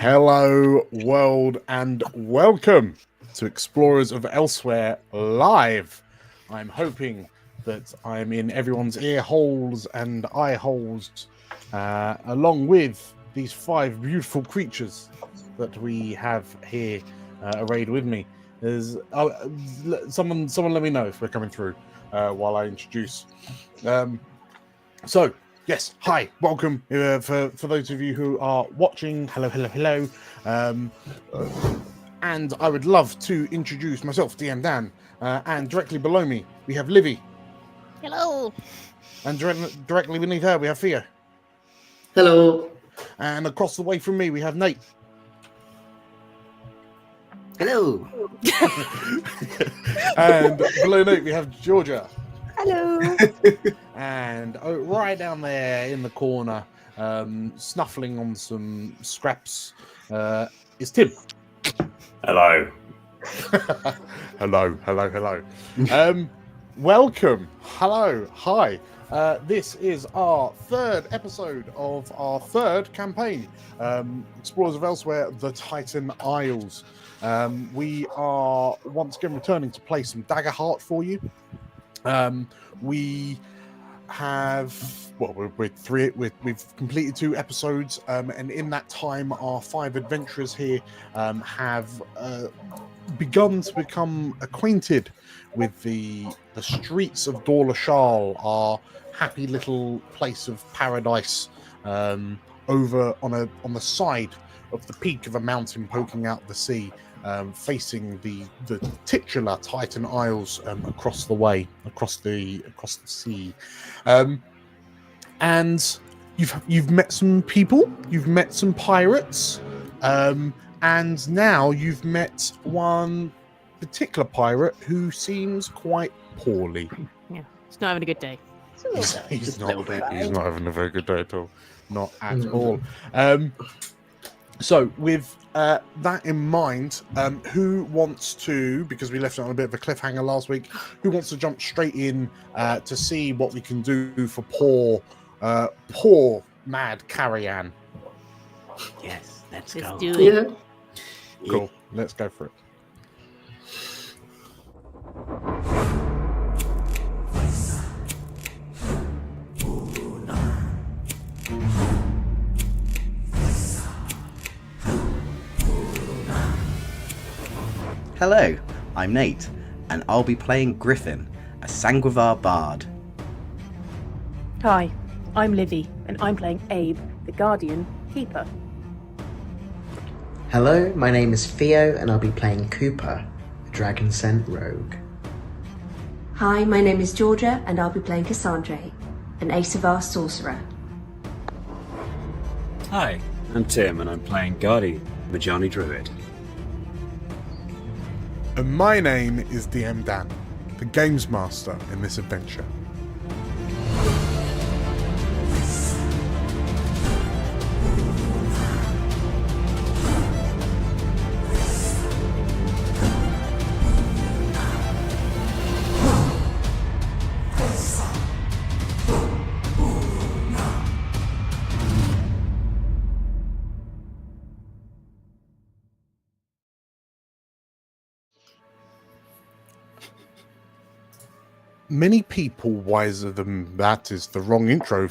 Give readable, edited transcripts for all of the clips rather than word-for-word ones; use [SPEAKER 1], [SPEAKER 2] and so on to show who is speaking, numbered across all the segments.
[SPEAKER 1] Hello, world, and welcome to Explorers of Elsewhere Live. I'm hoping that I'm in everyone's ear holes and eye holes, along with these five beautiful creatures that we have here arrayed with me. There's someone let me know if we're coming through while I introduce. So, yes, hi, welcome. For those of you who are watching, hello. And I would love to introduce myself, DM Dan, and directly below me we have Livy.
[SPEAKER 2] Hello.
[SPEAKER 1] And directly beneath her we have Thea.
[SPEAKER 3] Hello.
[SPEAKER 1] And across the way from me we have Nate.
[SPEAKER 4] Hello.
[SPEAKER 1] And below Nate we have Georgia.
[SPEAKER 2] Hello.
[SPEAKER 1] And right down there in the corner, snuffling on some scraps, is Tim.
[SPEAKER 5] Hello.
[SPEAKER 1] hello. Welcome. Hello. Hi. This is our third episode of our third campaign, Explorers of Elsewhere, the Titan Isles. We are once again returning to play some Daggerheart for you. We have, we've completed 2 episodes, and in that time our 5 adventurers here have begun to become acquainted with the streets of Dawlishal, our happy little place of paradise, over on the side of the peak of a mountain poking out the sea, facing the titular Titan Isles across the sea. And you've met some people, you've met some pirates, and now you've met one particular pirate who seems quite poorly.
[SPEAKER 2] Yeah, he's not having a good day.
[SPEAKER 1] He's not having a very good day at all. Not at all. So with that in mind, who wants to, because we left it on a bit of a cliffhanger last week, who wants to jump straight in to see what we can do for poor mad Carrie-Anne?
[SPEAKER 4] Yes, let's
[SPEAKER 2] Let's
[SPEAKER 4] go.
[SPEAKER 2] do it.
[SPEAKER 3] Yeah.
[SPEAKER 1] Cool, let's go for it.
[SPEAKER 4] Hello, I'm Nate, and I'll be playing Griffin, a Sanguivar bard.
[SPEAKER 6] Hi, I'm Livy, and I'm playing Abe, the Guardian Keeper.
[SPEAKER 7] Hello, my name is Theo, and I'll be playing Cooper, a Dragon Scent rogue.
[SPEAKER 8] Hi, my name is Georgia, and I'll be playing Cassandra, an Asavar sorcerer.
[SPEAKER 5] Hi, I'm Tim, and I'm playing Gardy, Majani Druid.
[SPEAKER 1] And my name is DM Dan, the Games Master in this adventure. Many people wiser than that is the wrong intro.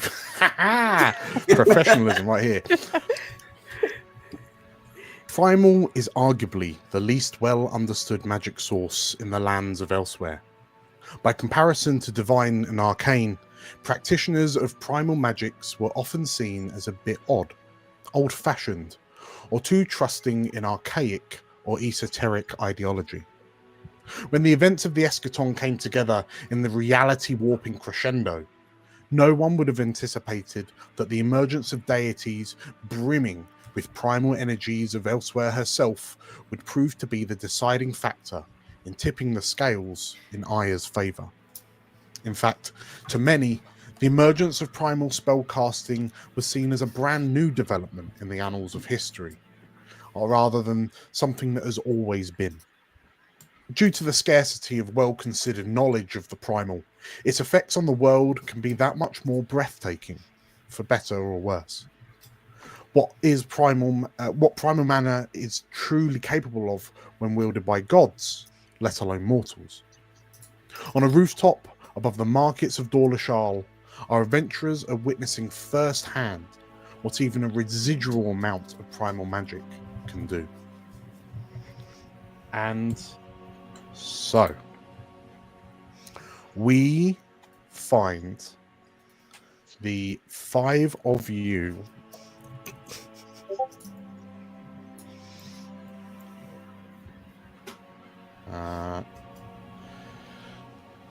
[SPEAKER 1] Professionalism right here. Primal is arguably the least well understood magic source in the lands of Elsewhere. By comparison to divine and arcane, practitioners of primal magics were often seen as a bit odd, old-fashioned, or too trusting in archaic or esoteric ideology. When the events of the eschaton came together in the reality warping crescendo, no one would have anticipated that the emergence of deities brimming with primal energies of Elsewhere herself would prove to be the deciding factor in tipping the scales in Aya's favour. In fact, to many, the emergence of primal spellcasting was seen as a brand new development in the annals of history, or rather than something that has always been. Due to the scarcity of well-considered knowledge of the primal, its effects on the world can be that much more breathtaking, for better or worse. what primal mana is truly capable of when wielded by gods, let alone mortals. On a rooftop above the markets of Dawlishal, our adventurers are witnessing firsthand what even a residual amount of primal magic can do. And so, we find the 5 of you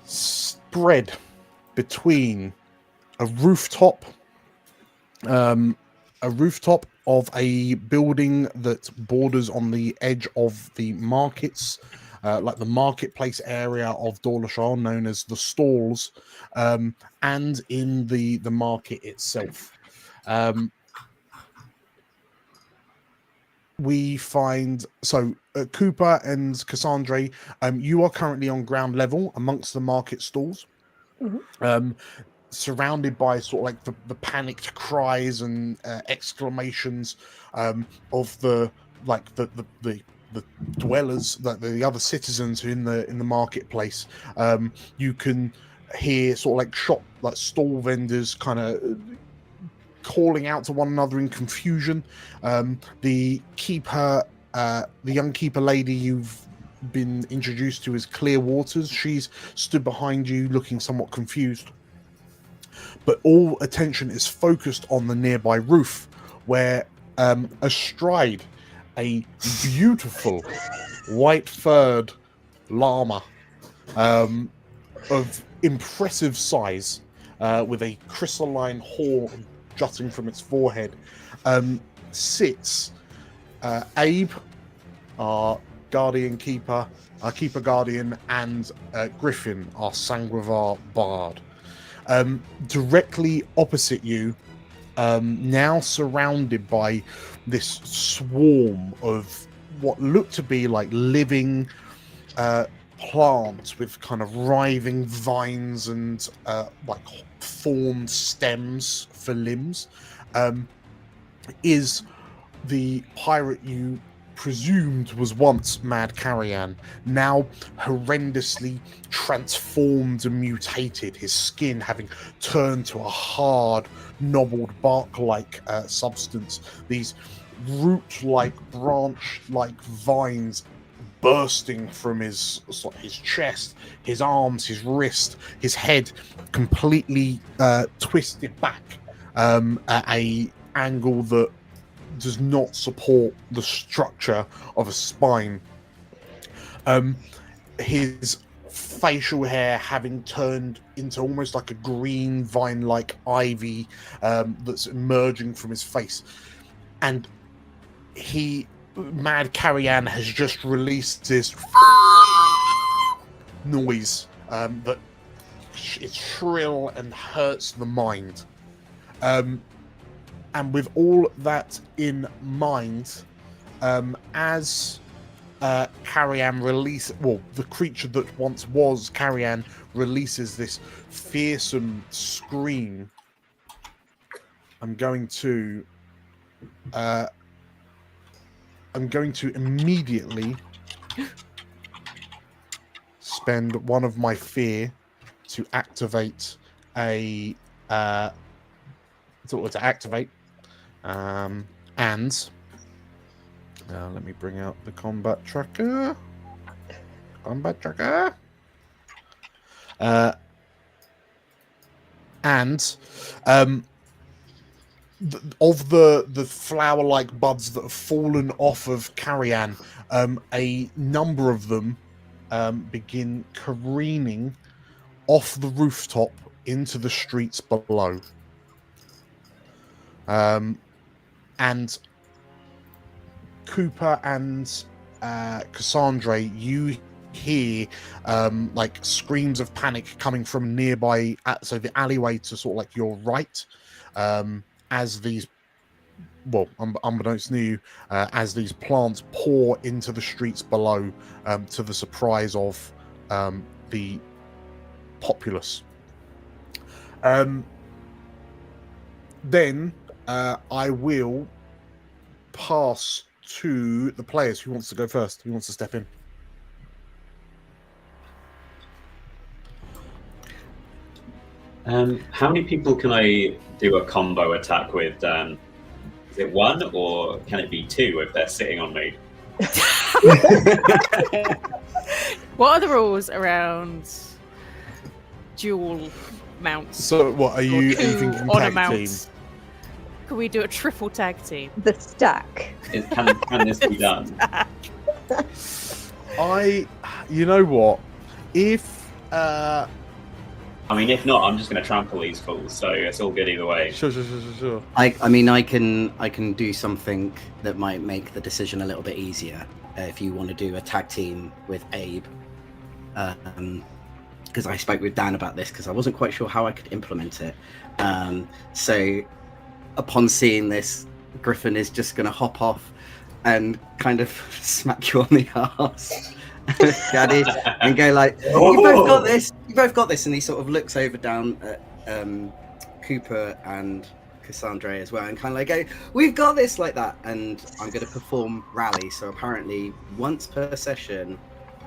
[SPEAKER 1] spread between a rooftop of a building that borders on the edge of the markets, like the marketplace area of Dawlishal, known as the stalls, and in the market itself. We find Cooper and Cassandra, you are currently on ground level amongst the market stalls. Surrounded by sort of like the panicked cries and exclamations of the dwellers, the other citizens who in the marketplace. You can hear sort of like stall vendors kind of calling out to one another in confusion. The young keeper lady you've been introduced to as Clear Waters, she's stood behind you looking somewhat confused. But all attention is focused on the nearby roof, where astride a beautiful white-furred llama of impressive size, with a crystalline horn jutting from its forehead, sits Abe, our keeper guardian, and Griffin, our Sanguivar bard. Directly opposite you, now surrounded by this swarm of what look to be like living plants with kind of writhing vines and like thorn stems for limbs, is the pirate you presumed was once Mad Carrion, now horrendously transformed and mutated, his skin having turned to a hard, knobbled bark-like substance, these root-like, branch-like vines bursting from his chest, his arms, his wrist, his head completely twisted back at a angle that does not support the structure of a spine. His facial hair having turned into almost like a green vine-like ivy that's emerging from his face. And Mad Carrion has just released this noise that is shrill and hurts the mind. And with all that in mind, as Carrion the creature that once was Carrion releases this fearsome scream, I'm going to immediately spend one of my fear to activate and let me bring out the combat tracker. Of the flower-like buds that have fallen off of Carrion, a number of them begin careening off the rooftop into the streets below. And Cooper and Cassandra, you hear like screams of panic coming from nearby, so the alleyway to sort of like your right, as these, unbeknownst to you, as these plants pour into the streets below, to the surprise of the populace. Then I will pass to the players. Who wants to go first? Who wants to step in?
[SPEAKER 5] How many people can I do a combo attack with? Is it one, or can it be two if they're sitting on me?
[SPEAKER 2] What are the rules around dual mounts?
[SPEAKER 1] So, what are you thinking?
[SPEAKER 2] On a
[SPEAKER 1] Tag
[SPEAKER 2] mount.
[SPEAKER 1] team?
[SPEAKER 2] Can we do a triple tag team?
[SPEAKER 9] The stack.
[SPEAKER 5] Can this be done?
[SPEAKER 1] You know what? If
[SPEAKER 5] I mean, if not, I'm just going to trample these fools, so it's all good either way.
[SPEAKER 1] Sure.
[SPEAKER 4] I mean, I can do something that might make the decision a little bit easier if you want to do a tag team with Abe. Because I spoke with Dan about this because I wasn't quite sure how I could implement it. So upon seeing this, Griffin is just going to hop off and kind of smack you on the arse. Daddy, and go like, "You both got this. You both got this." And he sort of looks over down at Cooper and Cassandra as well, and kind of like go, "We've got this," like that. And I'm going to perform rally. So apparently, once per session,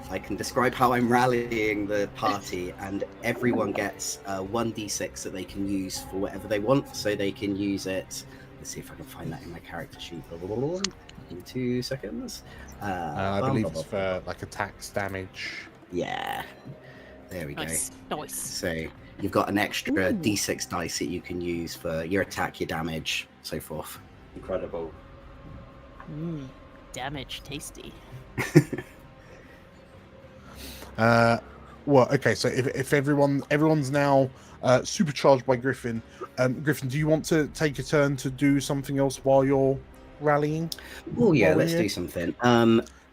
[SPEAKER 4] I can describe how I'm rallying the party, and everyone gets 1d6 that they can use for whatever they want. So they can use it. Let's see if I can find that in my character sheet. In 2 seconds.
[SPEAKER 1] I believe it's for like attacks, damage.
[SPEAKER 4] Yeah, there we go.
[SPEAKER 2] Nice.
[SPEAKER 4] So you've got an extra d6 dice that you can use for your attack, your damage, so forth.
[SPEAKER 5] Incredible.
[SPEAKER 2] Damage, tasty.
[SPEAKER 1] Well, okay. So if everyone's now supercharged by Griffin, Griffin, do you want to take a turn to do something else while you're rallying?
[SPEAKER 4] Oh yeah, let's do something.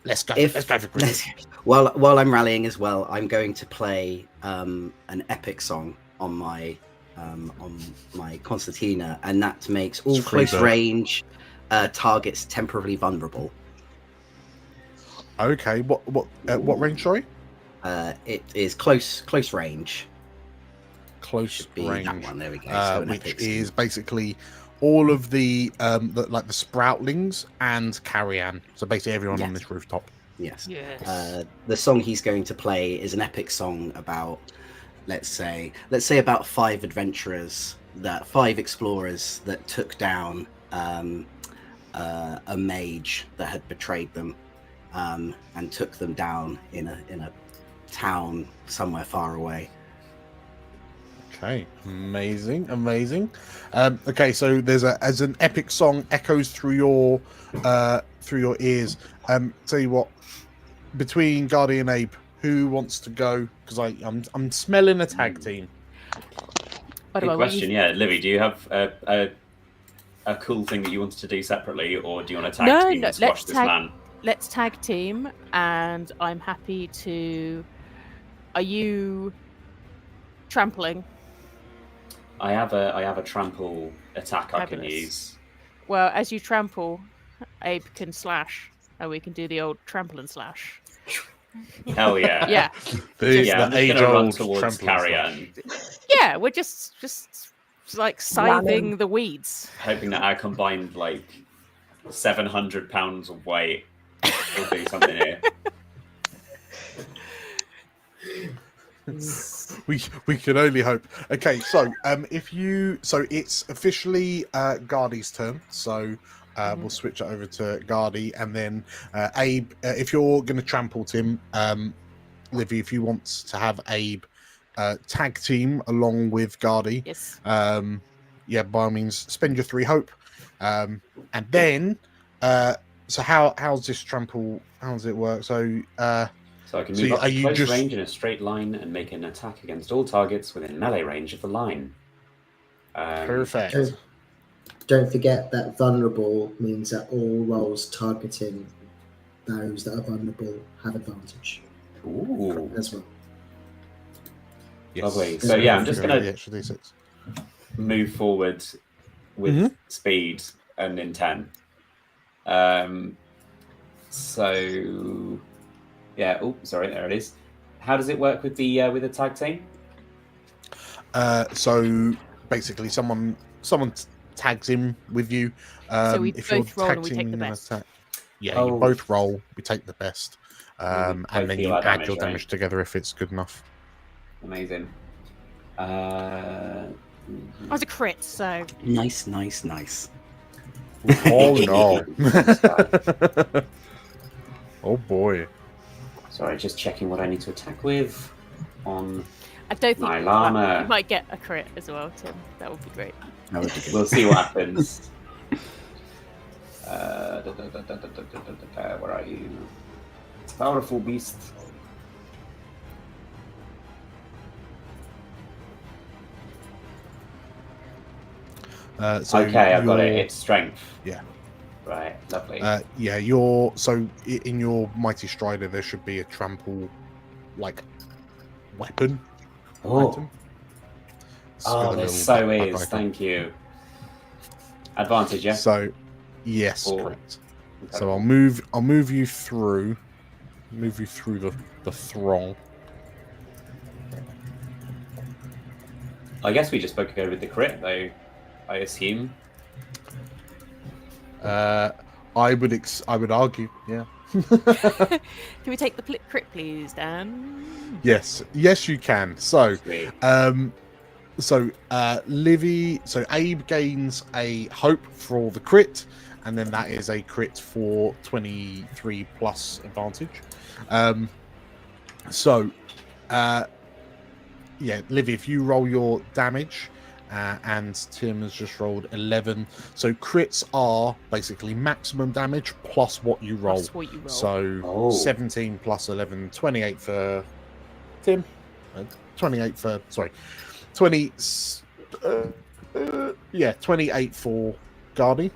[SPEAKER 1] Let's go.
[SPEAKER 4] Let's
[SPEAKER 1] go for Griffin.
[SPEAKER 4] While I'm rallying as well, I'm going to play an epic song on my concertina, and that makes all close range targets temporarily vulnerable.
[SPEAKER 1] Okay. What range? Sorry.
[SPEAKER 4] It is close range.
[SPEAKER 1] Close range.
[SPEAKER 4] That one. There we go. So
[SPEAKER 1] which is basically all of the sproutlings and Carrion. So basically everyone on this rooftop.
[SPEAKER 4] Yes.
[SPEAKER 2] Yes.
[SPEAKER 4] The song he's going to play is an epic song about, let's say about 5 adventurers, five explorers that took down a mage that had betrayed them, and took them down in a town somewhere far away.
[SPEAKER 1] Okay, amazing. Okay, so there's as an epic song echoes through your ears. Tell you what, between Guardy and Abe, who wants to go? Because I'm smelling a tag team.
[SPEAKER 5] Good question. Yeah, Livy, do you have a cool thing that you wanted to do separately, or do you want to tag team and squash this man?
[SPEAKER 2] Let's tag team, and I'm happy to. Are you trampling?
[SPEAKER 5] I have a trample attack
[SPEAKER 2] Fabulous.
[SPEAKER 5] I can use.
[SPEAKER 2] Well, as you trample, Abe can slash, and we can do the old trample and slash.
[SPEAKER 5] Hell yeah!
[SPEAKER 2] Yeah.
[SPEAKER 5] I'm just gonna run towards Carrion.
[SPEAKER 2] Yeah, we're just like scything the weeds,
[SPEAKER 5] hoping that our combined 700 pounds of weight will do something here.
[SPEAKER 1] We can only hope. Okay, so it's officially Guardy's turn. So we'll switch it over to Guardy, and then Abe. If you're going to trample him, Livy, if you want to have Abe tag team along with Guardy,
[SPEAKER 2] yes.
[SPEAKER 1] Yeah, by all means, spend your 3 hope, and then. So how's this trample? How does it work? So
[SPEAKER 5] I can move up to close range in a straight line and make an attack against all targets within melee range of the line.
[SPEAKER 1] Perfect.
[SPEAKER 7] Don't forget that vulnerable means that all rolls targeting those that are vulnerable have advantage.
[SPEAKER 5] Ooh.
[SPEAKER 7] As well.
[SPEAKER 1] Yes.
[SPEAKER 5] Lovely. So yeah, I'm just going
[SPEAKER 1] the extra D6.
[SPEAKER 5] Move forward with speed and intent. So yeah. Oh, sorry. There it is. How does it work with the tag team?
[SPEAKER 1] So basically, someone tags in with you.
[SPEAKER 2] So we
[SPEAKER 1] if
[SPEAKER 2] both
[SPEAKER 1] you're
[SPEAKER 2] roll and we
[SPEAKER 1] tag
[SPEAKER 2] take the
[SPEAKER 1] teaming an
[SPEAKER 2] best.
[SPEAKER 1] attack, you
[SPEAKER 5] Oh.
[SPEAKER 1] both roll. We take the best,
[SPEAKER 5] both
[SPEAKER 1] and then
[SPEAKER 5] heal
[SPEAKER 1] you
[SPEAKER 5] our
[SPEAKER 1] add
[SPEAKER 5] damage,
[SPEAKER 1] your
[SPEAKER 5] right?
[SPEAKER 1] damage together if it's good enough.
[SPEAKER 5] Amazing.
[SPEAKER 2] I was a crit, so
[SPEAKER 4] Nice.
[SPEAKER 1] Oh no! Oh boy!
[SPEAKER 5] Sorry, just checking what I need to attack with on
[SPEAKER 2] I don't think
[SPEAKER 5] my llama.
[SPEAKER 2] you might get a crit as well, Tim. That would be great.
[SPEAKER 4] That would be good.
[SPEAKER 5] We'll see what happens. Where are you? Powerful beast.
[SPEAKER 1] So
[SPEAKER 5] okay, I've got it. It's strength.
[SPEAKER 1] Yeah.
[SPEAKER 5] Right, lovely.
[SPEAKER 1] Yeah, in your mighty strider there should be a trample, like weapon. Item.
[SPEAKER 5] There so is. Thank you. Advantage, yeah.
[SPEAKER 1] So, yes, correct.
[SPEAKER 5] Okay.
[SPEAKER 1] So I'll move you through the throng.
[SPEAKER 5] I guess we just spoke over the crit, though. I assume.
[SPEAKER 1] I would argue, yeah.
[SPEAKER 2] Can we take the crit, please, Dan?
[SPEAKER 1] Yes, you can. So, Livy. So Abe gains a hope for the crit, and then that is a crit for 23 plus advantage. Livy, if you roll your damage. And Tim has just rolled 11. So crits are basically maximum damage plus what you roll. So 17 plus 11, 28 for Tim. 28 for 28 for Gardy.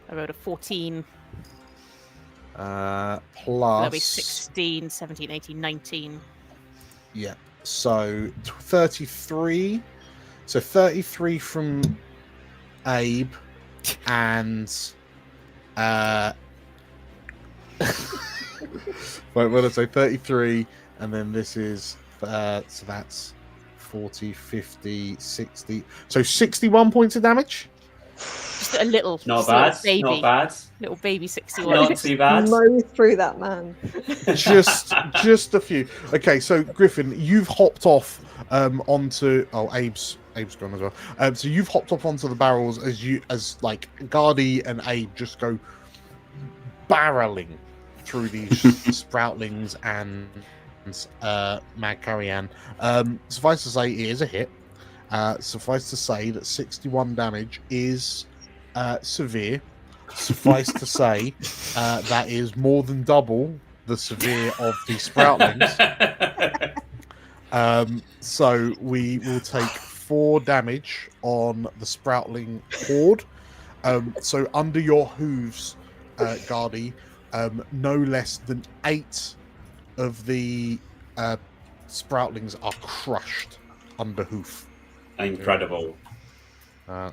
[SPEAKER 2] I rolled a 14.
[SPEAKER 1] Plus
[SPEAKER 2] That'll be 16, 17, 18, 19.
[SPEAKER 1] Yeah. So 33. So 33 from Abe and wait, what did I say? 33, and then this is so that's 40, 50, 60. So 61 points of damage.
[SPEAKER 2] Just a little.
[SPEAKER 5] Not bad.
[SPEAKER 2] Baby.
[SPEAKER 5] Not bad.
[SPEAKER 2] Little baby 61.
[SPEAKER 5] Not too bad.
[SPEAKER 9] Mow through that man.
[SPEAKER 1] just a few. Okay, so Griffin, you've hopped off onto. Oh, Abe's gone as well. So you've hopped off onto the barrels as like Gardy and Abe just go barreling through these sproutlings and Mad Carrion. Suffice to say, it is a hit. Suffice to say that 61 damage is severe. Suffice to say that is more than double the severe of the sproutlings. So we will take 4 damage on the sproutling horde. So under your hooves, Gardy, no less than 8 of the sproutlings are crushed under hoof.
[SPEAKER 5] Incredible.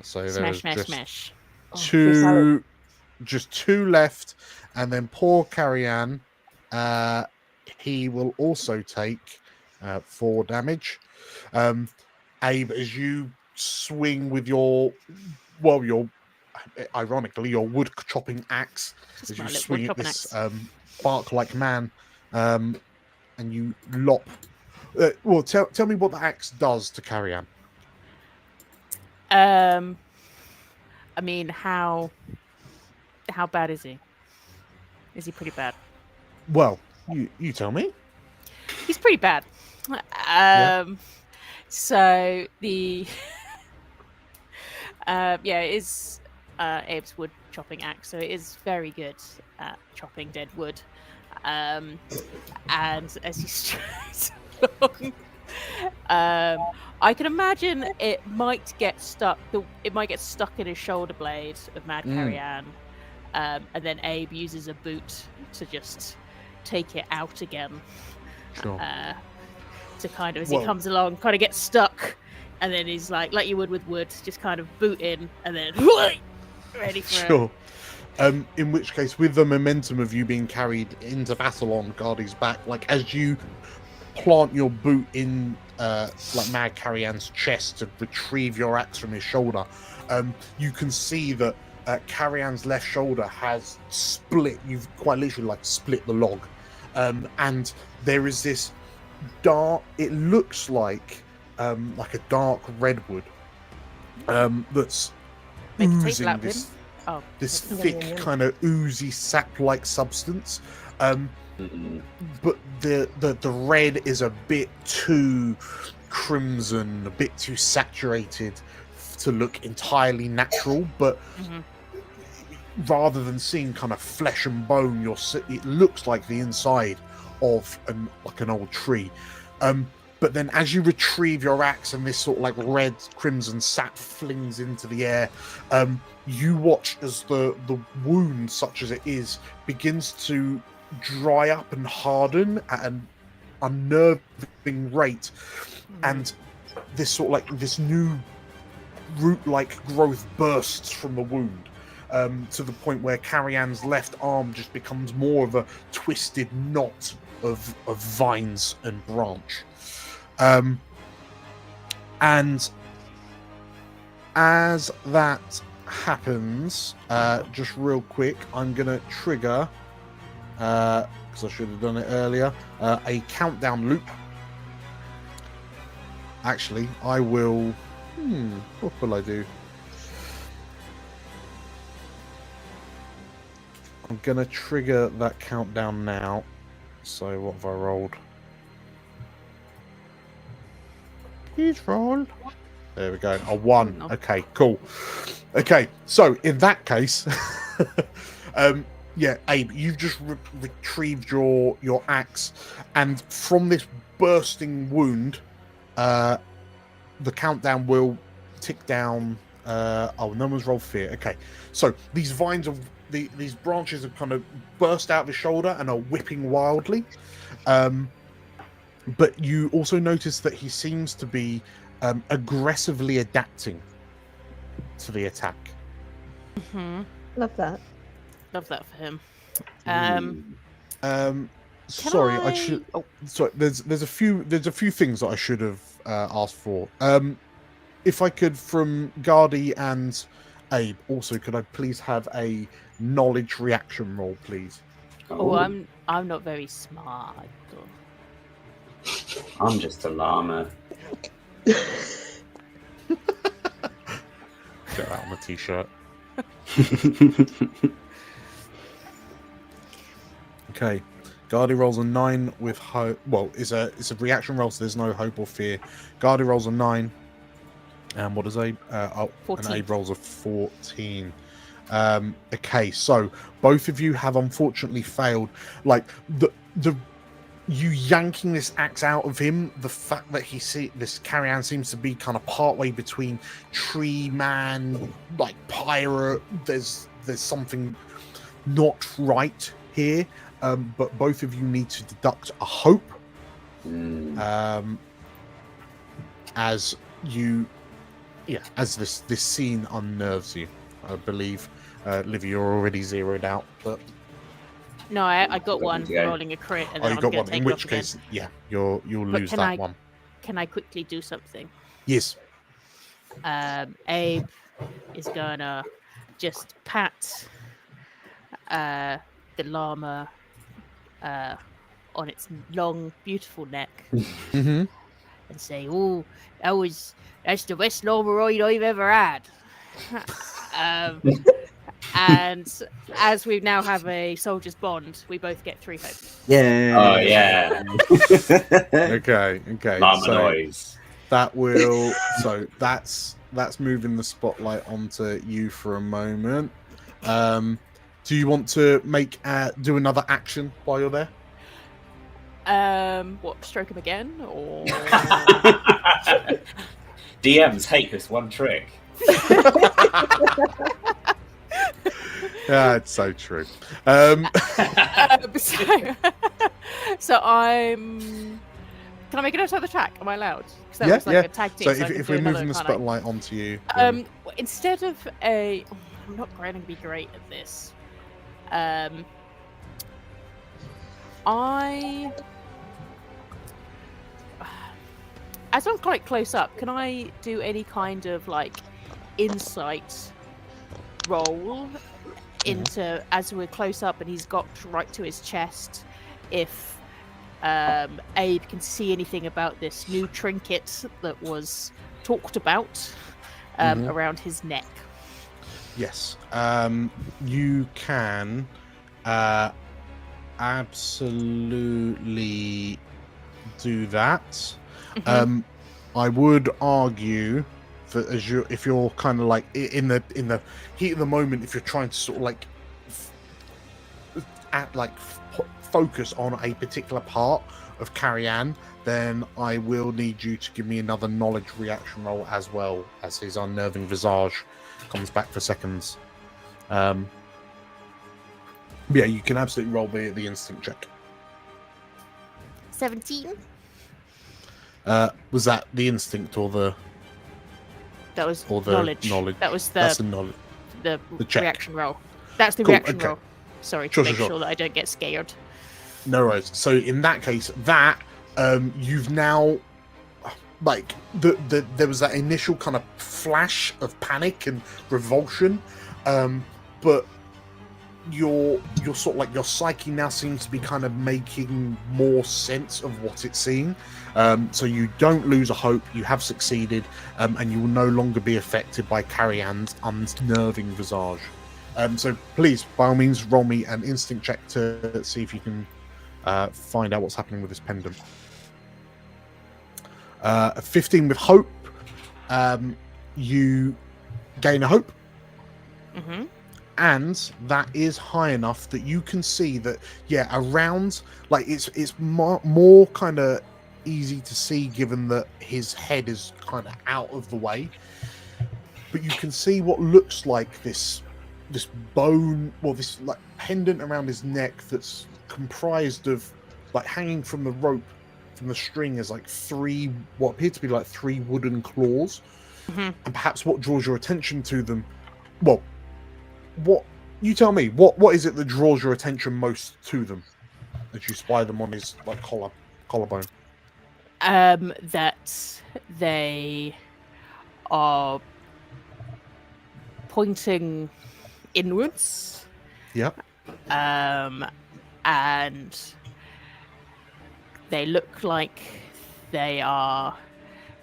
[SPEAKER 1] So
[SPEAKER 2] Smash,
[SPEAKER 1] there's
[SPEAKER 2] smash.
[SPEAKER 1] just 2 left, and then poor Carrion, he will also take 4 damage. Abe, as you swing with your ironically your wood chopping axe, as you swing at this bark-like man, and you lop. Tell me what the axe does to Carrion.
[SPEAKER 2] I mean, how bad is he? Is he pretty bad?
[SPEAKER 1] Well, you tell me.
[SPEAKER 2] He's pretty bad. So the it is Abe's wood chopping axe, so it is very good at chopping dead wood. And as he strides along, I can imagine it might get stuck. It might get stuck in his shoulder blade of Mad Carrion, and then Abe uses a boot to just take it out again.
[SPEAKER 1] Sure.
[SPEAKER 2] To kind of, as he comes along, kind of get stuck, and then he's like you would with wood, just kind of boot in, and then ready for
[SPEAKER 1] Sure. In which case, with the momentum of you being carried into battle on Gardy's back, like as you plant your boot in like Mad Carrian's chest to retrieve your axe from his shoulder, you can see that Carrian's left shoulder has split. You've quite literally like split the log, and there is this dark. It looks like a dark redwood that's oozing this thick kind of oozy sap-like substance. But the red is a bit too crimson, a bit too saturated to look entirely natural. But rather than seeing kind of flesh and bone, it looks like the inside of an old tree. But then as you retrieve your axe and this sort of like red crimson sap flings into the air, you watch as the wound, such as it is, begins to dry up and harden at an unnerving rate, and this sort of like this new root-like growth bursts from the wound, to the point where Carrian's left arm just becomes more of a twisted knot of vines and branch. And as that happens, just real quick, I'm gonna trigger, because I should have done it earlier, a countdown loop. Actually, I will. What will I do? I'm gonna trigger that countdown now. So what have I rolled? Please roll. There we go. A 1. Okay, cool. Okay, so in that case, yeah, Abe, you've just retrieved your axe, and from this bursting wound, the countdown will tick down. Oh, no one's rolled fear. Okay, so these vines of these branches have kind of burst out of his shoulder and are whipping wildly. But you also notice that he seems to be aggressively adapting to the attack.
[SPEAKER 6] Love that.
[SPEAKER 2] Love that for him.
[SPEAKER 1] Sorry, I should. Oh, sorry. There's a few things that I should have asked for. If I could, from Gardy and Abe, also, could I please have a knowledge reaction roll, please?
[SPEAKER 2] Oh, I'm not very smart.
[SPEAKER 5] I'm just a llama.
[SPEAKER 1] Get that on a t-shirt. Okay, Gardy rolls a 9 with hope. Well, it's a reaction roll, so there's no hope or fear. Gardy rolls a 9, and what does Abe? And Abe rolls a 14. Okay, so both of you have unfortunately failed. Like you yanking this axe out of him, the fact that this Carrian seems to be kind of partway between tree man, like pirate. There's something not right here. But both of you need to deduct a hope. As this scene unnerves you, I believe. Livy, you're already zeroed out, but
[SPEAKER 2] no, I got one rolling a crit, and then
[SPEAKER 1] you got one. In which case, yeah, you'll lose that one.
[SPEAKER 2] Can I quickly do something?
[SPEAKER 1] Yes.
[SPEAKER 2] Abe is gonna just pat the llama on its long, beautiful neck, and say, "Oh, that's the best llama ride I've ever had." And as we now have a soldier's bond, we both get 3 hope.
[SPEAKER 4] Yeah.
[SPEAKER 5] Oh yeah.
[SPEAKER 1] Okay.
[SPEAKER 5] Llama noise.
[SPEAKER 1] That will. So that's moving the spotlight onto you for a moment. Do you want to do another action while you're there?
[SPEAKER 2] What? Stroke him again, or
[SPEAKER 5] DMs hate this one trick.
[SPEAKER 1] Yeah, it's so true.
[SPEAKER 2] So I'm. Can I make another attack? Am I allowed? Because that was like a tag team.
[SPEAKER 1] So if we're moving the spotlight onto you,
[SPEAKER 2] instead of I'm not going to be great at this. as I'm quite close up, can I do any kind of like insight roll into as we're close up and he's got right to his chest? If Abe can see anything about this new trinket that was talked about around his neck.
[SPEAKER 1] Yes, you can absolutely do that. I would argue that if you're kind of like in the heat of the moment, if you're trying to sort of like focus on a particular part of Carrie-Anne, then I will need you to give me another knowledge reaction roll as well, as his unnerving visage comes back for seconds. Yeah, you can absolutely roll the instinct check.
[SPEAKER 2] 17.
[SPEAKER 1] Was that the instinct or the?
[SPEAKER 2] That was
[SPEAKER 1] or the
[SPEAKER 2] knowledge. That was
[SPEAKER 1] That's the knowledge.
[SPEAKER 2] The
[SPEAKER 1] check.
[SPEAKER 2] reaction roll. That's the
[SPEAKER 1] Cool,
[SPEAKER 2] reaction
[SPEAKER 1] okay.
[SPEAKER 2] roll. Sorry, to
[SPEAKER 1] Sure,
[SPEAKER 2] make
[SPEAKER 1] sure.
[SPEAKER 2] sure that I don't get scared.
[SPEAKER 1] No worries. So in that case, you've now like there was that initial kind of flash of panic and revulsion, but your sort of like your psyche now seems to be kind of making more sense of what it's seeing. So you don't lose a hope. You have succeeded, and you will no longer be affected by Carrie-Anne's unnerving visage. So please, by all means, roll me an instinct check to see if you can find out what's happening with this pendant. A 15 with hope. You gain a hope. And that is high enough that you can see that, yeah, around, like, it's more kind of easy to see given that his head is kind of out of the way. But you can see what looks like this bone, or this like pendant around his neck that's comprised of, like, hanging from the rope, from the string, is like what appear to be like three wooden claws. And perhaps what draws your attention to them, well, what you tell me, what is it that draws your attention most to them as you spy them on his like collarbone?
[SPEAKER 2] That they are pointing inwards.
[SPEAKER 1] Yep.
[SPEAKER 2] And they look like they are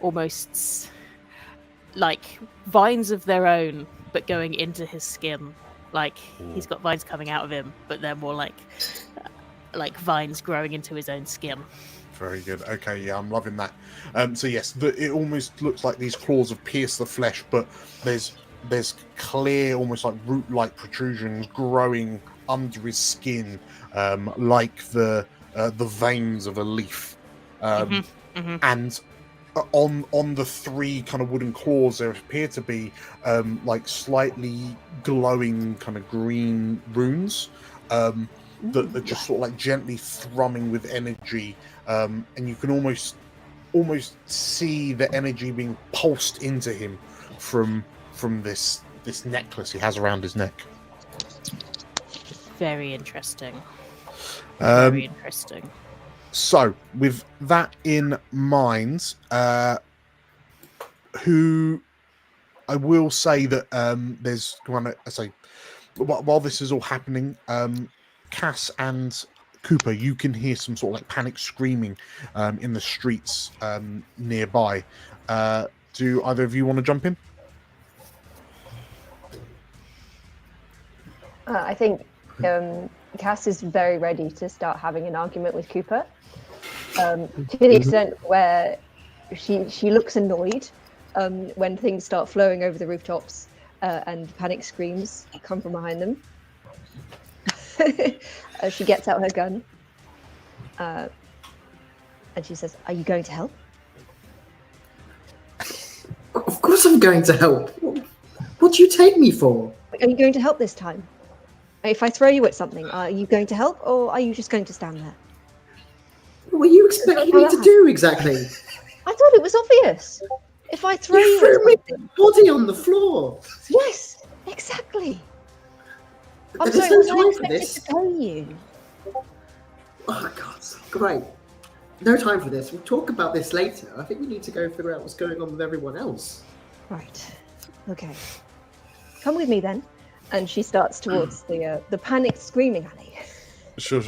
[SPEAKER 2] almost like vines of their own, but going into his skin. Like he's got vines coming out of him, but they're more like vines growing into his own skin.
[SPEAKER 1] Very good. Okay, yeah, I'm loving that. So yes, it almost looks like these claws have pierced the flesh, but there's clear, almost like root-like protrusions growing under his skin, like the veins of a leaf. And on the three kind of wooden claws, there appear to be like slightly glowing kind of green runes that are just sort of like gently thrumming with energy, and you can almost see the energy being pulsed into him from this necklace he has around his neck.
[SPEAKER 2] Very interesting. Very interesting.
[SPEAKER 1] So, with that in mind, who I will say that there's one. I say, while this is all happening, Cass and Cooper, you can hear some sort of like panic screaming in the streets nearby. Do either of you want to jump in?
[SPEAKER 9] I think Cass is very ready to start having an argument with Cooper, to the extent where she looks annoyed when things start flowing over the rooftops and panic screams come from behind them. She gets out her gun and she says, "Are you going to help?"
[SPEAKER 7] Of course I'm going to help. What do you take me for?
[SPEAKER 9] Are you going to help this time? If I throw you at something, are you going to help, or are you just going to stand there?
[SPEAKER 7] What were you expecting me to do exactly?
[SPEAKER 9] I thought it was obvious. If I throw you
[SPEAKER 7] threw
[SPEAKER 9] at
[SPEAKER 7] me
[SPEAKER 9] something...
[SPEAKER 7] body on the floor.
[SPEAKER 9] Yes, exactly. I'm
[SPEAKER 7] There's
[SPEAKER 9] sorry,
[SPEAKER 7] no
[SPEAKER 9] was I
[SPEAKER 7] time for
[SPEAKER 9] expected
[SPEAKER 7] this.
[SPEAKER 9] to tell you?
[SPEAKER 7] Oh God, great. no time for this. We'll talk about this later. I think we need to go figure out what's going on with everyone else.
[SPEAKER 9] Right. Okay. Come with me then. And she starts towards the panicked screaming alley.
[SPEAKER 1] Sure.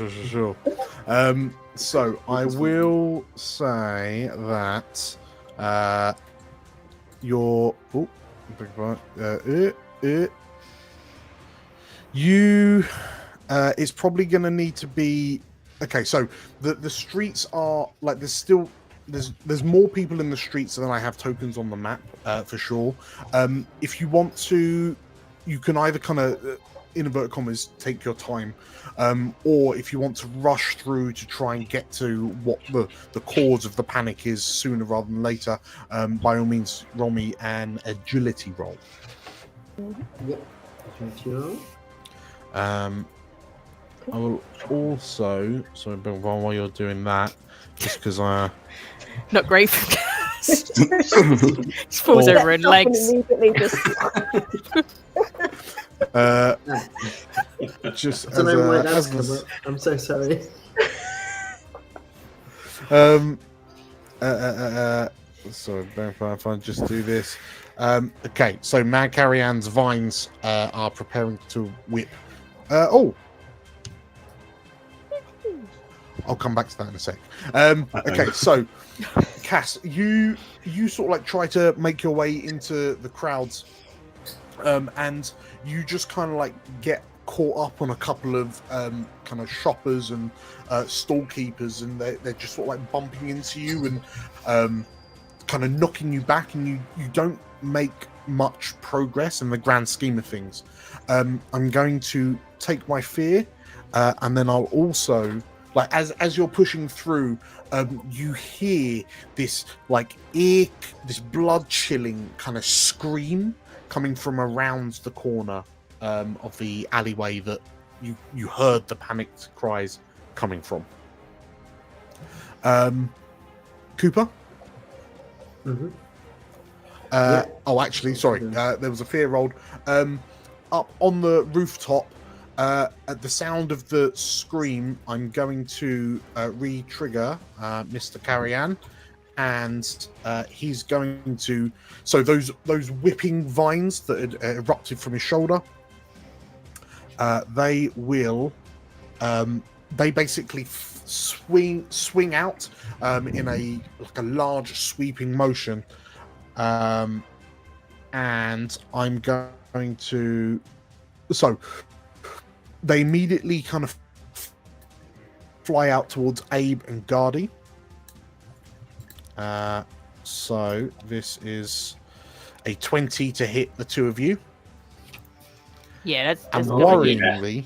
[SPEAKER 1] So I will say that your it's probably going to need to be okay. So the streets are like there's more people in the streets than I have tokens on the map for sure. If you want to, you can either kind of in inverted commas take your time, or if you want to rush through to try and get to what the cause of the panic is sooner rather than later, by all means roll me an agility roll.
[SPEAKER 7] Yep.
[SPEAKER 1] I will also while you're doing that, just because I
[SPEAKER 2] not great for Cass. Just falls over in legs.
[SPEAKER 1] Just
[SPEAKER 7] I don't know why that's come up. I'm so sorry.
[SPEAKER 1] Sorry, if I just do this. Okay, so Mad Carrian's vines are preparing to whip. I'll come back to that in a sec. Okay, so Cass, you sort of like try to make your way into the crowds, and you just kind of like get caught up on a couple of kind of shoppers and stall keepers, and they're just sort of like bumping into you and kind of knocking you back, and you don't make much progress in the grand scheme of things. I'm going to take my fear, and then I'll also, like, as you're pushing through, you hear this like this blood chilling kind of scream coming from around the corner of the alleyway that you heard the panicked cries coming from. Cooper?
[SPEAKER 7] Mm-hmm.
[SPEAKER 1] Oh, actually, sorry. There was a fear rolled. Up on the rooftop, at the sound of the scream, I'm going to re-trigger Mr. Carrian, and he's going to. So those whipping vines that had erupted from his shoulder, they will. They basically swing out in a large sweeping motion, and I'm going to. So they immediately kind of fly out towards Abe and Gardy. So this is a 20 to hit the two of you.
[SPEAKER 2] Yeah, that's
[SPEAKER 1] and worryingly,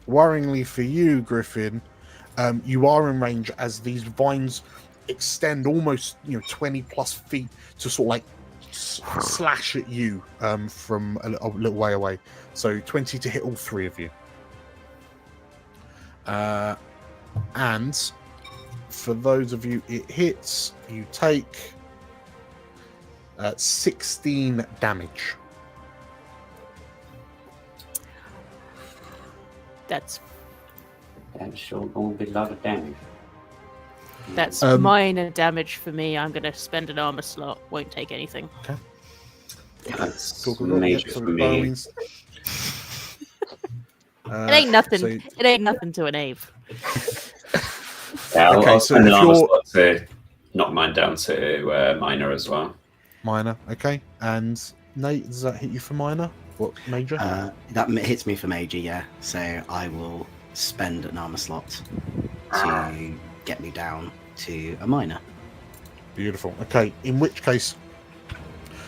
[SPEAKER 1] worryingly for you, Griffin, you are in range as these vines extend almost 20 plus feet to sort of like slash at you from a little way away. So 20 to hit all three of you. And for those of you it hits, you take 16 damage.
[SPEAKER 2] That's
[SPEAKER 5] sure going to be a lot of damage.
[SPEAKER 2] That's minor damage for me. I'm going to spend an armor slot. Won't take anything.
[SPEAKER 1] Okay.
[SPEAKER 5] That's major for me.
[SPEAKER 2] It ain't nothing. So, it ain't nothing to an Abe.
[SPEAKER 5] Yeah, I'll spend an armor slot to knock mine down to minor as well.
[SPEAKER 1] Minor, okay. And Nate, does that hit you for minor? What, major?
[SPEAKER 4] That hits me for major, yeah. So I will spend an armor slot to get me down to a minor.
[SPEAKER 1] Beautiful. Okay, in which case,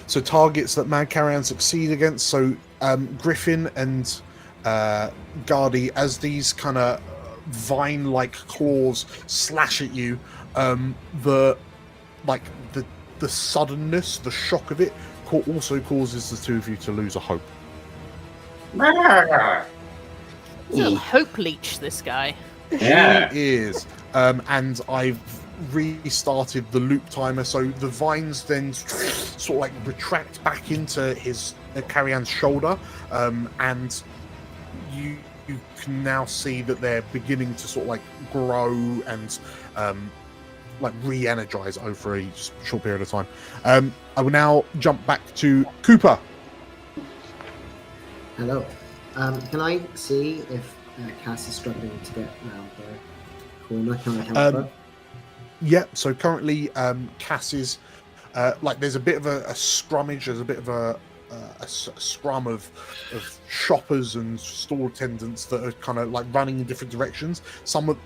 [SPEAKER 1] so targets that Mad Carrion succeed against, so Griffin and Gardy, as these kind of vine-like claws slash at you, the suddenness, the shock of it also causes the two of you to lose a hope.
[SPEAKER 2] He's a hope leech, this guy.
[SPEAKER 5] Yeah.
[SPEAKER 1] He is. And I've restarted the loop timer, so the vines then sort of like retract back into his Carrian's shoulder, and you can now see that they're beginning to sort of like grow and like re-energize over a short period of time. I will now jump back to Cooper.
[SPEAKER 7] Hello. Can I see if Cass is struggling to get around the corner? Can I help her?
[SPEAKER 1] Yeah, so currently Cass is like there's a bit of a scrummage, there's a bit of a scrum of shoppers and store attendants that are kind of like running in different directions.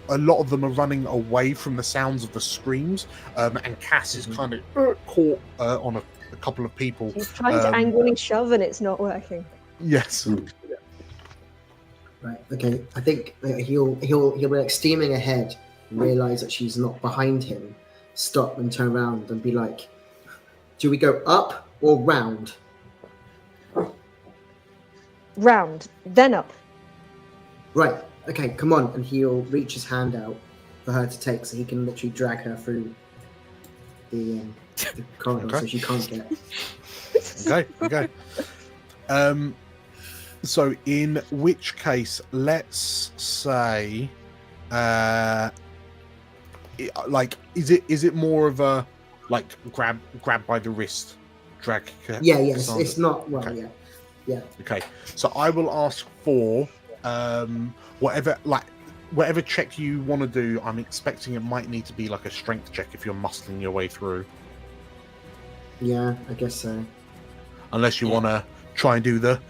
[SPEAKER 1] A lot of them are running away from the sounds of the screams, and Cass is kind of caught on a couple of people.
[SPEAKER 9] She's trying to angrily shove and it's not working.
[SPEAKER 1] Yes.
[SPEAKER 7] Right. Okay. I think he'll be like steaming ahead, realize that she's not behind him, stop and turn around and be like, "Do we go up or round?"
[SPEAKER 9] Round, then up.
[SPEAKER 7] Right. Okay. Come on. And he'll reach his hand out for her to take, so he can literally drag her through the corridor, so she can't get.
[SPEAKER 1] Okay. So in which case, let's say, like, is it more of a like grab by the wrist, drag?
[SPEAKER 7] Yeah. It's not. Well, okay. Yeah.
[SPEAKER 1] Okay. So I will ask for whatever check you want to do. I'm expecting it might need to be like a strength check if you're muscling your way through.
[SPEAKER 7] Yeah, I guess so.
[SPEAKER 1] Unless you want to try and do the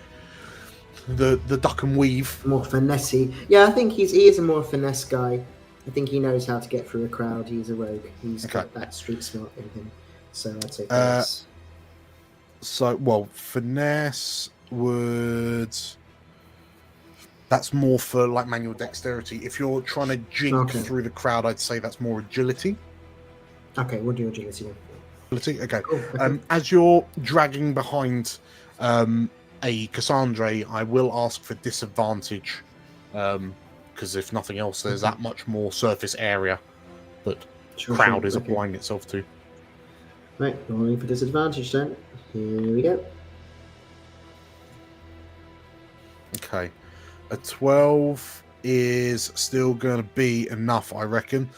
[SPEAKER 1] duck and weave.
[SPEAKER 7] More finessey. Yeah, I think he is a more finesse guy. I think he knows how to get through a crowd. He's a rogue. He's got that street smart in him. So I'd say finesse.
[SPEAKER 1] Finesse would... That's more for like manual dexterity. If you're trying to jink through the crowd, I'd say that's more agility.
[SPEAKER 7] Okay, we'll do agility then.
[SPEAKER 1] Okay.
[SPEAKER 7] Cool. Okay.
[SPEAKER 1] As you're dragging behind a Cassandra, I will ask for disadvantage, because if nothing else, there's that much more surface area that crowd is applying itself to.
[SPEAKER 7] Right, rolling for disadvantage then. Here we go.
[SPEAKER 1] Okay. A 12 is still going to be enough, I reckon.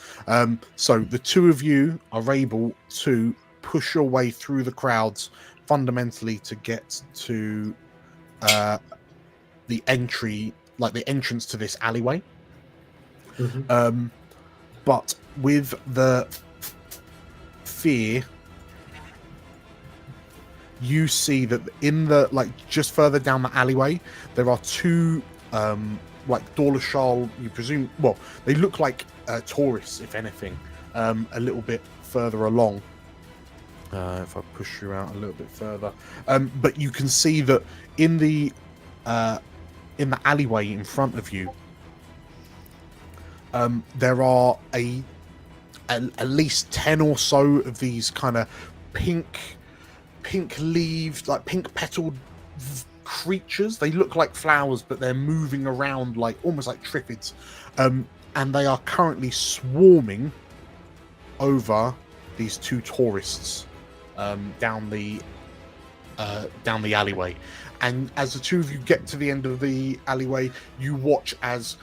[SPEAKER 1] So the two of you are able to push your way through the crowds fundamentally to get to the entry, like the entrance to this alleyway. But with the fear, you see that in the, like, just further down the alleyway, there are two like Dawlishal, you presume, well, they look like tourists, if anything, a little bit further along. If I push you out a little bit further, but you can see that in the alleyway in front of you, there are at least 10 or so of these kind of pink leaved, like pink petaled creatures. They look like flowers, but they're moving around like almost like triffids, and they are currently swarming over these two tourists down the alleyway. And as the two of you get to the end of the alleyway, you watch as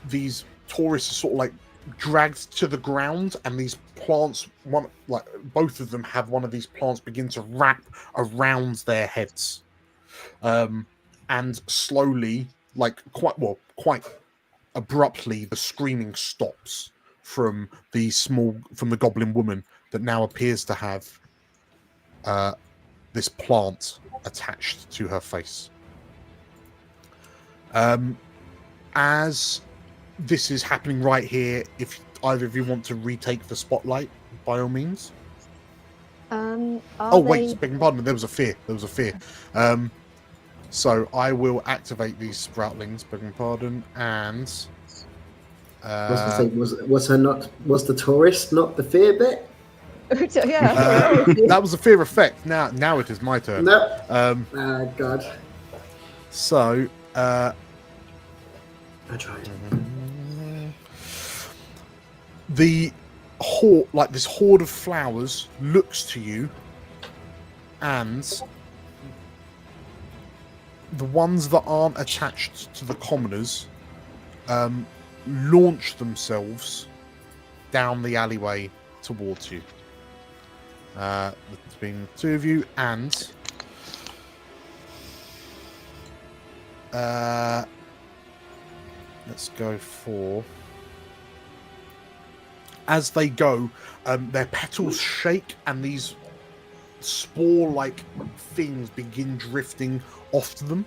[SPEAKER 1] these tourists are sort of like dragged to the ground, and these plants, both of them have one of these plants begin to wrap around their heads, and slowly, like quite abruptly, the screaming stops from the goblin woman that now appears to have this plant attached to her face. As this is happening right here, if either of you want to retake the spotlight, by all means. Wait, begging pardon, there was a fear. So I will activate these sproutlings, begging pardon, and
[SPEAKER 7] was the tourist not the fear bit?
[SPEAKER 9] Yeah.
[SPEAKER 1] That was a fear effect. Now it is my turn.
[SPEAKER 7] No. God.
[SPEAKER 1] So
[SPEAKER 7] I tried.
[SPEAKER 1] The horde, like this horde of flowers, looks to you and the ones that aren't attached to the commoners launch themselves down the alleyway towards you. Between the two of you, and let's go for... As they go, their petals shake and these spore-like things begin drifting off to them.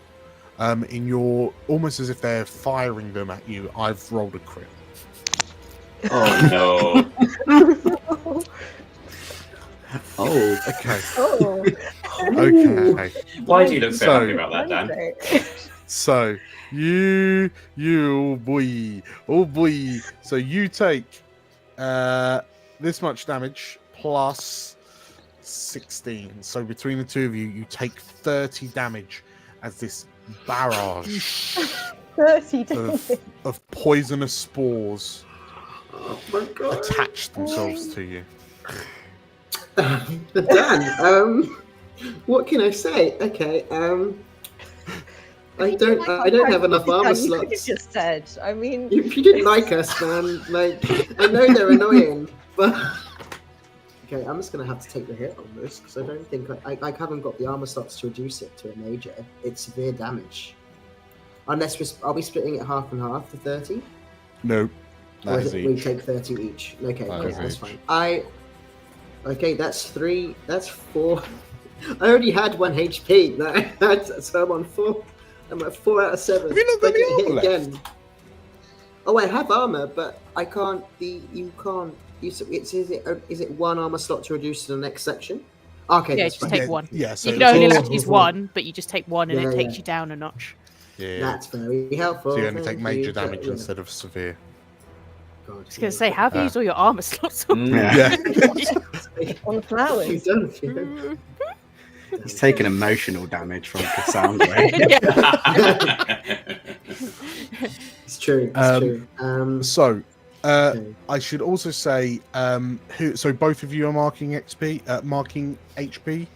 [SPEAKER 1] In your... almost as if they're firing them at you. I've rolled a crit.
[SPEAKER 5] Oh no.
[SPEAKER 4] Oh,
[SPEAKER 1] Okay.
[SPEAKER 9] Oh.
[SPEAKER 1] Okay.
[SPEAKER 5] Why do you look so happy about that, Dan?
[SPEAKER 1] So you oh boy. So you take this much damage plus 16. So between the two of you, you take 30 damage as this barrage
[SPEAKER 9] 30 damage.
[SPEAKER 1] of poisonous spores
[SPEAKER 3] Oh my god.
[SPEAKER 1] attach themselves to you.
[SPEAKER 7] Dan, what can I say? Okay, I don't have enough armor
[SPEAKER 9] You
[SPEAKER 7] slots.
[SPEAKER 9] just said. I mean,
[SPEAKER 7] If you didn't like us, man, like, I know they're annoying, but okay, I'm just gonna have to take the hit on this because I don't think I haven't got the armor slots to reduce it to a major. It's severe damage. Unless are we splitting it half and half for 30?
[SPEAKER 1] No,
[SPEAKER 7] Or
[SPEAKER 1] that
[SPEAKER 7] is
[SPEAKER 1] is
[SPEAKER 7] it we
[SPEAKER 1] each.
[SPEAKER 7] take 30 each? Okay,
[SPEAKER 1] That
[SPEAKER 7] yeah,
[SPEAKER 1] is
[SPEAKER 7] that's
[SPEAKER 1] each.
[SPEAKER 7] fine. Okay, that's 3. That's 4. I already had 1 HP. So I'm on 4. I'm at 4 out of 7.
[SPEAKER 1] Have you not got
[SPEAKER 7] If I
[SPEAKER 1] any
[SPEAKER 7] get
[SPEAKER 1] armor
[SPEAKER 7] hit again. Oh, I have armor, but I can't. You can't. Is it 1 armor slot to reduce to the next section? Okay,
[SPEAKER 2] Yeah,
[SPEAKER 7] that's
[SPEAKER 2] just
[SPEAKER 7] fine.
[SPEAKER 2] take one.
[SPEAKER 1] Yeah, so
[SPEAKER 2] You can only
[SPEAKER 1] it's-
[SPEAKER 2] allowed to use one, but you just take one and
[SPEAKER 7] Yeah,
[SPEAKER 2] it takes
[SPEAKER 7] yeah.
[SPEAKER 2] you down a notch.
[SPEAKER 1] Yeah.
[SPEAKER 7] That's very helpful.
[SPEAKER 1] So you only take
[SPEAKER 7] thank
[SPEAKER 1] major
[SPEAKER 7] you.
[SPEAKER 1] damage
[SPEAKER 7] Yeah.
[SPEAKER 1] instead of severe.
[SPEAKER 7] God,
[SPEAKER 2] I was going to say, how have you used all your armor slots?
[SPEAKER 4] yeah.
[SPEAKER 9] on
[SPEAKER 7] You
[SPEAKER 9] flowers.
[SPEAKER 7] don't, you know.
[SPEAKER 4] He's taking emotional damage from Cassandra.
[SPEAKER 7] It's true. It's true.
[SPEAKER 1] So,
[SPEAKER 7] Okay.
[SPEAKER 1] I should also say, so both of you are marking XP, marking HP.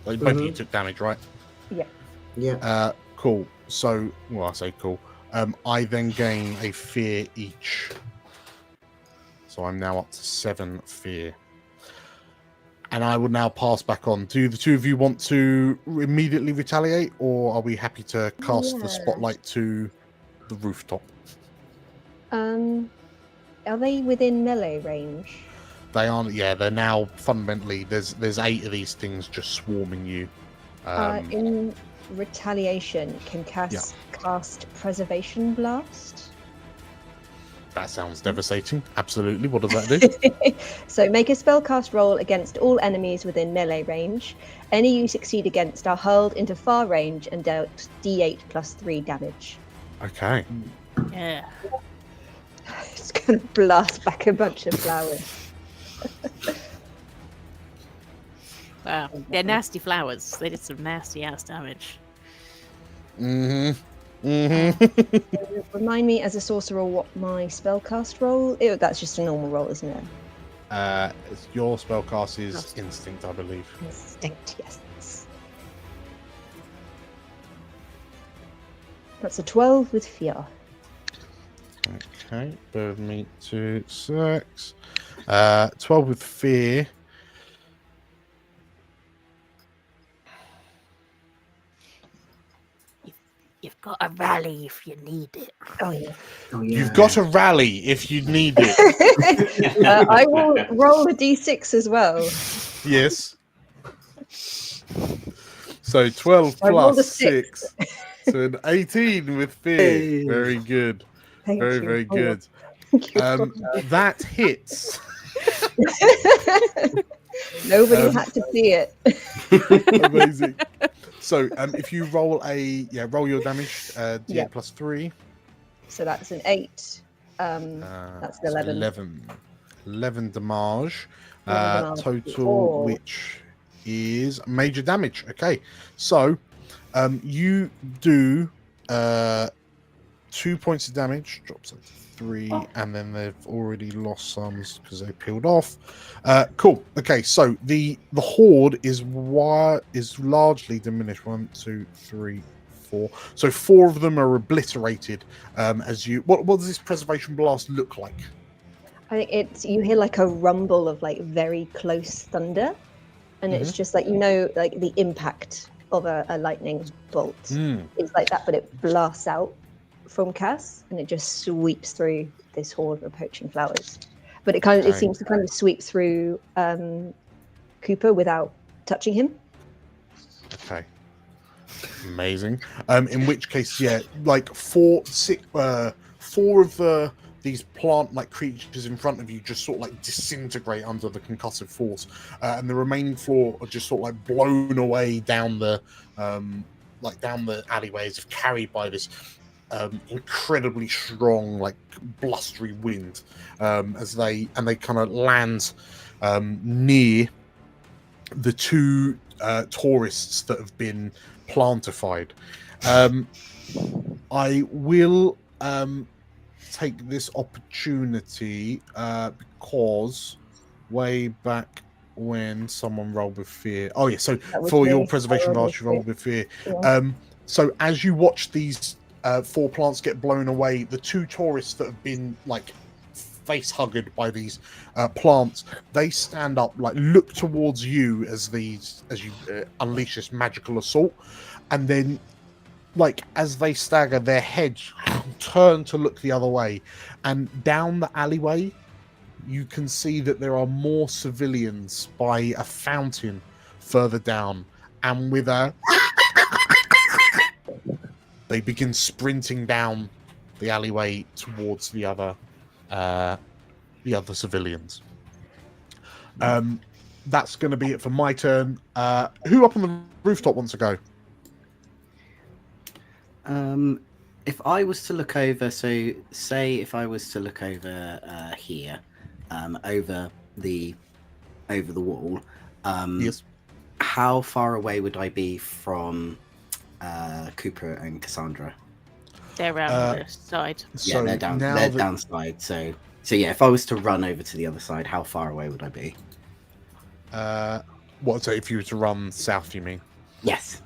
[SPEAKER 1] Like, both of you took damage, right?
[SPEAKER 7] Yeah.
[SPEAKER 1] Cool. So, well, I say cool. I then gain a fear each. So I'm now up to 7 fear. And I will now pass back on. Do the two of you want to immediately retaliate, or are we happy to cast the
[SPEAKER 9] Yeah.
[SPEAKER 1] spotlight to the rooftop?
[SPEAKER 9] Are they within melee range?
[SPEAKER 1] They aren't. Yeah, they're now fundamentally. There's 8 of these things just swarming you.
[SPEAKER 9] In retaliation, can cast Preservation Blast.
[SPEAKER 1] That sounds devastating. Absolutely. What does that do?
[SPEAKER 9] So make a spellcast roll against all enemies within melee range. Any you succeed against are hurled into far range and dealt D8 plus 3 damage.
[SPEAKER 1] Okay.
[SPEAKER 2] Yeah.
[SPEAKER 9] It's going to blast back a bunch of flowers.
[SPEAKER 2] Wow. They're nasty flowers. They did some nasty ass damage.
[SPEAKER 9] Remind me as a sorcerer what my spellcast roll. That's just a normal roll, isn't it?
[SPEAKER 1] Your spellcast is instinct, I believe.
[SPEAKER 9] Instinct, yes. That's a 12 with fear.
[SPEAKER 1] Okay, bear with me 2 secs. 12 with fear.
[SPEAKER 2] You've got a rally if you need it.
[SPEAKER 9] Oh, yeah.
[SPEAKER 7] Oh, yeah.
[SPEAKER 1] You've got a rally if you need it.
[SPEAKER 9] I will roll a d6 as well.
[SPEAKER 1] Yes. So 12
[SPEAKER 9] I rolled a
[SPEAKER 1] plus 6. So an 18 with fear.
[SPEAKER 4] Hey.
[SPEAKER 1] Very good.
[SPEAKER 9] Thank
[SPEAKER 1] Very,
[SPEAKER 9] you.
[SPEAKER 1] very
[SPEAKER 9] Oh,
[SPEAKER 1] good.
[SPEAKER 9] thank you.
[SPEAKER 1] That hits.
[SPEAKER 9] Nobody had to see it.
[SPEAKER 1] Amazing. So if you roll roll your damage, D8 plus 3.
[SPEAKER 9] So that's an 8. That's an 11.
[SPEAKER 1] 11 damage.
[SPEAKER 9] 11 damage.
[SPEAKER 1] Total,
[SPEAKER 9] Oh.
[SPEAKER 1] which is major damage. Okay, so you do 2 points of damage, drops it to 3, and then they've already lost some because they peeled off. Cool. Okay, so the horde is largely diminished. 1, 2, 3, 4. So 4 of them are obliterated. As you, what does this preservation blast look like?
[SPEAKER 9] I think you hear like a rumble of like very close thunder, and it's just like, like the impact of a lightning bolt. It's like that, but it blasts out from Cass, and it just sweeps through this horde of poaching flowers. But it seems to kind of sweep through Cooper without touching him.
[SPEAKER 1] Okay. Amazing. In which case, yeah, like 4 of these plant-like creatures in front of you just sort of like disintegrate under the concussive force, and the remaining 4 are just sort of like blown away down the alleyways, carried by this incredibly strong, like blustery wind, as they kind of land near the 2 tourists that have been plantified. I will take this opportunity because way back when someone rolled with fear. Oh yeah, so for your preservation blast, you rolled with fear.
[SPEAKER 9] Yeah.
[SPEAKER 1] So as you watch these 4 plants get blown away, the 2 tourists that have been like face hugged by these plants, they stand up, like look towards you as you unleash this magical assault, and then like as they stagger, their heads turn to look the other way, and down the alleyway you can see that there are more civilians by a fountain further down, and with a they begin sprinting down the alleyway towards the other civilians. That's going to be it for my turn. Who up on the rooftop wants to go?
[SPEAKER 4] If I was to look over, so say if I was to look over here, over the wall,
[SPEAKER 1] yes.
[SPEAKER 4] How far away would I be from Cooper and Cassandra?
[SPEAKER 2] They're around the side.
[SPEAKER 4] Yeah, they're down. They're downside. So yeah, if I was to run over to the other side, how far away would I be?
[SPEAKER 1] What? So if you were to run south, you mean?
[SPEAKER 4] Yes.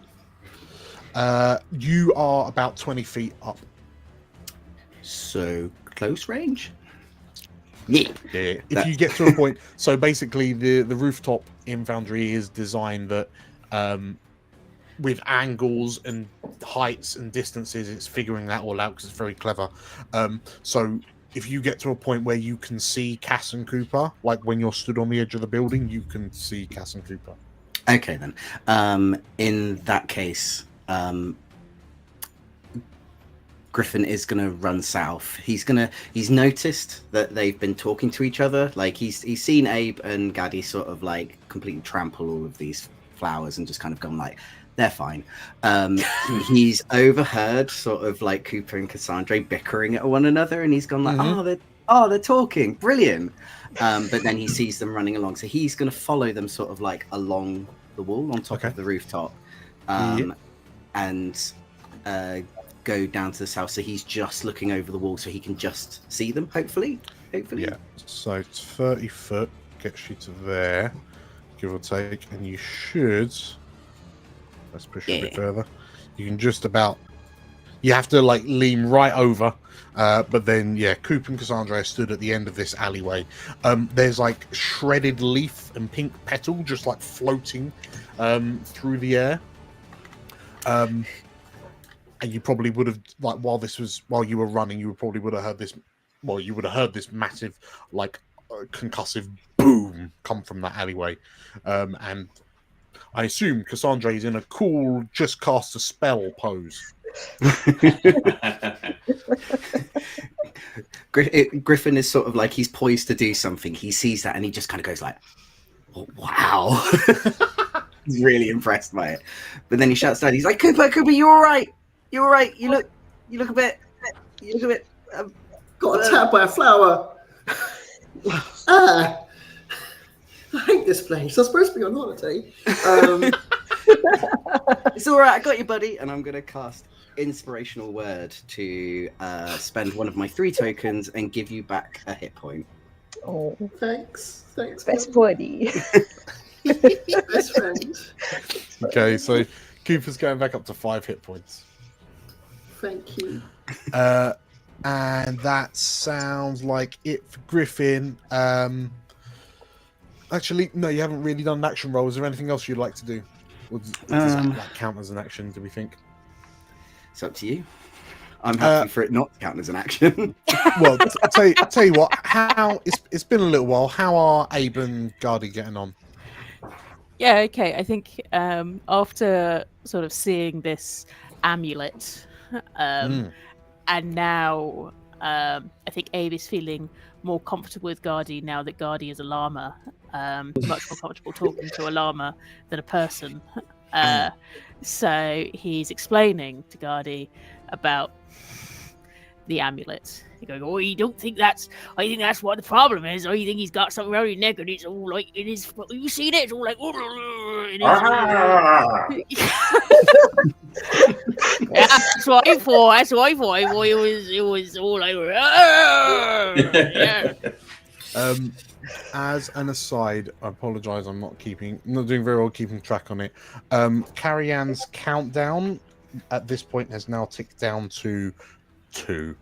[SPEAKER 1] You are about 20 feet up.
[SPEAKER 4] So close range. Yeah.
[SPEAKER 1] If you get to a point, so basically the rooftop in Foundry is designed that with angles and heights and distances, it's figuring that all out because it's very clever. So if you get to a point where you can see Cass and Cooper, like when you're stood on the edge of the building, you can see Cass and Cooper.
[SPEAKER 4] Okay then. In that case, Griffin is going to run south. He's noticed that they've been talking to each other. Like he's seen Abe and Gaddy sort of like completely trample all of these flowers and just kind of gone like, they're fine. He's overheard sort of like Cooper and Cassandra bickering at one another, and he's gone like, they're talking, brilliant. But then he sees them running along, so he's going to follow them sort of like along the wall on top of the rooftop, and go down to the south. So he's just looking over the wall, so he can just see them. Hopefully.
[SPEAKER 1] Yeah. So 30 foot gets you to there, give or take, and you should. Let's push a bit further. You can just about. You have to like lean right over, but then Coop and Cassandra stood at the end of this alleyway. There's like shredded leaf and pink petal just like floating through the air. And you probably would have like while you were running, you probably would have heard this. Well, you would have heard this massive like concussive boom come from that alleyway, and I assume Cassandra is in a cool just cast a spell pose.
[SPEAKER 4] Griffin is sort of like he's poised to do something. He sees that and he just kind of goes like, oh, wow. He's really impressed by it. But then he shouts down, he's like, Cooper, you all right? You all right? You look a bit
[SPEAKER 7] got attacked by a flower. I hate this place. I'm supposed to be on holiday.
[SPEAKER 4] It's all right. I got you, buddy. And I'm going to cast Inspirational Word to spend one of my 3 tokens and give you back a hit point.
[SPEAKER 9] Oh,
[SPEAKER 7] thanks.
[SPEAKER 9] Best buddy.
[SPEAKER 7] Best friend.
[SPEAKER 1] Okay, so Cooper's going back up to 5 hit points.
[SPEAKER 3] thank you.
[SPEAKER 1] And that sounds like it for Griffin. Actually, no, you haven't really done an action roll. Is there anything else you'd like to do? Or does that count as an action, do we think?
[SPEAKER 4] It's up to you. I'm happy for it not to count as an action.
[SPEAKER 1] Well, tell you what, it's been a little while. How are Abe and Gardy getting on?
[SPEAKER 2] Yeah, okay. I think after sort of seeing this amulet, and now I think Abe is feeling more comfortable with Gardy now that Gardy is a llama. Much more comfortable talking to a llama than a person. So he's explaining to Gardy about the amulet. He's going, "Oh, you don't think that's? I think that's what the problem is. Or you think he's got something around his neck and it's all like it is. You see it? It's all like." Yeah, that's what I thought. That's what I thought. It was all like. Yeah.
[SPEAKER 1] As an aside, I apologise. I'm not doing very well keeping track on it. Carrie Ann's countdown at this point has now ticked down to 2.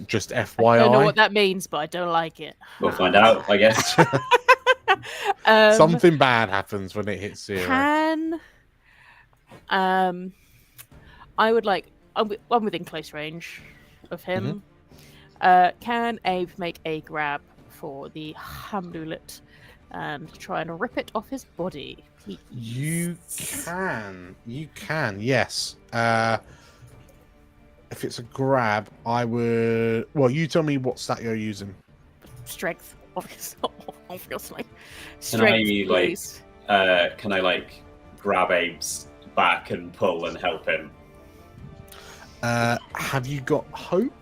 [SPEAKER 1] Just FYI.
[SPEAKER 2] I don't know what that means, but I don't like it.
[SPEAKER 5] We'll find out, I guess.
[SPEAKER 1] Something bad happens when it hits 0.
[SPEAKER 2] I would like. I'm within close range of him. Can Abe make a grab for the amulet and try and rip it off his body, please?
[SPEAKER 1] You can, yes. If it's a grab, I would... Well, you tell me what stat you're using.
[SPEAKER 2] Strength, obviously.
[SPEAKER 5] Strength, can I grab Abe's back and pull and help him?
[SPEAKER 1] Have you got hope?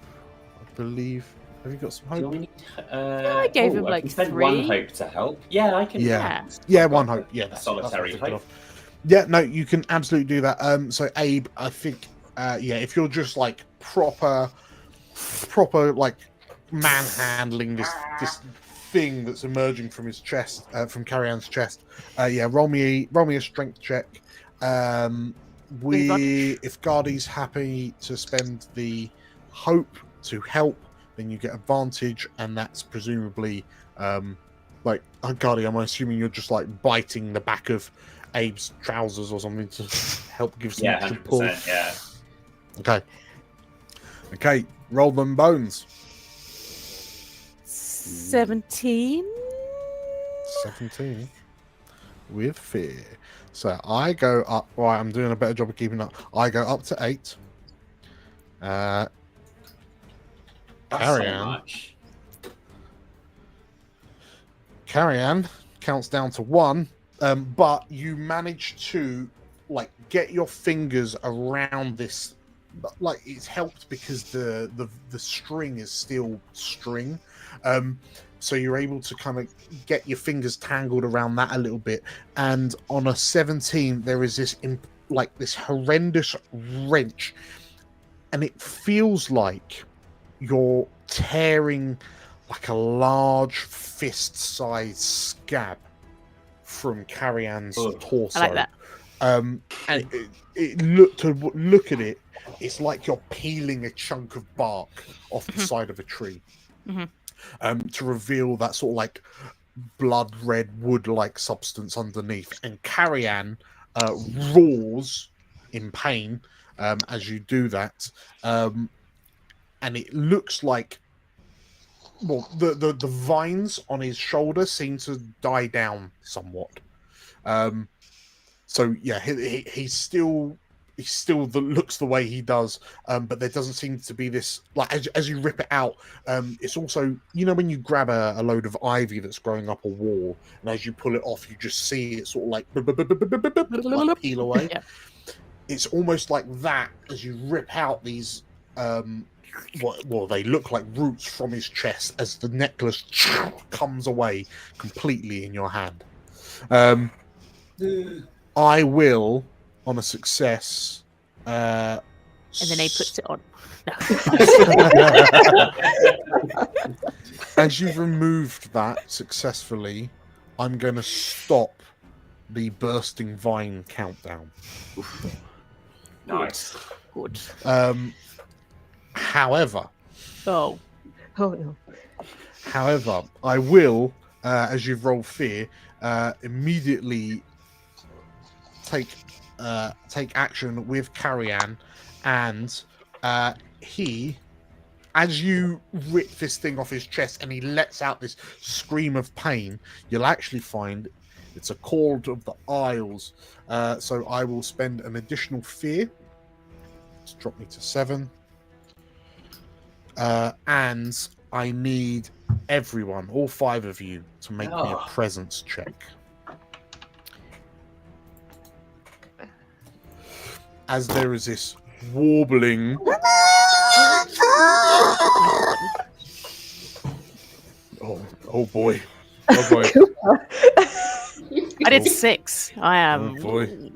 [SPEAKER 1] I believe. Have you got some hope?
[SPEAKER 2] Yeah, I gave him
[SPEAKER 5] I can spend
[SPEAKER 2] 3.
[SPEAKER 5] 1 hope to help. Yeah, I can.
[SPEAKER 1] Yeah, 1 hope. Yeah, that's
[SPEAKER 5] solitary hope.
[SPEAKER 1] Yeah, no, you can absolutely do that. So Abe, I think, if you're just proper manhandling this thing that's emerging from his chest, from Carrie Ann's chest. Roll me a strength check. If Gardy's happy to spend the hope to help, then you get advantage, and that's presumably Gardy, I'm assuming you're just biting the back of Abe's trousers or something to help give some extra pull.
[SPEAKER 5] Yeah.
[SPEAKER 1] Okay, roll them bones.
[SPEAKER 2] 17
[SPEAKER 1] with fear. So I go up. Right, I'm doing a better job of keeping up. I go up to 8. Carrie Ann counts down to 1, but you manage to get your fingers around this. It's helped because the string is still string, so you're able to kind of get your fingers tangled around that a little bit. And on a 17, there is this this horrendous wrench, and it feels like you're tearing a large fist-sized scab from Carrie Ann's torso.
[SPEAKER 2] I like that.
[SPEAKER 1] And look at it. It's like you're peeling a chunk of bark off the side of a tree, to reveal that sort of blood red wood-like substance underneath. And Carrie Ann roars in pain as you do that, and it looks like the vines on his shoulder seem to die down somewhat. So yeah, he still looks the way he does, but there doesn't seem to be this as you rip it out. It's also, when you grab a load of ivy that's growing up a wall, and as you pull it off, you just see it sort of peel away. Yeah. It's almost like that as you rip out these. They look like roots from his chest as the necklace comes away completely in your hand. I will, on a success,
[SPEAKER 2] and then he puts it on.
[SPEAKER 1] As you've removed that successfully, I'm going to stop the bursting vine countdown.
[SPEAKER 5] Nice.
[SPEAKER 2] Good.
[SPEAKER 1] However,
[SPEAKER 9] Oh no.
[SPEAKER 1] However, I will, as you've rolled fear, immediately take action with Carrian, and he, as you rip this thing off his chest and he lets out this scream of pain, you'll actually find it's a cord of the Isles. So I will spend an additional fear. Let's drop me to 7. And I need everyone, all 5 of you, to make me a presence check. As there is this warbling. Oh boy. Oh boy.
[SPEAKER 2] I did 6. I am.
[SPEAKER 1] Oh boy.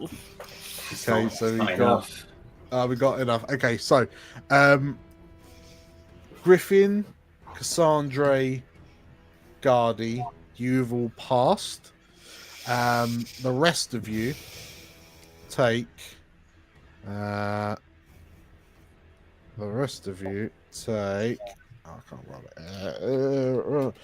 [SPEAKER 1] Okay, so we got enough. Okay, so Griffin, Cassandra, Gardy, you've all passed. The rest of you take. I can't roll it.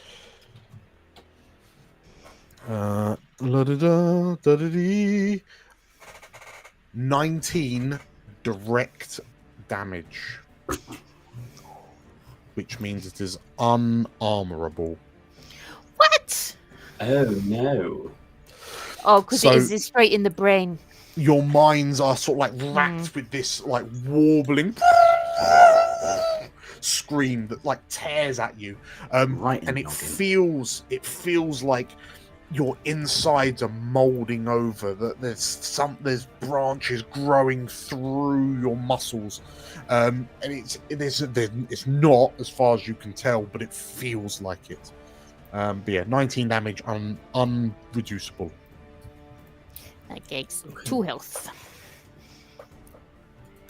[SPEAKER 1] 19 direct damage, which means it is unarmorable.
[SPEAKER 2] What?
[SPEAKER 5] Oh no!
[SPEAKER 2] Oh, because it is straight in the brain.
[SPEAKER 1] Your minds are sort of like racked with this like warbling scream that like tears at you, and it feels like your insides are molding over. That there's branches growing through your muscles, and it's not, as far as you can tell, but it feels like it. But yeah, 19 damage, unreducible.
[SPEAKER 2] That takes 2 health.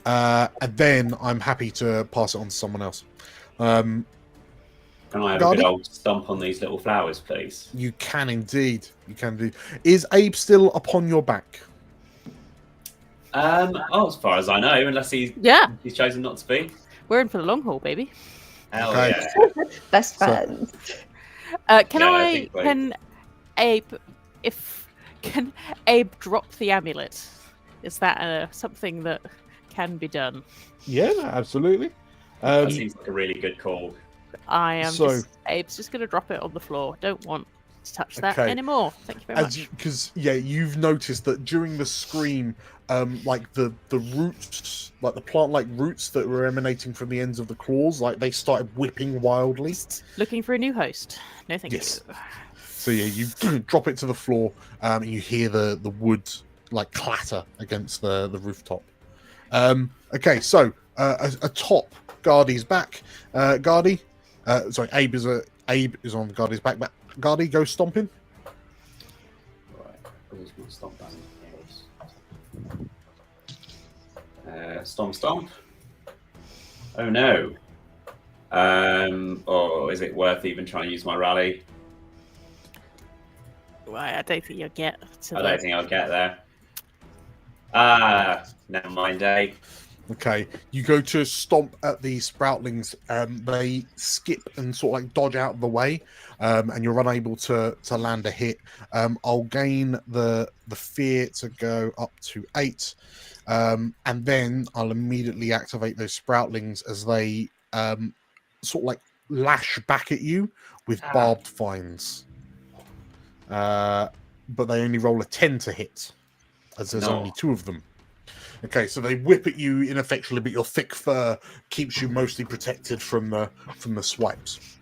[SPEAKER 1] And then I'm happy to pass it on to someone else.
[SPEAKER 5] Can I have a good old stomp on these little flowers, please?
[SPEAKER 1] You can indeed. You can indeed. Is Abe still upon your back?
[SPEAKER 5] As far as I know, unless he's chosen not to be.
[SPEAKER 2] We're in for the long haul, baby.
[SPEAKER 5] Hell
[SPEAKER 1] Okay.
[SPEAKER 5] yeah.
[SPEAKER 9] Best friends.
[SPEAKER 2] Can Abe drop the amulet? Is that something that can be done?
[SPEAKER 1] Yeah, absolutely.
[SPEAKER 5] That seems like a really good call.
[SPEAKER 2] I am Abe's just going to drop it on the floor. Don't want to touch that anymore. Thank you very much.
[SPEAKER 1] Because you've noticed that during the scream, like the roots, like the plant-like roots that were emanating from the ends of the claws, like they started whipping wildly.
[SPEAKER 2] Looking for a new host. No, thank you.
[SPEAKER 1] So yeah, you drop it to the floor, and you hear the wood like clatter against the rooftop. Okay, so atop Gardy's back. Gardy, Abe is on Gardy's back. But Gardy, go stomping.
[SPEAKER 5] Right, where's my stomp band? Stomp. Oh no. Is it worth even trying to use my rally?
[SPEAKER 2] I don't think you'll get to
[SPEAKER 5] I don't think I'll get there. Never mind, Abe.
[SPEAKER 1] Okay, you go to stomp at the sproutlings, they skip and sort of like dodge out of the way, and you're unable to land a hit. I'll gain the fear to go up to 8, and then I'll immediately activate those sproutlings as they sort of like lash back at you with barbed vines. But they only roll a 10 to hit, as there's only 2 of them. Okay, so they whip at you ineffectually, but your thick fur keeps you mostly protected from the swipes.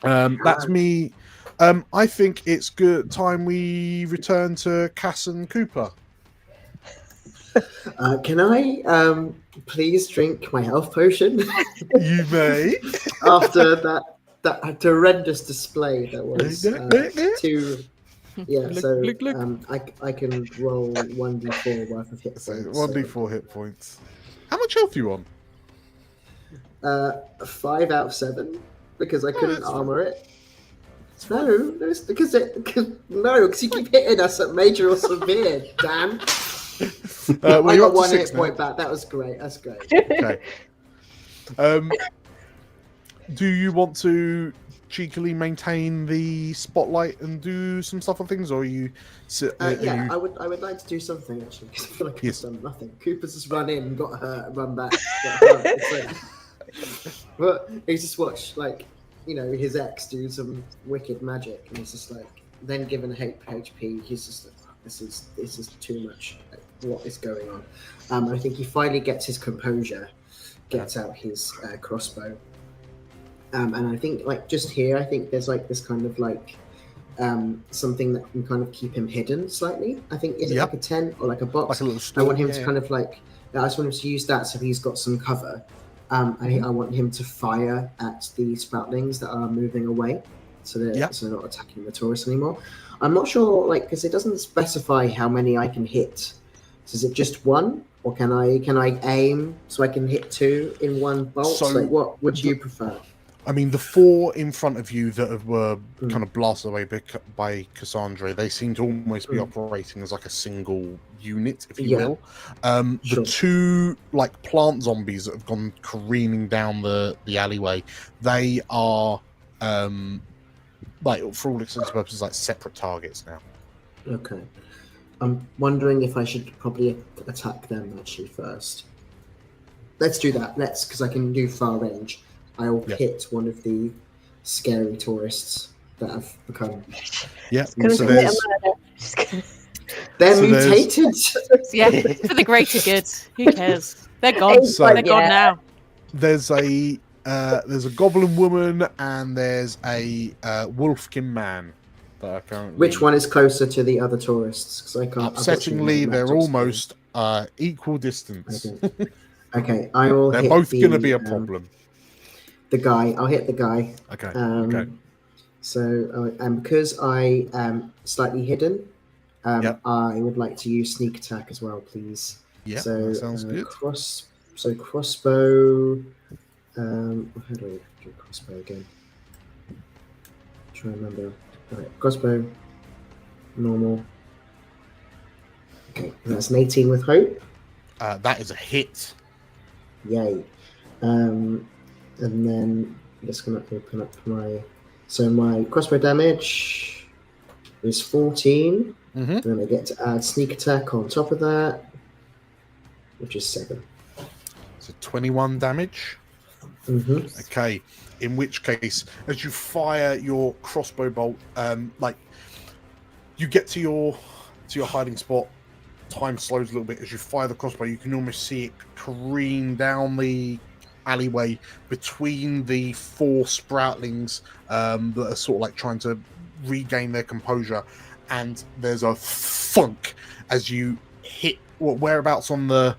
[SPEAKER 1] That's me. I think it's good time we return to Cass and Cooper.
[SPEAKER 7] Can I please drink my health potion?
[SPEAKER 1] You may.
[SPEAKER 7] After that horrendous display that was too. Yeah, so I can roll 1d4 worth of hit points.
[SPEAKER 1] 1d4 hit points. How much health are you on?
[SPEAKER 7] 5 out of 7, because I couldn't armor it. No, it's because you keep hitting us at major or severe, Dan.
[SPEAKER 1] Well,
[SPEAKER 7] I
[SPEAKER 1] you're
[SPEAKER 7] got
[SPEAKER 1] up to
[SPEAKER 7] 1 hit
[SPEAKER 1] 6 now.
[SPEAKER 7] point back. That was great. That's great.
[SPEAKER 1] Okay. Do you want to cheekily maintain the spotlight and do some stuff on things, or are you?
[SPEAKER 7] Yeah, I would like to do something actually because I feel like I've done nothing. Cooper's just run in, got hurt, run back. Got hurt. But he's just watched his ex do some wicked magic, and he's just like, then given a HP, he's just like, this is too much. Like, what is going on? I think he finally gets his composure, gets out his crossbow. And I think just here, I think there's this kind of something that can kind of keep him hidden slightly. I think is it like a tent or like a box?
[SPEAKER 1] Like a little store,
[SPEAKER 7] I want him to kind of I just want him to use that so he's got some cover. I want him to fire at the sproutlings that are moving away, so they're not attacking the tourists anymore. I'm not sure, because it doesn't specify how many I can hit. So is it just one, or can I aim so I can hit 2 in one bolt?
[SPEAKER 1] So
[SPEAKER 7] what would you prefer?
[SPEAKER 1] I mean, the 4 in front of you that were kind of blasted away by Cassandra, they seem to almost be operating as like a single unit, if you will. The 2 plant zombies that have gone careening down the alleyway, they are for all intents and purposes separate targets now.
[SPEAKER 7] Okay. I'm wondering if I should probably attack them actually first. Let's do that. Because I can do far range. I'll hit one of the scary tourists that have become.
[SPEAKER 1] Yeah,
[SPEAKER 7] so they're mutated.
[SPEAKER 2] Yeah, for the greater good. Who cares? They're gone. They're gone now.
[SPEAKER 1] There's a goblin woman and there's a wolfkin man that are currently.
[SPEAKER 7] Which one is closer to the other tourists? Because I can't.
[SPEAKER 1] Upsettingly, they're almost equal distance.
[SPEAKER 7] Okay, I will.
[SPEAKER 1] They're both going to be a problem.
[SPEAKER 7] The guy, I'll hit the guy.
[SPEAKER 1] Okay. Okay.
[SPEAKER 7] So, because I am slightly hidden, I would like to use sneak attack as well, please.
[SPEAKER 1] Yeah,
[SPEAKER 7] so
[SPEAKER 1] that sounds good.
[SPEAKER 7] Crossbow. How do I do crossbow again? Try to remember. Right, crossbow. Normal. Okay, that's an 18 with hope.
[SPEAKER 1] That is a hit.
[SPEAKER 7] Yay. And then I'm just going to open up my crossbow damage is 14. And then I get to add sneak attack on top of that, which is 7.
[SPEAKER 1] So 21 damage. Okay. In which case, as you fire your crossbow bolt, you get to your hiding spot. Time slows a little bit as you fire the crossbow. You can almost see it careen down the alleyway between the 4 sproutlings that are sort of trying to regain their composure, and there's a thunk as you hit. Whereabouts on the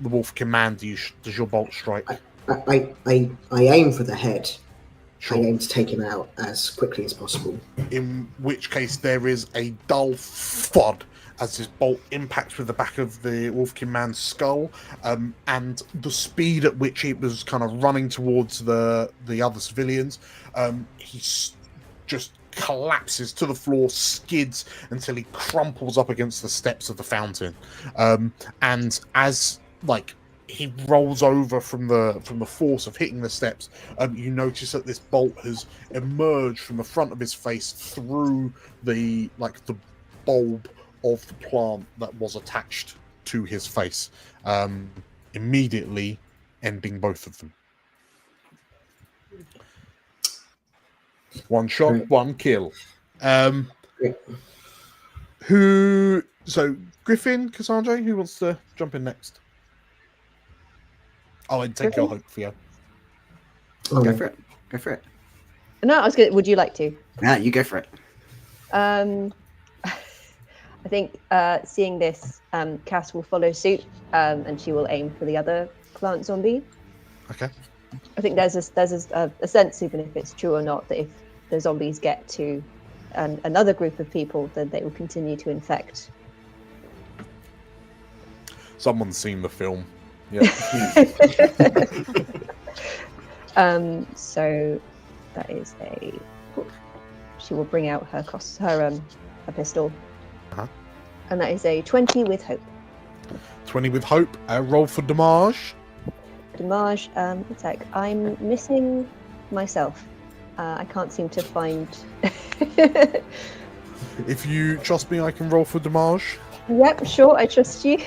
[SPEAKER 1] wolfkin man does your bolt strike?
[SPEAKER 7] I aim for the head. Sure. I aim to take him out as quickly as possible.
[SPEAKER 1] In which case there is a dull thud as this bolt impacts with the back of the wolfkin man's skull, and the speed at which it was kind of running towards the other civilians, he just collapses to the floor, skids until he crumples up against the steps of the fountain, and as he rolls over from the force of hitting the steps, you notice that this bolt has emerged from the front of his face through the bulb of the plant that was attached to his face, immediately ending both of them. One shot, one kill. So Griffin, Cassandra, who wants to jump in next? Oh, and take your hope, Theo.
[SPEAKER 4] Go for it. Go for it.
[SPEAKER 9] No, I was good. Would you like to?
[SPEAKER 4] Yeah, you go for it.
[SPEAKER 9] I think seeing this, Cass will follow suit, and she will aim for the other plant zombie.
[SPEAKER 1] Okay.
[SPEAKER 9] I think there's a sense, even if it's true or not, that if the zombies get to another group of people, then they will continue to infect.
[SPEAKER 1] Someone's seen the film. Yeah.
[SPEAKER 9] So that is she will bring out her pistol. And that is a 20 with hope.
[SPEAKER 1] 20 with hope. Roll for damage.
[SPEAKER 9] Damage, attack. I'm missing myself. I can't seem to find...
[SPEAKER 1] If you trust me, I can roll for damage.
[SPEAKER 9] Yep, sure, I trust you.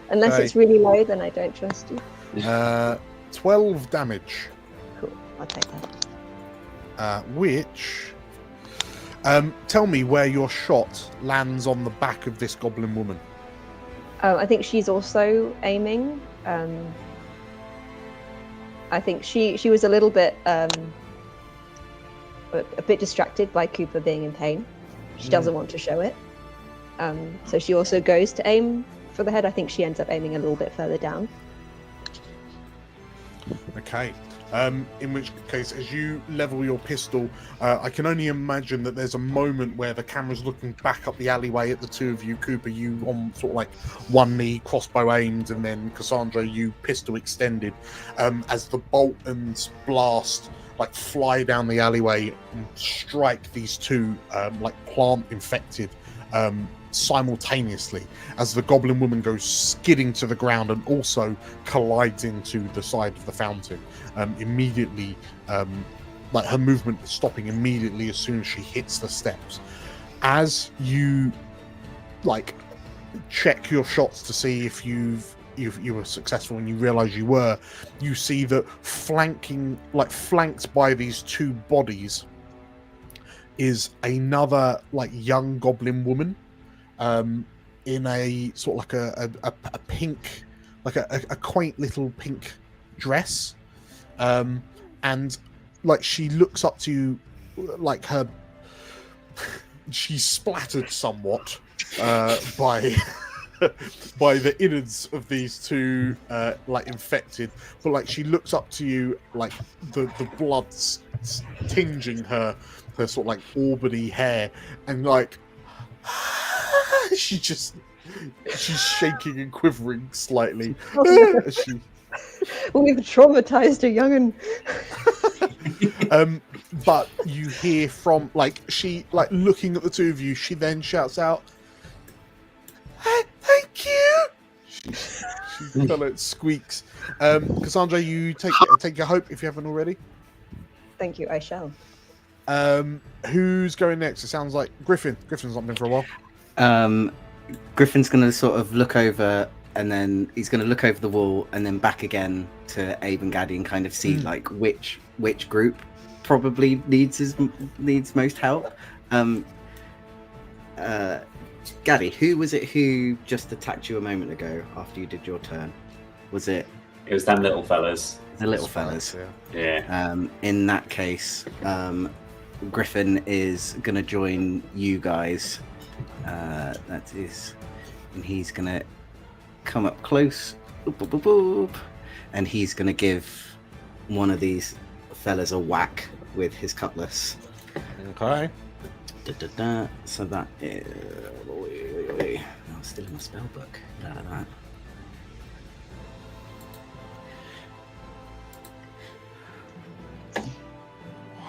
[SPEAKER 9] Unless it's really low, then I don't trust you.
[SPEAKER 1] 12 damage.
[SPEAKER 9] Cool, I'll take that.
[SPEAKER 1] Which... tell me where your shot lands on the back of this goblin woman.
[SPEAKER 9] I think she's also aiming. I think she was a little bit a bit distracted by Cooper being in pain. She doesn't want to show it. So she also goes to aim for the head. I think she ends up aiming a little bit further down.
[SPEAKER 1] Okay. In which case, as you level your pistol, I can only imagine that there's a moment where the camera's looking back up the alleyway at the two of you. Cooper, you on sort of like one knee, crossbow aimed, and then Cassandra, you pistol extended, as the bolt and blast like fly down the alleyway and strike these two like plant infected simultaneously, as the goblin woman goes skidding to the ground and also collides into the side of the fountain. Immediately, like her movement stopping immediately as soon as she hits the steps. As you like check your shots to see if you were successful, and you realize you were, you see that flanked by these two bodies is another like young goblin woman, in a sort of like a pink, like a quaint little pink dress, and like she looks up to you, like she's splattered somewhat by by the innards of these two like infected, but like she looks up to you, like the blood's tinging her sort of like auburny hair, and like she's shaking and quivering slightly.
[SPEAKER 9] We've traumatized a young'un.
[SPEAKER 1] But you hear from like she like looking at the two of you, she then shouts out, "Thank you!" She kind of squeaks. Cassandra, you take your hope if you haven't already.
[SPEAKER 9] Thank you, I shall.
[SPEAKER 1] Who's going next? It sounds like Griffin. Griffin's not been for a while.
[SPEAKER 4] Griffin's going to sort of look over, and then he's going to look over the wall and then back again to Abe and Gaddy and kind of see like which group probably needs most help. Gaddy, who was it who just attacked you a moment ago after you did your turn? Was it?
[SPEAKER 5] It was them little fellas.
[SPEAKER 4] The little fellas.
[SPEAKER 5] Yeah.
[SPEAKER 4] In that case, Griffin is going to join you guys. That is, and he's going to come up close, and he's going to give one of these fellas a whack with his cutlass.
[SPEAKER 1] Okay.
[SPEAKER 4] So that is... I'm still in my spell book. Get out of that.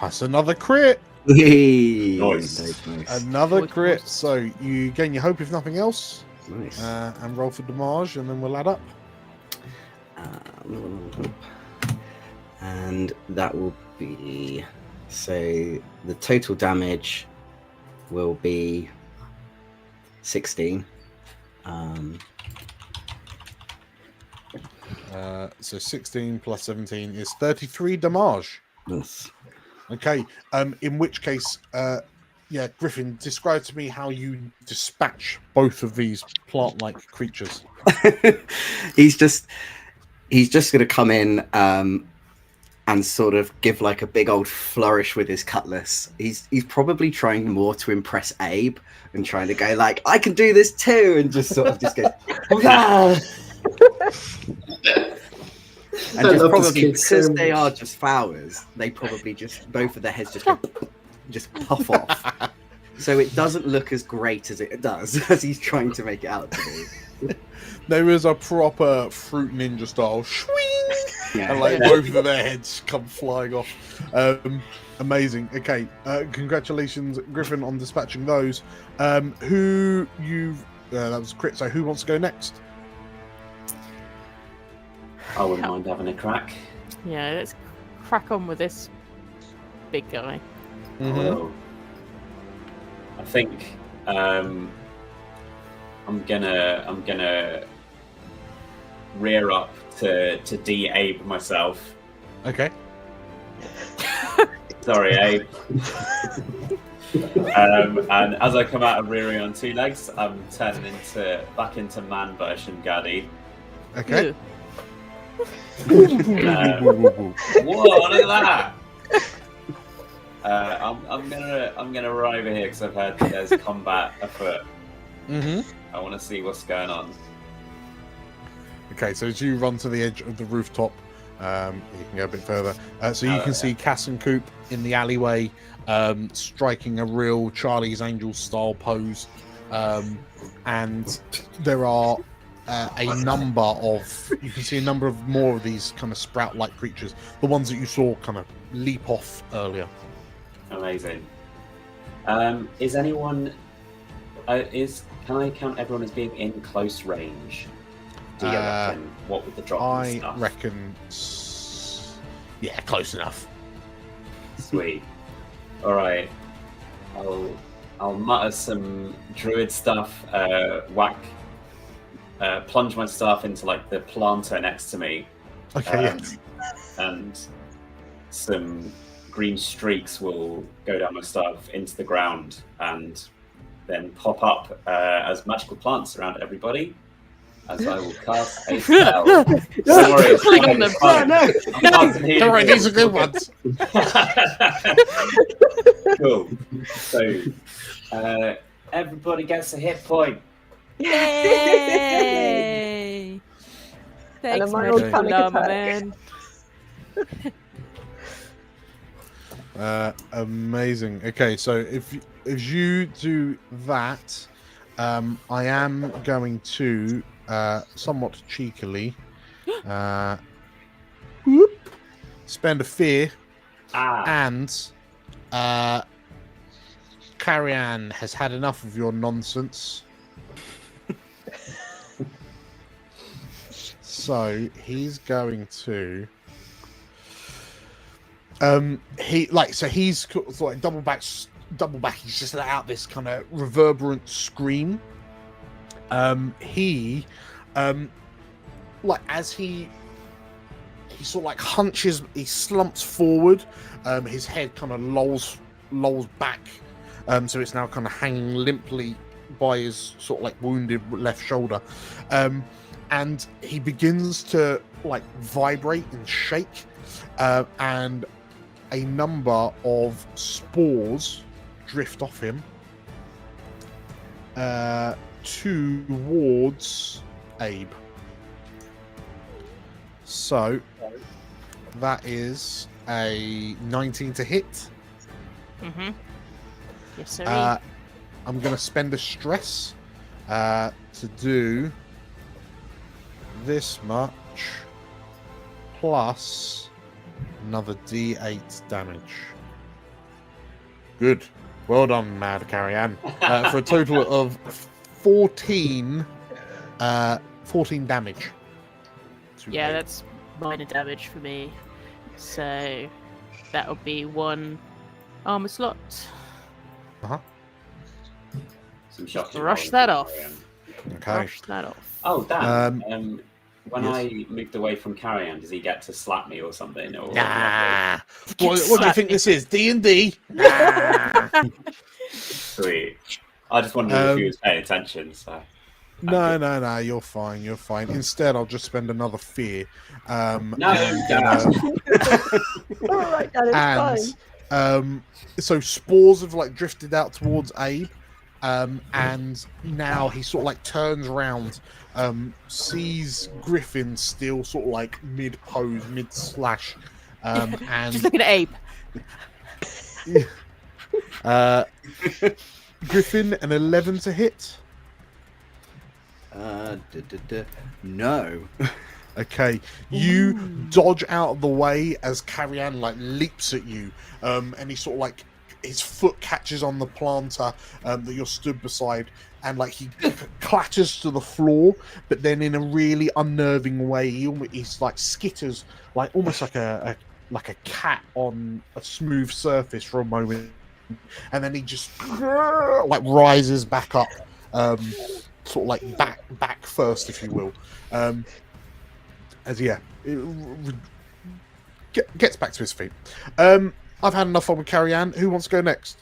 [SPEAKER 1] That's another crit.
[SPEAKER 5] Nice.
[SPEAKER 1] Another crit. So you gain your hope if nothing else.
[SPEAKER 4] Nice.
[SPEAKER 1] And roll for damage, and then we'll add up.
[SPEAKER 4] And that will be... So the total damage will be 16.
[SPEAKER 1] So 16 plus 17 is 33 damage.
[SPEAKER 4] Yes.
[SPEAKER 1] Okay. In which case, Griffin, describe to me how you dispatch both of these plant-like creatures.
[SPEAKER 4] He's just going to come in and sort of give like a big old flourish with his cutlass. He's probably trying more to impress Abe and trying to go like, I can do this too, and just sort of just go, and just probably because they are just flowers, they probably just both of their heads just go, just puff off. So it doesn't look as great as it does as he's trying to make it out to be.
[SPEAKER 1] There is a proper Fruit Ninja style swing, and like both of their heads come flying off. Amazing. Okay, congratulations, Griffin, on dispatching those. Who you've that was a crit. So who wants to go next?
[SPEAKER 5] I wouldn't mind having a crack.
[SPEAKER 2] Yeah, let's crack on with this big guy.
[SPEAKER 5] Well, I think I'm gonna rear up to de-abe myself.
[SPEAKER 1] Okay.
[SPEAKER 5] Sorry, Abe. And as I come out of rearing on 2 legs, I'm turning back into man version Gaddy.
[SPEAKER 1] Okay.
[SPEAKER 5] Whoa! Look at that. I'm gonna run over here because I've heard there's combat afoot. I want to see what's going on.
[SPEAKER 1] Okay, so as you run to the edge of the rooftop, you can go a bit further. So you can see Cass and Coop in the alleyway, striking a real Charlie's Angels style pose, and there are you can see a number of more of these kind of sprout-like creatures, the ones that you saw kind of leap off earlier.
[SPEAKER 5] Amazing. Is anyone? Can I count everyone as being in close range? Do you reckon? What with the drop and stuff?
[SPEAKER 1] I reckon. Yeah, close enough.
[SPEAKER 5] Sweet. All right. I'll mutter some druid stuff. Plunge my staff into like the planter next to me.
[SPEAKER 1] Okay. Yes.
[SPEAKER 5] And some green streaks will go down my staff into the ground and then pop up as magical plants around everybody. As I will cast a spell. Don't worry, it's fine.
[SPEAKER 1] Don't worry, these are good ones.
[SPEAKER 5] Cool. So, everybody gets a hit point.
[SPEAKER 2] Yay! Thanks, man.
[SPEAKER 1] Amazing. Okay, so if you do that, I am going to somewhat cheekily spend a fear, and Carrie-Anne has had enough of your nonsense. So he's going to he's sort of like double back. He's just let out this kind of reverberant scream. He as he sort of like hunches, he slumps forward. His head kind of lolls back, so it's now kind of hanging limply by his sort of like wounded left shoulder. And he begins to like vibrate and shake, and a number of spores drift off him towards Abe. So that is a 19 to hit.
[SPEAKER 2] Yes, sir.
[SPEAKER 1] I'm going to spend a stress to do this much plus another D8 damage. Good. Well done, Mad Carrie-Anne. For a total of 14 damage.
[SPEAKER 2] Yeah, that's minor damage for me. So that'll be 1 armor slot.
[SPEAKER 5] Some shocking
[SPEAKER 2] Brush that off.
[SPEAKER 1] Okay.
[SPEAKER 2] Brush that off.
[SPEAKER 5] Oh, damn. When I moved away from Carrie-Anne, does he get to slap me or something? Or
[SPEAKER 1] nah. What do you think this is? D&D?
[SPEAKER 5] Sweet. I just wondered if he was paying attention. So.
[SPEAKER 1] No. You're fine. Instead, I'll just spend another fear.
[SPEAKER 5] No,
[SPEAKER 9] Alright, that is fine.
[SPEAKER 1] So spores have like drifted out towards Abe, and now he sort of like turns around, sees Griffin still sort of like mid-pose, mid-slash, and
[SPEAKER 2] just looking at Abe.
[SPEAKER 1] Griffin, an 11 to hit.
[SPEAKER 4] No.
[SPEAKER 1] Okay, you dodge out of the way as Carrie-Anne like leaps at you, and he sort of like his foot catches on the planter that you're stood beside, and like he clatters to the floor, but then in a really unnerving way, he's like skitters, like almost like a cat on a smooth surface for a moment, and then he just like rises back up, sort of like back first, if you will, gets back to his feet. I've had enough fun with Carrie Ann. Who wants to go next?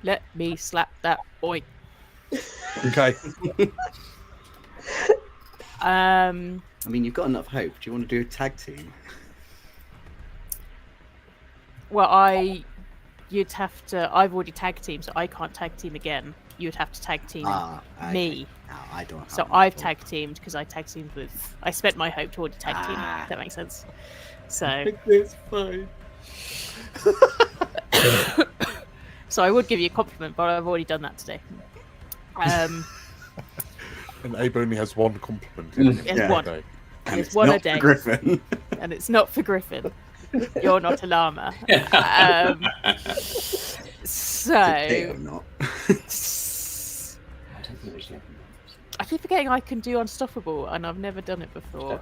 [SPEAKER 2] Let me slap that boy.
[SPEAKER 1] Okay.
[SPEAKER 4] I mean, you've got enough hope. Do you want to do a tag team?
[SPEAKER 2] Well, you'd have to. I've already tag teamed, so I can't tag team again. You'd have to tag team me.
[SPEAKER 4] No, I don't.
[SPEAKER 2] So I've tag teamed because I tag teamed with. I spent my hope to already tag team. If that makes sense. So.
[SPEAKER 4] It's fine.
[SPEAKER 2] So I would give you a compliment, but I've already done that today.
[SPEAKER 1] And Abe only has one compliment.
[SPEAKER 2] One.
[SPEAKER 1] Day.
[SPEAKER 2] And it's one a day.
[SPEAKER 4] Griffin.
[SPEAKER 2] And it's not for Griffin. You're not a llama. So.
[SPEAKER 4] Or not.
[SPEAKER 2] I keep forgetting I can do unstoppable, and I've never done it before.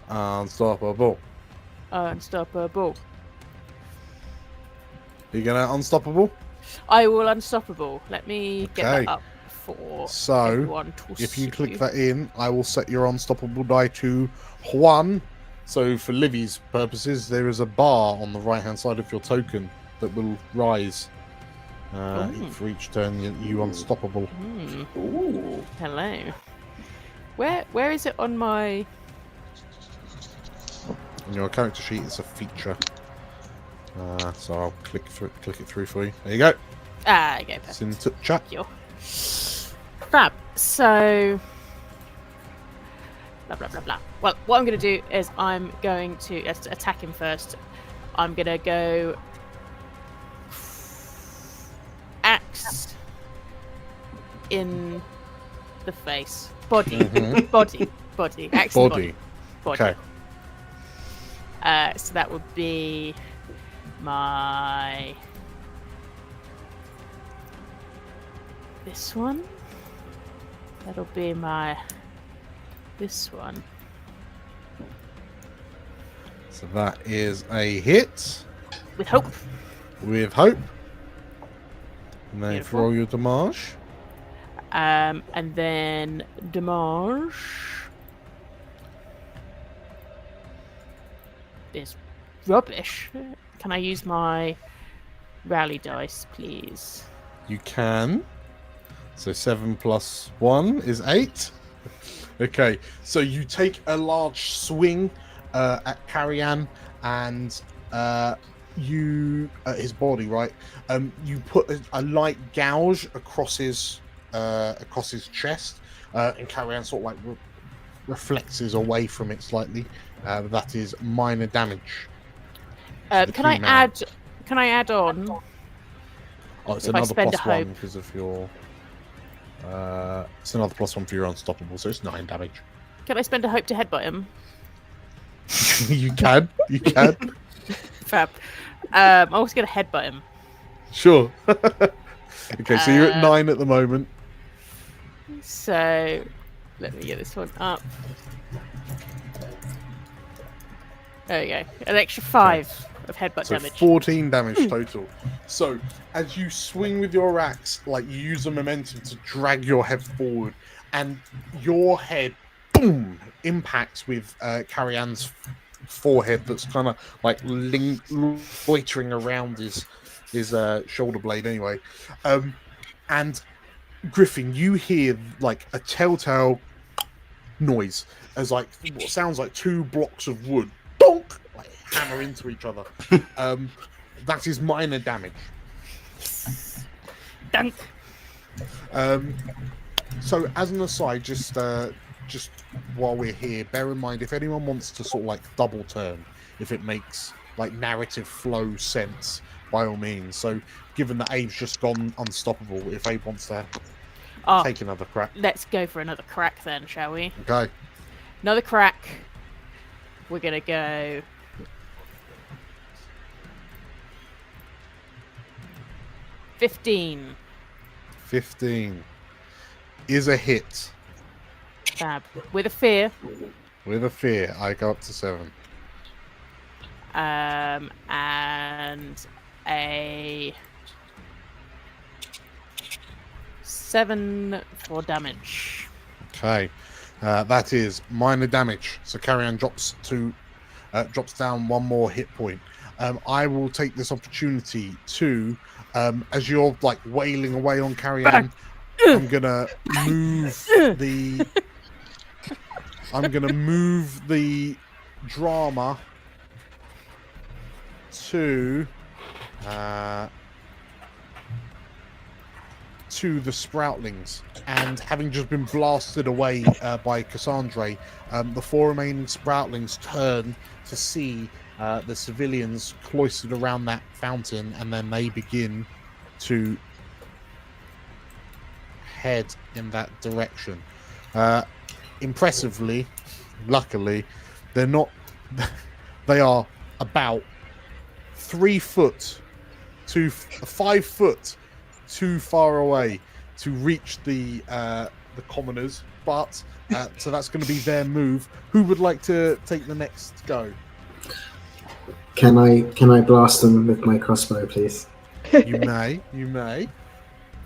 [SPEAKER 1] Unstoppable.
[SPEAKER 2] Unstoppable.
[SPEAKER 1] Are you gonna unstoppable?
[SPEAKER 2] I will unstoppable. Let me get
[SPEAKER 1] Okay.
[SPEAKER 2] that up for
[SPEAKER 1] So,
[SPEAKER 2] everyone to
[SPEAKER 1] if you
[SPEAKER 2] see.
[SPEAKER 1] click that in, I will set your unstoppable die to 1. So, for Livy's purposes, there is a bar on the right-hand side of your token that will rise for each turn you unstoppable.
[SPEAKER 5] Ooh.
[SPEAKER 2] Hello. Where is it on my?
[SPEAKER 1] On your character sheet, it's a feature. So I'll click it through for you. There you go.
[SPEAKER 2] Okay, perfect.
[SPEAKER 1] It's in chat.
[SPEAKER 2] Thank you. Fab. So, blah blah blah blah. Well, what I'm going to do is I'm going to attack him first. I'm going to go axe in the face, body, body. Axe in the body.
[SPEAKER 1] Okay.
[SPEAKER 2] So that would be my this one. That'll be my this one.
[SPEAKER 1] So that is a hit.
[SPEAKER 2] With hope.
[SPEAKER 1] With hope. And then
[SPEAKER 2] Beautiful.
[SPEAKER 1] roll your damage.
[SPEAKER 2] And then damage is rubbish. Can I use my rally dice, please?
[SPEAKER 1] You can. So 7 plus 1 is 8. Okay, so you take a large swing at Carrie Ann, and his body, right? You put a light gouge across his chest, and Carrie Ann sort of like reflexes away from it slightly. That is minor damage.
[SPEAKER 2] Can I add on?
[SPEAKER 1] Oh, it's
[SPEAKER 2] if I
[SPEAKER 1] another
[SPEAKER 2] spend
[SPEAKER 1] plus
[SPEAKER 2] a
[SPEAKER 1] 1
[SPEAKER 2] hope?
[SPEAKER 1] because of your. It's another plus 1 for your unstoppable, so it's 9 damage.
[SPEAKER 2] Can I spend a hope to headbutt him?
[SPEAKER 1] You can.
[SPEAKER 2] Fab. I'm also going to headbutt him.
[SPEAKER 1] Sure. Okay, so you're at 9 at the moment.
[SPEAKER 2] So let me get this one up. There we go. An extra 5 of headbutt
[SPEAKER 1] So
[SPEAKER 2] damage.
[SPEAKER 1] 14 damage total. So as you swing with your axe, like you use the momentum to drag your head forward, and your head, boom, impacts with Carrie Ann's forehead that's kind of like loitering around his shoulder blade anyway. And Griffin, you hear like a telltale noise as like what sounds like 2 blocks of wood bonk, like hammer into each other. That is minor damage.
[SPEAKER 2] Dunk.
[SPEAKER 1] So as an aside, just while we're here, bear in mind if anyone wants to sort of like double turn, if it makes like narrative flow sense, by all means. So given that Abe's just gone unstoppable, if Abe wants to take another crack.
[SPEAKER 2] Let's go for another crack then, shall we?
[SPEAKER 1] Okay.
[SPEAKER 2] Another crack. We're gonna go 15.
[SPEAKER 1] 15 is a hit.
[SPEAKER 2] Fab. With a fear.
[SPEAKER 1] With a fear, I go up to 7.
[SPEAKER 2] And a 7 for damage.
[SPEAKER 1] Okay, that is minor damage. So Carrion drops down 1 more hit point. I will take this opportunity to, as you're like wailing away on Carrion, I'm gonna move the drama to the sproutlings, and having just been blasted away by Cassandra, the 4 remaining sproutlings turn to see the civilians cloistered around that fountain, and then they begin to head in that direction. Impressively, luckily, they are about 5 foot too far away to reach the commoners, but so that's going to be their move. Who would like to take the next go?
[SPEAKER 7] Can I blast them with my crossbow, please?
[SPEAKER 1] You may.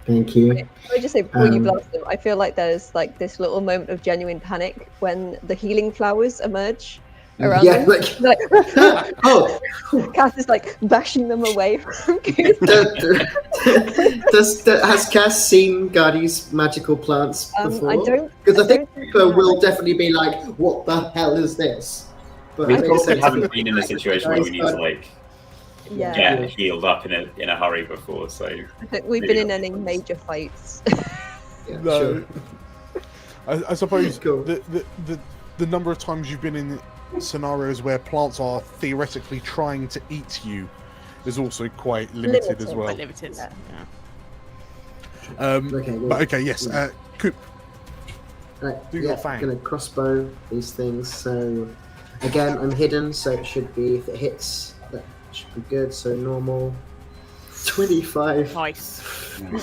[SPEAKER 7] Thank you.
[SPEAKER 9] Can I just say, before you blast them, I feel like there's like this little moment of genuine panic when the healing flowers emerge around them. Like,
[SPEAKER 7] oh,
[SPEAKER 9] Cass is like bashing them away from
[SPEAKER 7] has Cass seen Guardy's magical plants before?
[SPEAKER 9] I don't.
[SPEAKER 7] Because I think people will definitely be like, "What the hell is this?" But
[SPEAKER 5] We probably haven't been in a situation where we need to like
[SPEAKER 9] Yeah,
[SPEAKER 5] get healed up in a hurry before, so
[SPEAKER 9] I think we've been in any major fights.
[SPEAKER 7] Yeah,
[SPEAKER 1] No.
[SPEAKER 7] sure.
[SPEAKER 1] I suppose
[SPEAKER 7] Cool.
[SPEAKER 1] the number of times you've been in scenarios where plants are theoretically trying to eat you is also quite limited as well.
[SPEAKER 2] Quite limited.
[SPEAKER 9] Yeah.
[SPEAKER 2] Yeah.
[SPEAKER 7] Okay, well,
[SPEAKER 1] But okay, yes, Coop.
[SPEAKER 7] Right,
[SPEAKER 1] do your
[SPEAKER 7] I'm
[SPEAKER 1] thing.
[SPEAKER 7] gonna crossbow these things. So again, I'm hidden, so it should be, if it hits, that should be good. So normal 25.
[SPEAKER 2] Nice.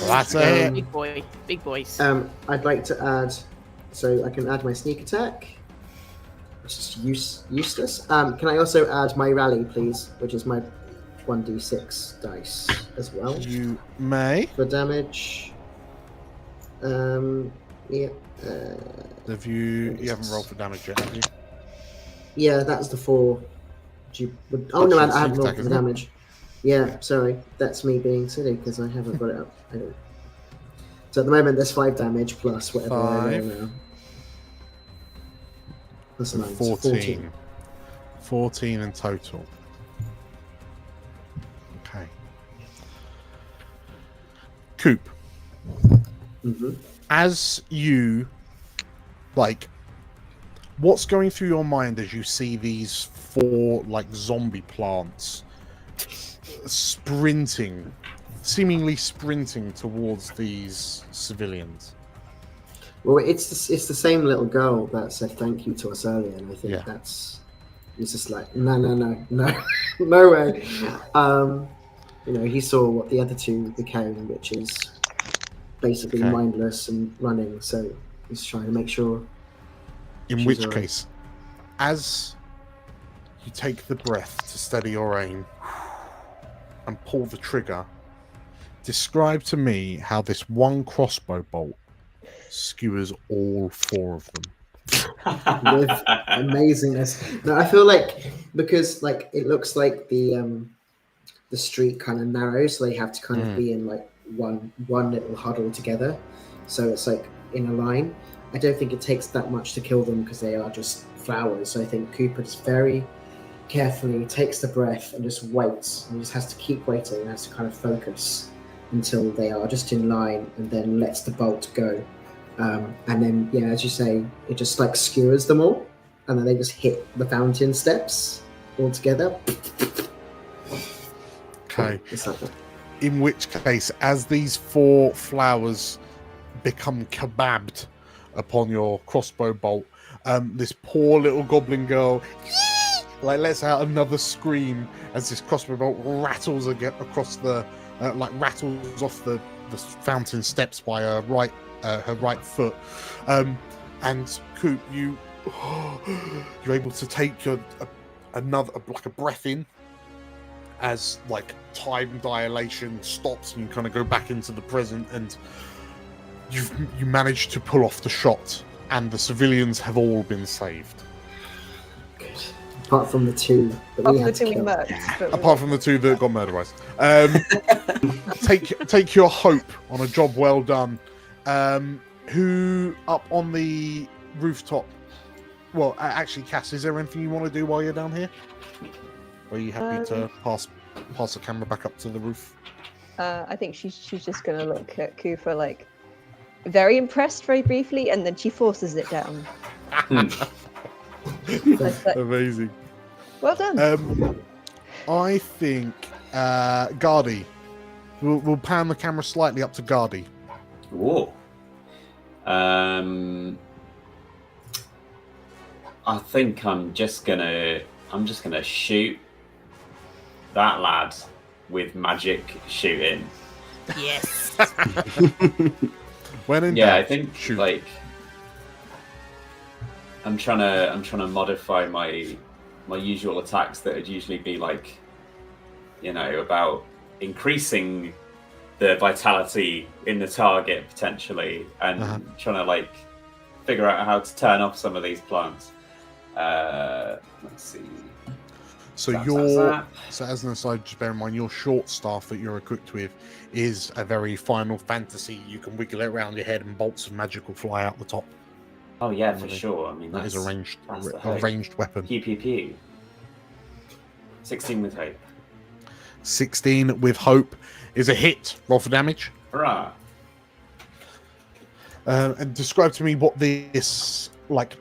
[SPEAKER 1] That's a hit.
[SPEAKER 2] Big boy. Big boys.
[SPEAKER 7] I'd like to add, so I can add my sneak attack, which is useless. Can I also add my rally, please, which is my 1d6 dice as well
[SPEAKER 1] You may.
[SPEAKER 7] for damage. Yeah.
[SPEAKER 1] Have you haven't rolled for damage yet, have you?
[SPEAKER 7] Yeah, that's the 4. Oh no, I
[SPEAKER 1] Sneak
[SPEAKER 7] haven't rolled
[SPEAKER 1] attack,
[SPEAKER 7] for
[SPEAKER 1] isn't it?
[SPEAKER 7] damage. Yeah, sorry, that's me being silly because I haven't got it up. So at the moment, there's 5 damage plus whatever I roll
[SPEAKER 1] 5.
[SPEAKER 7] now. Plus 9. so
[SPEAKER 1] 14. 14 in total. Okay. Coop,
[SPEAKER 7] Mhm.
[SPEAKER 1] as you what's going through your mind as you see these 4 zombie plants seemingly sprinting towards these civilians?
[SPEAKER 7] Well, it's the same little girl that said thank you to us earlier, and I think
[SPEAKER 1] Yeah.
[SPEAKER 7] it's just like no, no way. He saw what the other 2 became, which is basically
[SPEAKER 1] Okay.
[SPEAKER 7] mindless and running. So he's trying to make sure.
[SPEAKER 1] In
[SPEAKER 7] She's
[SPEAKER 1] which
[SPEAKER 7] alright.
[SPEAKER 1] case, as you take the breath to steady your aim and pull the trigger, describe to me how this one crossbow bolt skewers all 4 of them.
[SPEAKER 7] With amazingness. No, I feel like because it looks like the street kind of narrows, so they have to kind of be in one little huddle together. So it's in a line. I don't think it takes that much to kill them because they are just flowers. So I think Cooper just very carefully takes the breath and just waits. And he just has to keep waiting and has to kind of focus until they are just in line, and then lets the bolt go. And then, yeah, as you say, it just skewers them all, and then they just hit the fountain steps all together.
[SPEAKER 1] Okay.
[SPEAKER 7] Just like that.
[SPEAKER 1] In which case, as these 4 flowers become kebabbed upon your crossbow bolt, this poor little goblin girl lets out another scream as this crossbow bolt rattles across the like rattles off the fountain steps by her right foot. And Coop, you're able to take another breath in as like time dilation stops and you kind of go back into the present, and you manage to pull off the shot, and the civilians have all been saved.
[SPEAKER 7] Good. Apart from the two that we had to kill.
[SPEAKER 1] Apart from the two that got murderized. Take your hope on a job well done. Who up on the rooftop? Well, actually, Cass, is there anything you want to do while you're down here? Or are you happy to pass the camera back up to the roof?
[SPEAKER 9] I think she's just gonna look at Cooper like very impressed very briefly, and then she forces it down.
[SPEAKER 1] Amazing.
[SPEAKER 9] Well done.
[SPEAKER 1] I think Gardy. We'll pan the camera slightly up to Gardy.
[SPEAKER 5] Whoa. I think I'm just gonna shoot that lad with magic shooting.
[SPEAKER 2] Yes.
[SPEAKER 1] When in
[SPEAKER 5] Yeah,
[SPEAKER 1] doubt,
[SPEAKER 5] I think
[SPEAKER 1] shoot.
[SPEAKER 5] like I'm trying to modify my usual attacks that would usually be like, you know, about increasing the vitality in the target potentially, and trying to like figure out how to turn off some of these plants. Let's see.
[SPEAKER 1] So so as an aside, just bear in mind your short staff that you're equipped with is a very Final Fantasy. You can wiggle it around your head and bolts of magic will fly out the top.
[SPEAKER 5] Oh yeah, for sure. I mean,
[SPEAKER 1] that is a ranged weapon.
[SPEAKER 5] Pew. 16 with hope.
[SPEAKER 1] 16 with hope is a hit. Roll for damage.
[SPEAKER 5] Hurrah!
[SPEAKER 1] And describe to me what this what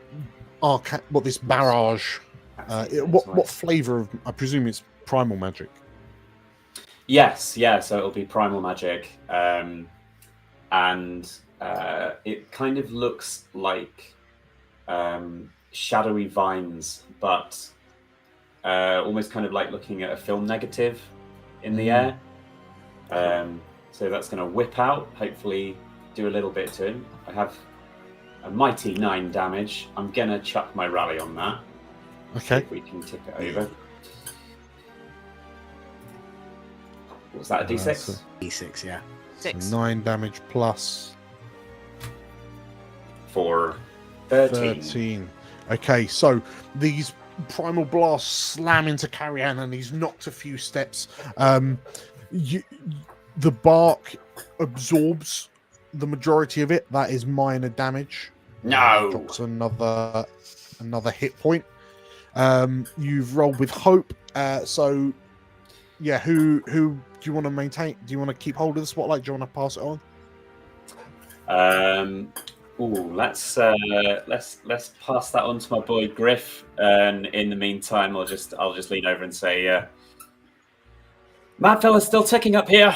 [SPEAKER 1] this barrage. What flavor of? I presume it's primal magic.
[SPEAKER 5] Yes, yeah. So it'll be primal magic, and it kind of looks like shadowy vines, but almost kind of like looking at a film negative in the air. So that's going to whip out. Hopefully, do a little bit to him. I have a mighty 9 damage. I'm gonna chuck my rally on that.
[SPEAKER 1] Okay.
[SPEAKER 5] If we can tip it over. Was that a D6?
[SPEAKER 4] D6, yeah.
[SPEAKER 2] 6.
[SPEAKER 1] So 9 damage plus
[SPEAKER 5] For 13.
[SPEAKER 1] 13. Okay, so these primal blasts slam into Carrion and he's knocked a few steps. The bark absorbs the majority of it. That is minor damage.
[SPEAKER 5] No.
[SPEAKER 1] Drops another hit point. You've rolled with hope. So yeah, who do you want to maintain? Do you want to keep hold of the spotlight? Do you want to pass it on?
[SPEAKER 5] Let's pass that on to my boy Griff. And in the meantime, I'll just lean over and say, "Mad fella's still ticking up here."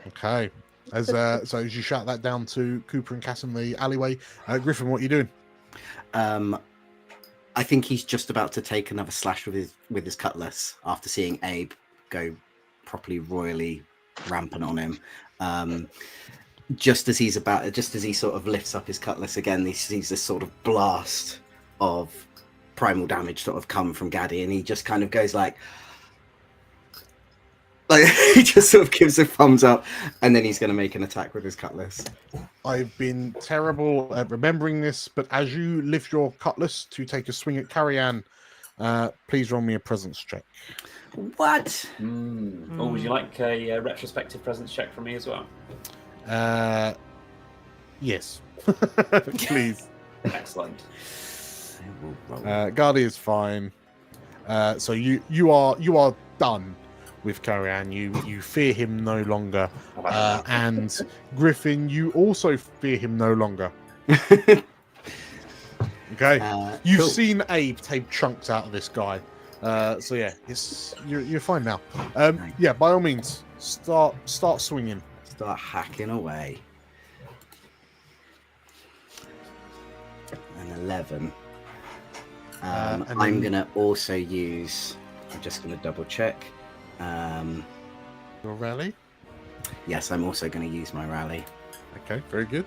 [SPEAKER 1] Okay. As you shout that down to Cooper and Cass in the alleyway, Griffin, what are you doing?
[SPEAKER 4] I think he's just about to take another slash with his cutlass after seeing Abe go properly royally rampant on him. Just as he sort of lifts up his cutlass again, he sees this sort of blast of primal damage sort of come from Gaddy, and he just kind of goes like he just sort of gives a thumbs up, and then he's going to make an attack with his cutlass.
[SPEAKER 1] I've been terrible at remembering this, but as you lift your cutlass to take a swing at Carrion, please roll me a presence check.
[SPEAKER 4] What?
[SPEAKER 5] Oh, would you like a retrospective presence check from me as well?
[SPEAKER 1] Yes. Please.
[SPEAKER 5] Excellent.
[SPEAKER 1] Guardy is fine. So you are done with Carrion. You fear him no longer. And Griffin, you also fear him no longer. Okay. You've seen Abe take chunks out of this guy. So yeah, you're fine now. Yeah, by all means, start swinging.
[SPEAKER 4] Start hacking away. An 11. I'm going to also use... I'm just going to double check.
[SPEAKER 1] Your rally.
[SPEAKER 4] Yes, I'm also going to use my rally.
[SPEAKER 1] Okay, very good.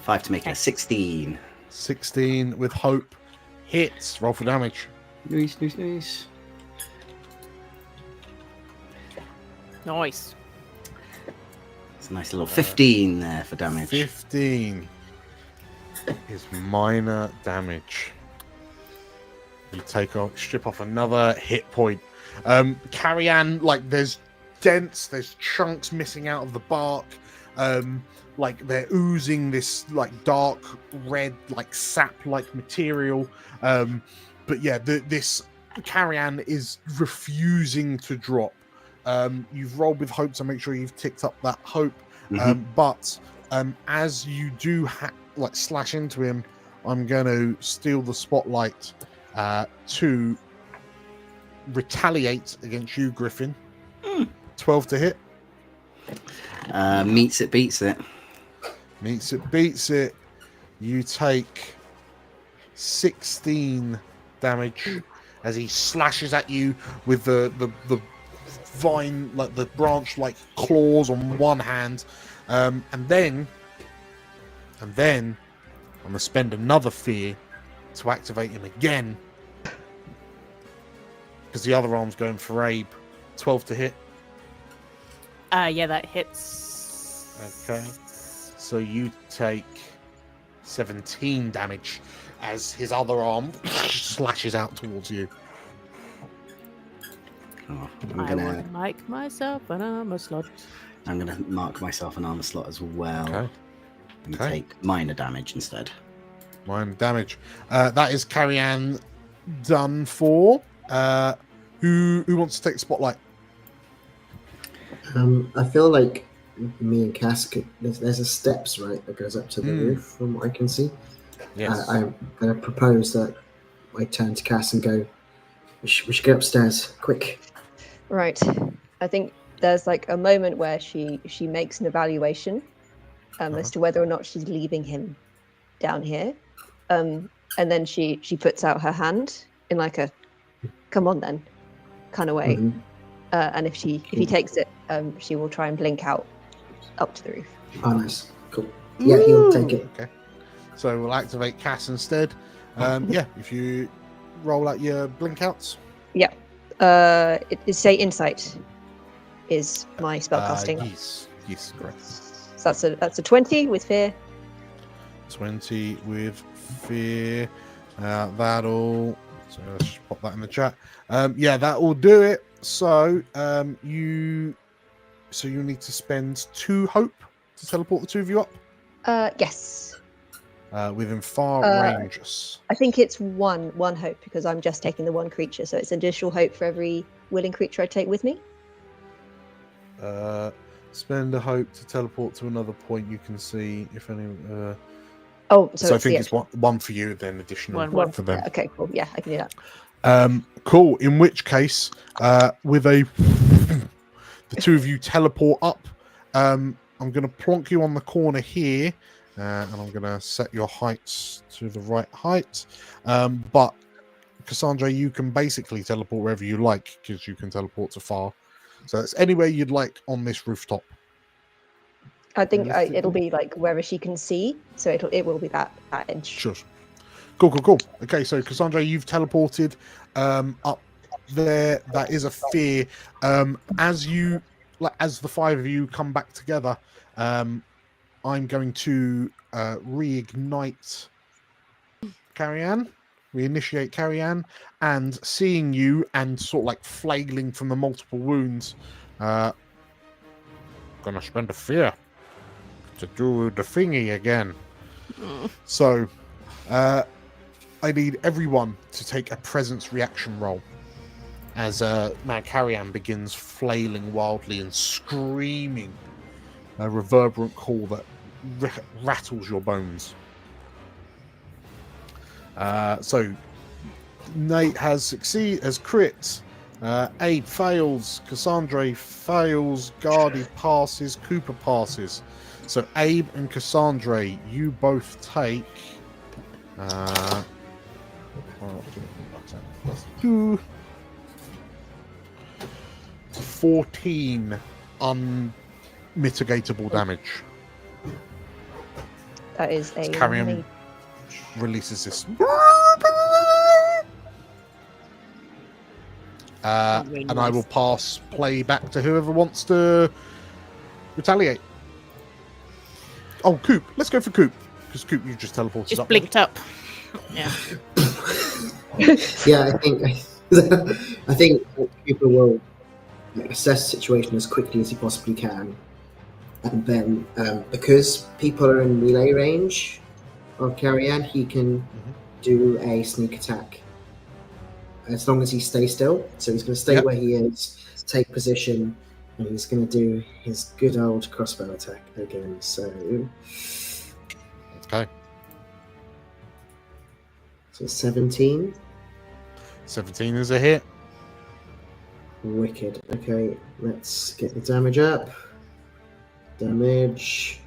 [SPEAKER 4] 5 to make it a 16.
[SPEAKER 1] 16 with hope. Hits. Roll for damage.
[SPEAKER 4] Nice.
[SPEAKER 2] Nice.
[SPEAKER 4] It's a nice little 15 there for damage.
[SPEAKER 1] 15 is minor damage. You strip off another hit point. Carrie-Anne, like there's dents, there's chunks missing out of the bark. Like they're oozing this like dark red, like sap-like material. But yeah, this Carrie-Anne is refusing to drop. You've rolled with hope, so make sure you've ticked up that hope. But as you do like slash into him, I'm going to steal the spotlight to retaliate against you, Griffin. 12 to hit.
[SPEAKER 4] Meets it, beats it.
[SPEAKER 1] Meets it, beats it. You take 16 damage as he slashes at you with the vine, like the branch like claws on one hand. And then I'm going to spend another fear to activate him again. Because the other arm's going for Abe. 12 to hit.
[SPEAKER 2] Yeah, that hits.
[SPEAKER 1] Okay. So you take 17 damage as his other arm slashes out towards you.
[SPEAKER 4] Oh,
[SPEAKER 2] I will make myself an armor slot.
[SPEAKER 4] I'm gonna mark myself an armor slot as well.
[SPEAKER 1] Okay.
[SPEAKER 4] And take minor damage instead.
[SPEAKER 1] Minor damage. That is Carrie-Anne done for. Who wants to take the spotlight?
[SPEAKER 7] I feel like me and Cass there's a steps, right, that goes up to the roof from what I can see.
[SPEAKER 1] Yes.
[SPEAKER 7] I'm going to propose that I turn to Cass and go, we should go upstairs, quick.
[SPEAKER 9] Right. I think there's like a moment where she makes an evaluation as to whether or not she's leaving him down here. And then she puts out her hand in like a come on then kind of way. And if he takes it, she will try and blink out up to the roof.
[SPEAKER 7] Oh, nice. Cool. Yeah, he'll take it.
[SPEAKER 1] Okay. So we'll activate Cass instead. Yeah, if you roll out your blink outs.
[SPEAKER 9] Yeah. It is say insight is my spellcasting.
[SPEAKER 1] Yes, correct.
[SPEAKER 9] So that's a 20 with fear.
[SPEAKER 1] 20 with fear. That'll. So let's just pop that in the chat. Yeah, that will do it. So you need to spend 2 hope to teleport the 2 of you up.
[SPEAKER 9] Yes.
[SPEAKER 1] Within far ranges.
[SPEAKER 9] I think it's one hope because I'm just taking the one creature, so it's additional hope for every willing creature I take with me.
[SPEAKER 1] Spend a hope to teleport to another point you can see, if any.
[SPEAKER 9] So
[SPEAKER 1] I think it's one for you, then additional one for them.
[SPEAKER 9] Yeah, okay, cool. Yeah, I can do that.
[SPEAKER 1] Cool. In which case, with the 2 of you teleport up, I'm going to plonk you on the corner here, and I'm going to set your heights to the right height. But Cassandra, you can basically teleport wherever you like because you can teleport to far. So it's anywhere you'd like on this rooftop.
[SPEAKER 9] I think it'll be like wherever she can see, so it will be that edge.
[SPEAKER 1] Sure. Cool. Okay, so Cassandra, you've teleported up there. That is a fear. As the 5 of you come back together, I'm going to reignite Carrie-Anne. Reinitiate Carrie-Anne, and seeing you and sort of like flailing from the multiple wounds, gonna spend a fear to do the thingy again. So I need everyone to take a presence reaction roll as Carrie-Anne begins flailing wildly and screaming a reverberant call that rattles your bones. So Nate has crit. Abe fails. Cassandra fails. Gardy passes. Cooper passes. So Abe and Cassandra, you both take 2 14 unmitigatable damage.
[SPEAKER 9] That is a
[SPEAKER 1] Carrion releases this. And I will pass play back to whoever wants to retaliate. Oh, Coop. Let's go for Coop. Because Coop, you just teleported
[SPEAKER 2] Just
[SPEAKER 1] up.
[SPEAKER 2] blinked up. Yeah.
[SPEAKER 7] Yeah, I think people will assess the situation as quickly as he possibly can, and then because people are in melee range of Carrion, he can do a sneak attack as long as he stays still. So he's going to stay where he is, take position, and he's going to do his good old crossbow attack again. So
[SPEAKER 1] Okay.
[SPEAKER 7] So 17.
[SPEAKER 1] 17 is a hit.
[SPEAKER 7] Wicked. Okay, let's get the damage up. Damage.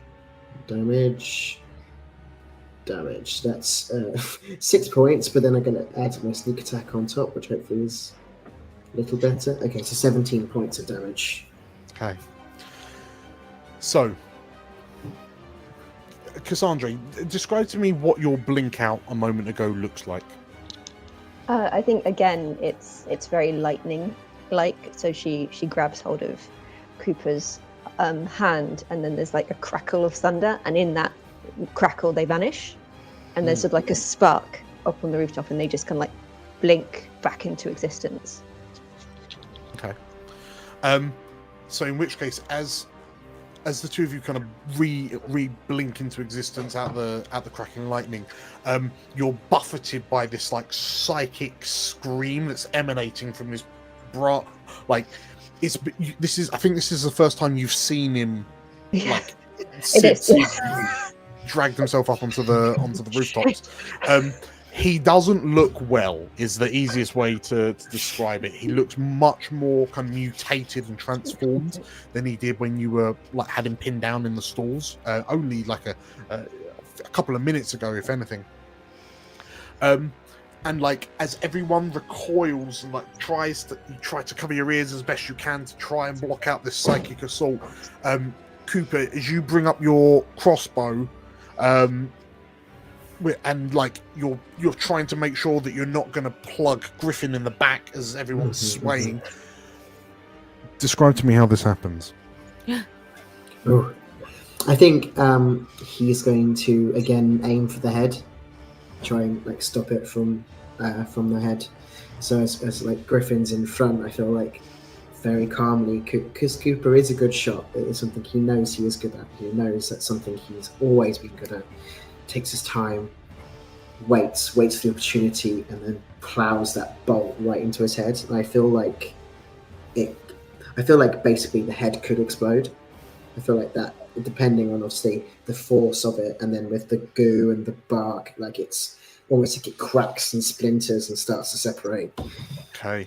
[SPEAKER 7] That's 6 points, but then I'm going to add my sneak attack on top, which hopefully is a little better. Okay, so 17 points of damage.
[SPEAKER 1] Okay. So, Cassandra, describe to me what your blink out a moment ago looks like.
[SPEAKER 9] I think again, it's very lightning-like. So she grabs hold of Cooper's hand, and then there's like a crackle of thunder, and in that crackle they vanish, and there's sort of like a spark up on the rooftop, and they just kind of like blink back into existence.
[SPEAKER 1] Okay. So in which case, as the two of you kind of re-blink into existence out the cracking lightning, you're buffeted by this like psychic scream that's emanating from this like I think this is the first time you've seen him like since he dragged himself up onto the rooftops. He doesn't look well is the easiest way to describe it. He looks much more kind of mutated and transformed than he did when you were like had him pinned down in the stalls only like a couple of minutes ago, if anything. And like as everyone recoils and like try to cover your ears as best you can to try and block out this psychic assault, Cooper, as you bring up your crossbow, and like you're trying to make sure that you're not going to plug Griffin in the back as everyone's swaying. Describe to me how this happens.
[SPEAKER 7] Oh, I think he's going to again aim for the head, try and like stop it from the head. So as like Griffin's in front, I feel like very calmly, because Cooper is a good shot. It is something he knows he is good at. He knows that's something he's always been good at. Takes his time, waits for the opportunity, and then plows that bolt right into his head. And I feel like basically the head could explode. I feel like that, depending on obviously the force of it, and then with the goo and the bark, like it's almost like it cracks and splinters and starts to separate.
[SPEAKER 1] Okay.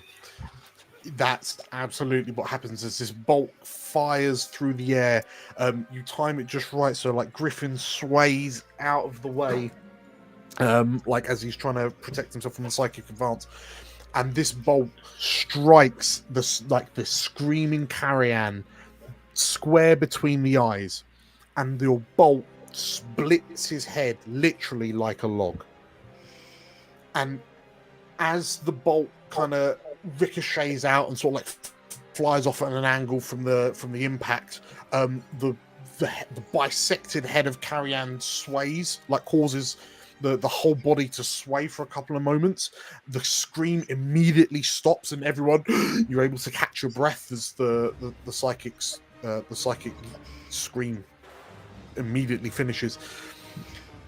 [SPEAKER 1] That's absolutely what happens as this bolt fires through the air. You time it just right, so like Griffin sways out of the way, like as he's trying to protect himself from the psychic advance, and this bolt strikes the screaming Carrion square between the eyes, and your bolt splits his head literally like a log. And as the bolt kind of ricochets out and sort of like flies off at an angle from the impact, the bisected head of Carrion sways, like causes the whole body to sway for a couple of moments. The scream immediately stops, and everyone you're able to catch your breath as the psychic scream immediately finishes,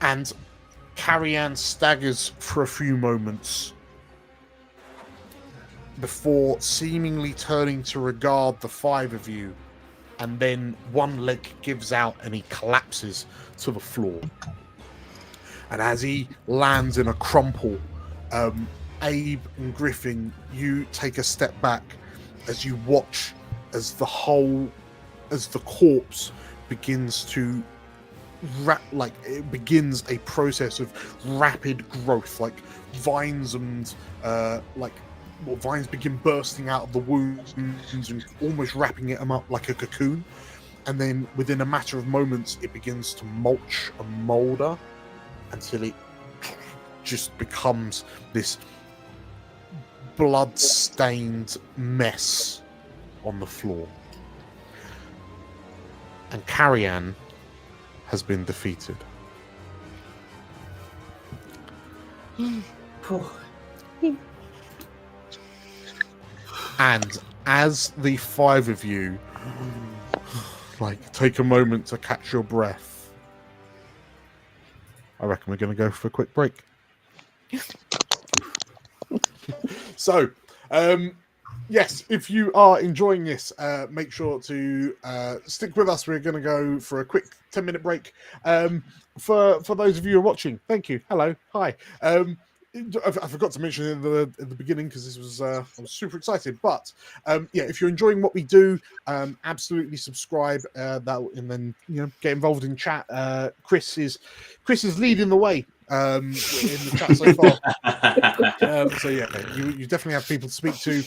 [SPEAKER 1] and Carrion staggers for a few moments before seemingly turning to regard the five of you, and then one leg gives out and he collapses to the floor. And as he lands in a crumple, Abe and Griffin, you take a step back as you watch as the corpse begins to it begins a process of rapid growth, like vines and like vines begin bursting out of the wounds and almost wrapping them up like a cocoon. And then within a matter of moments, it begins to mulch and molder until it just becomes this blood-stained mess on the floor. And Carrian has been defeated. And as the five of you take a moment to catch your breath, I reckon we're going to go for a quick break. So, yes, if you are enjoying this, make sure to stick with us. We're going to go for a quick 10-minute break. For those of you who are watching, thank you. Hello. Hi. I forgot to mention in the beginning because this was I was super excited. But yeah, if you're enjoying what we do, absolutely subscribe. And then get involved in chat. Chris is leading the way in the chat so far. So yeah, you definitely have people to speak to.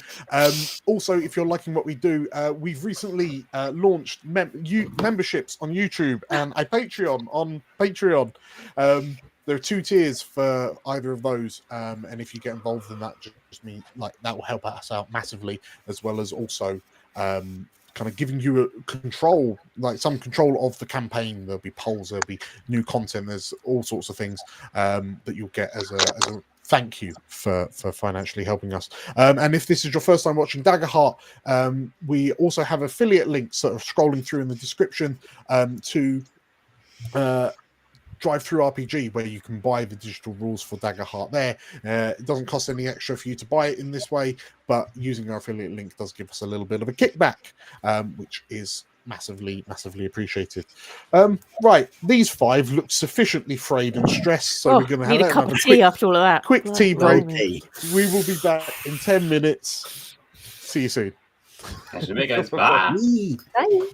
[SPEAKER 1] Also, if you're liking what we do, we've recently launched memberships on YouTube and a Patreon on Patreon. There are 2 tiers for either of those, and if you get involved in that, just mean that will help us out massively, as well as also kind of giving you some control of the campaign. There'll be polls, there'll be new content, there's all sorts of things that you'll get as a thank you for financially helping us. And if this is your first time watching Daggerheart, we also have affiliate links sort of scrolling through in the description to Drive-Through RPG, where you can buy the digital rules for Daggerheart there. It doesn't cost any extra for you to buy it in this way, but using our affiliate link does give us a little bit of a kickback, which is massively appreciated. Right, these 5 look sufficiently frayed and stressed, so we're going to have
[SPEAKER 2] a cup of tea after all of that.
[SPEAKER 1] Quick tea break.
[SPEAKER 2] Blimey.
[SPEAKER 1] We will be back in 10 minutes. See you soon.
[SPEAKER 5] Catch you, guys. Bye.
[SPEAKER 9] Bye.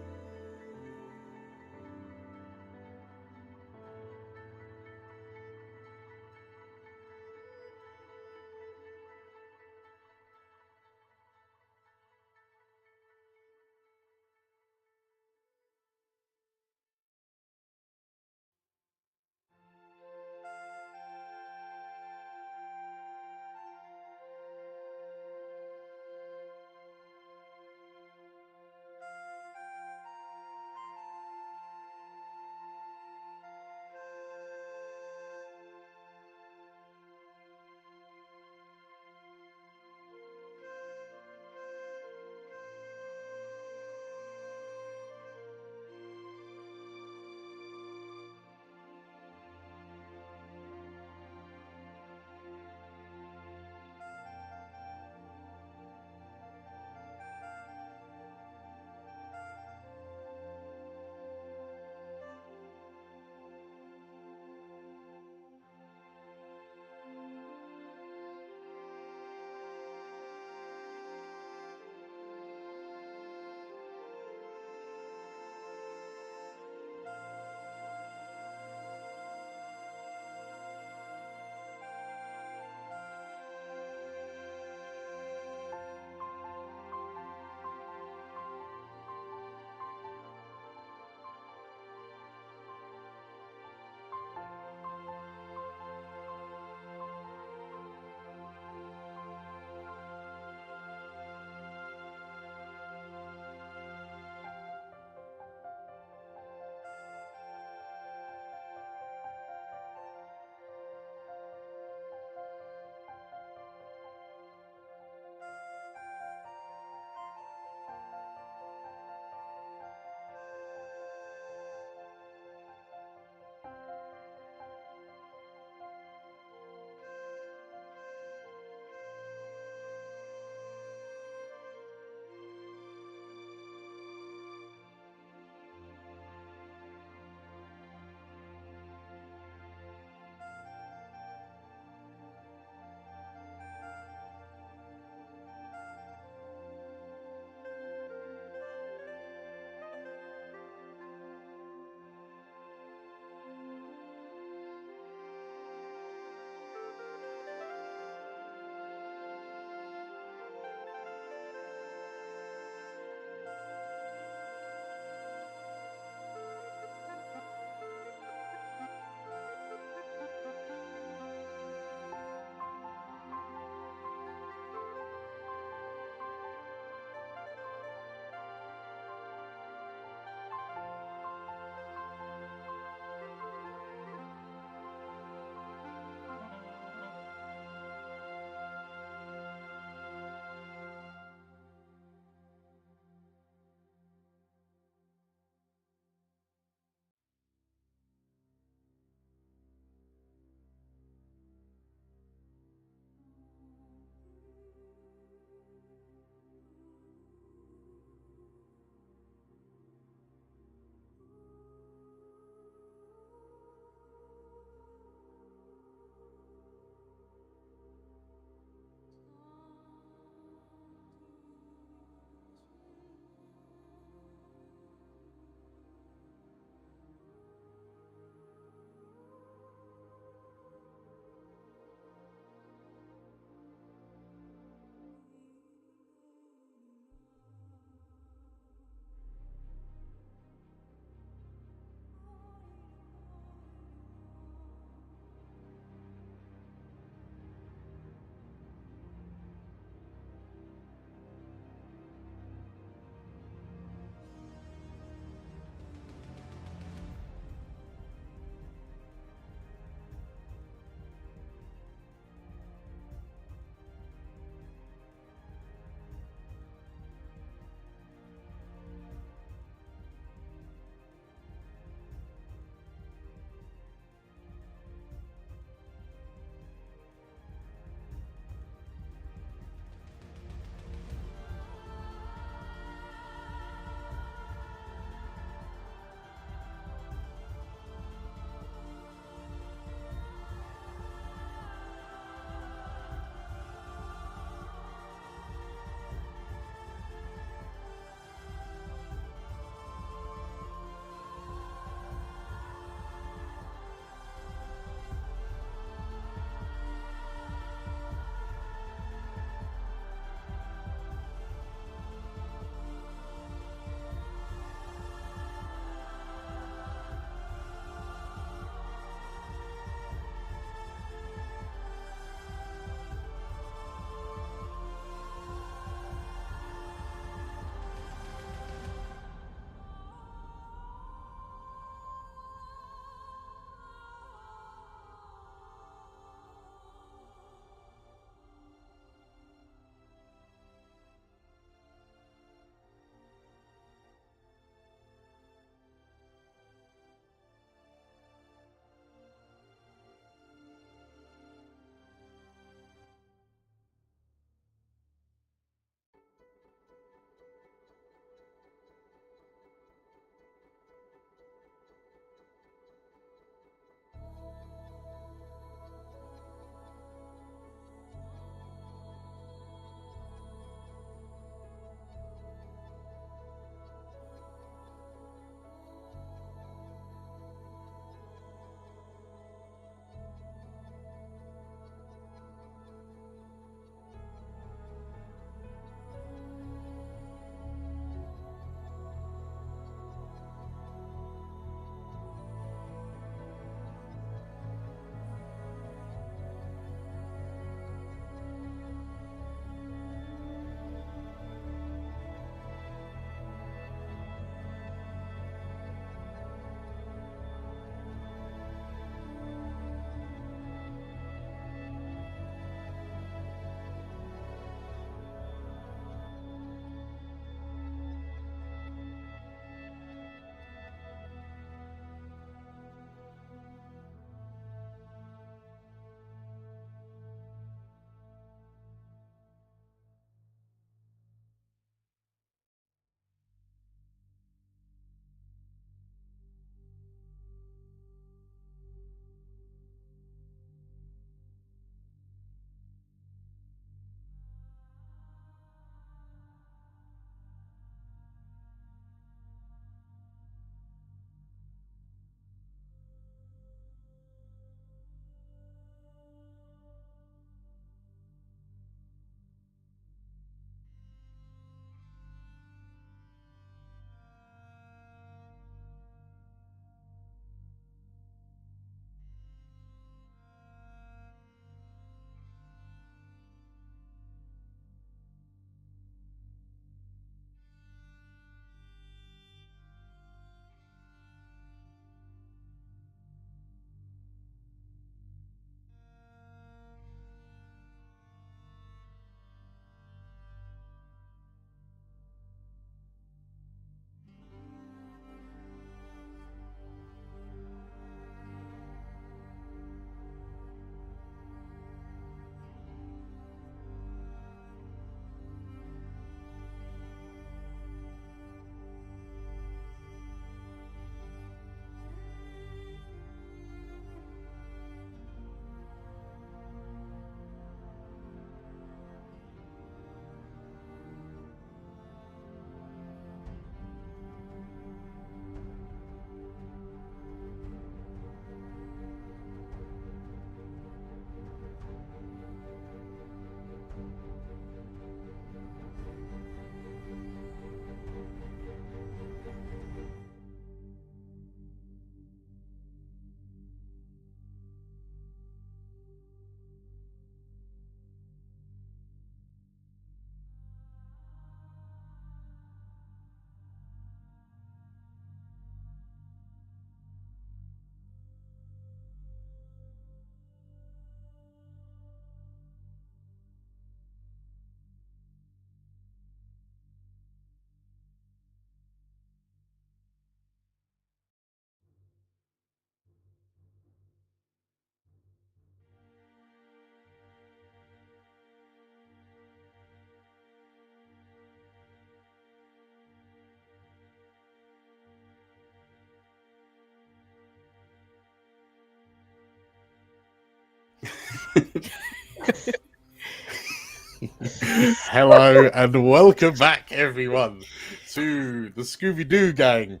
[SPEAKER 1] Hello and welcome back, everyone, to the Scooby-Doo gang.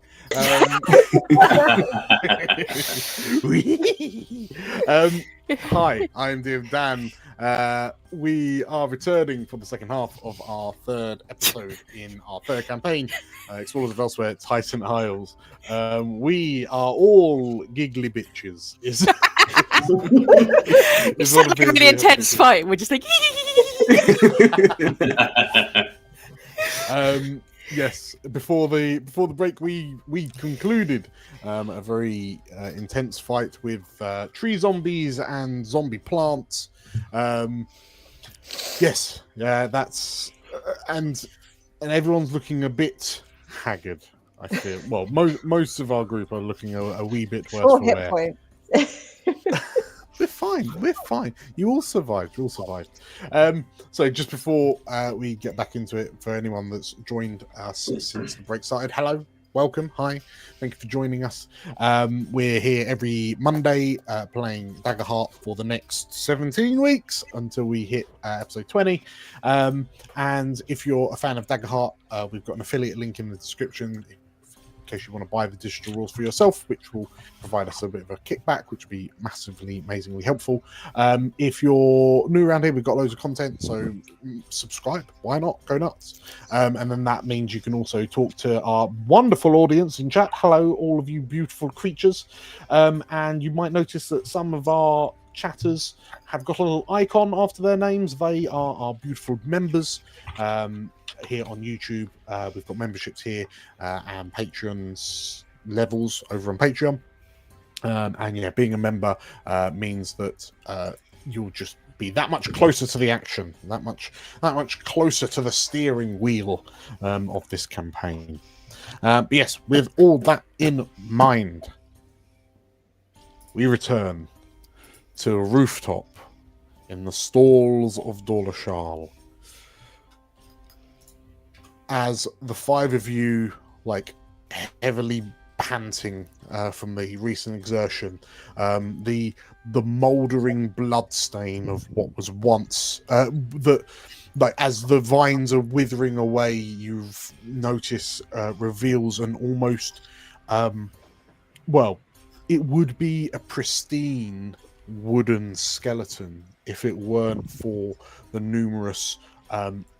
[SPEAKER 1] Hi, I'm DM Dan. We are returning for the second half of our third episode in our third campaign, Explorers of Elsewhere, Titan Isles. We are all giggly bitches. Is
[SPEAKER 2] It's like a really intense fight. We're just like.
[SPEAKER 1] Yes, before the break, we concluded a very intense fight with tree zombies and zombie plants. Yes, that's and everyone's looking a bit haggard. I feel well. Most of our group are looking a wee bit worse for
[SPEAKER 9] hit
[SPEAKER 1] wear.
[SPEAKER 9] points.
[SPEAKER 1] We're fine. We're fine. You all survived. You all survived. So just before we get back into it, for anyone that's joined us since the break started, hello, welcome, hi, thank you for joining us. We're here every Monday playing Daggerheart for the next 17 weeks until we hit episode 20. And if you're a fan of Daggerheart, we've got an affiliate link in the description in case you want to buy the digital rules for yourself, which will provide us a bit of a kickback, which will be massively, amazingly helpful. If you're new around here, we've got loads of content, so subscribe. Why not? Go nuts. And then that means you can also talk to our wonderful audience in chat. Hello, all of you beautiful creatures. And you might notice that some of our chatters have got a little icon after their names. They are our beautiful members. Here on YouTube, we've got memberships here and Patreon's levels over on Patreon. And yeah, being a member means that you'll just be that much closer to the action, that much closer to the steering wheel of this campaign. But yes, with all that in mind, we return to a rooftop in the stalls of Dawlishal. As the five of you, like, heavily panting from the recent exertion, the mouldering bloodstain of what was once as the vines are withering away, you've noticed reveals an almost it would be a pristine wooden skeleton if it weren't for the numerous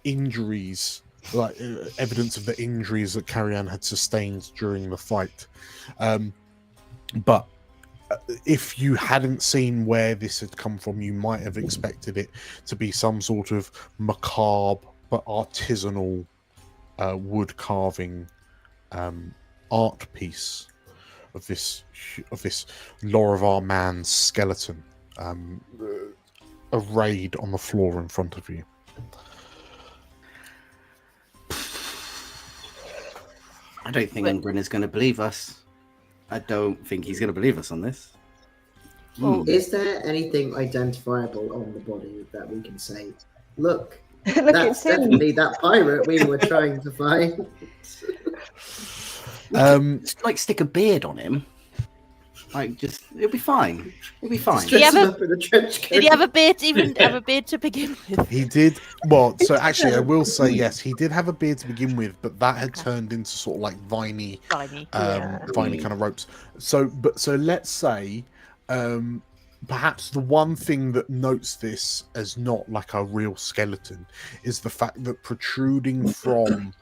[SPEAKER 1] injuries, like evidence of the injuries that Carrie-Anne had sustained during the fight. But if you hadn't seen where this had come from, you might have expected it to be some sort of macabre but artisanal wood carving art piece of this Lorivar man's skeleton arrayed on the floor in front of you.
[SPEAKER 4] I don't think Umbrin is going to believe us. I don't think he's going to believe us on this.
[SPEAKER 7] Is there anything identifiable on the body that we can say, look,
[SPEAKER 9] Look,
[SPEAKER 7] that's
[SPEAKER 9] it's him.
[SPEAKER 7] definitely that pirate we were trying to find?
[SPEAKER 4] Just, like, stick a beard on him. Like, just, it'll be fine. It'll be fine.
[SPEAKER 7] Just dress him up in a trench coat.
[SPEAKER 2] Did he have a beard? Even have a beard to begin with?
[SPEAKER 1] He did. Well, so actually, I will say yes, he did have a beard to begin with, but that had turned into sort of like viney kind of ropes. So let's say, perhaps the one thing that notes this as not like a real skeleton is the fact that protruding from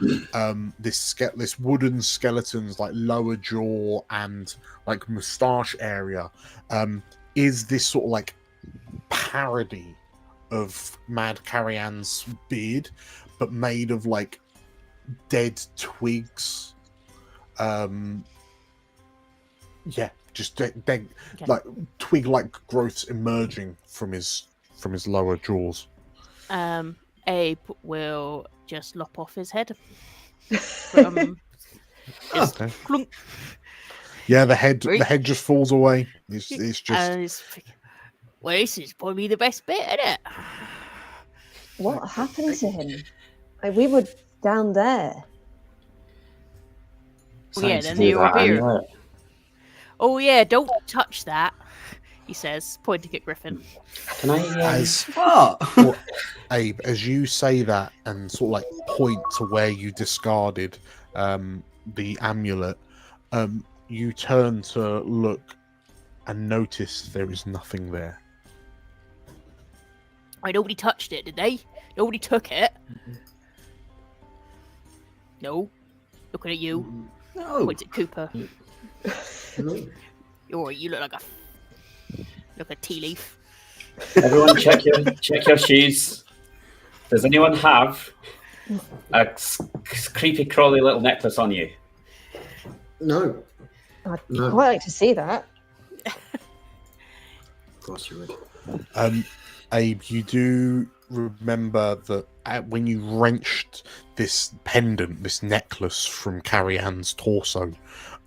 [SPEAKER 1] this wooden skeleton's like lower jaw and like moustache area is this sort of like parody of Mad Carrie-Anne's beard, but made of like dead twigs. Just dead, like twig-like growths emerging from his lower jaws.
[SPEAKER 2] Abe will just lop off his head.
[SPEAKER 1] Okay.
[SPEAKER 2] Clunk.
[SPEAKER 1] Yeah, the head just falls away. It's just.
[SPEAKER 2] Well, this is probably the best bit, isn't it?
[SPEAKER 9] What happened to him? Like, we were down there.
[SPEAKER 2] Oh, yeah, then you appear. Oh yeah, don't touch that. he says, pointing at Griffin.
[SPEAKER 5] Can I?
[SPEAKER 1] As
[SPEAKER 4] What?
[SPEAKER 1] well, Abe, as you say that and sort of like point to where you discarded the amulet, you turn to look and notice there is nothing there.
[SPEAKER 2] Nobody touched it, did they? Nobody took it. No. Looking at you.
[SPEAKER 4] No.
[SPEAKER 2] Points at Cooper.
[SPEAKER 7] No.
[SPEAKER 2] You look like a tea leaf.
[SPEAKER 5] Everyone, check your shoes. Does anyone have a creepy crawly little necklace on you?
[SPEAKER 7] No.
[SPEAKER 9] I'd
[SPEAKER 7] No.
[SPEAKER 9] quite like to see that.
[SPEAKER 7] Of course you would.
[SPEAKER 1] Abe, you do remember that when you wrenched this pendant, this necklace from Carrie Ann's torso,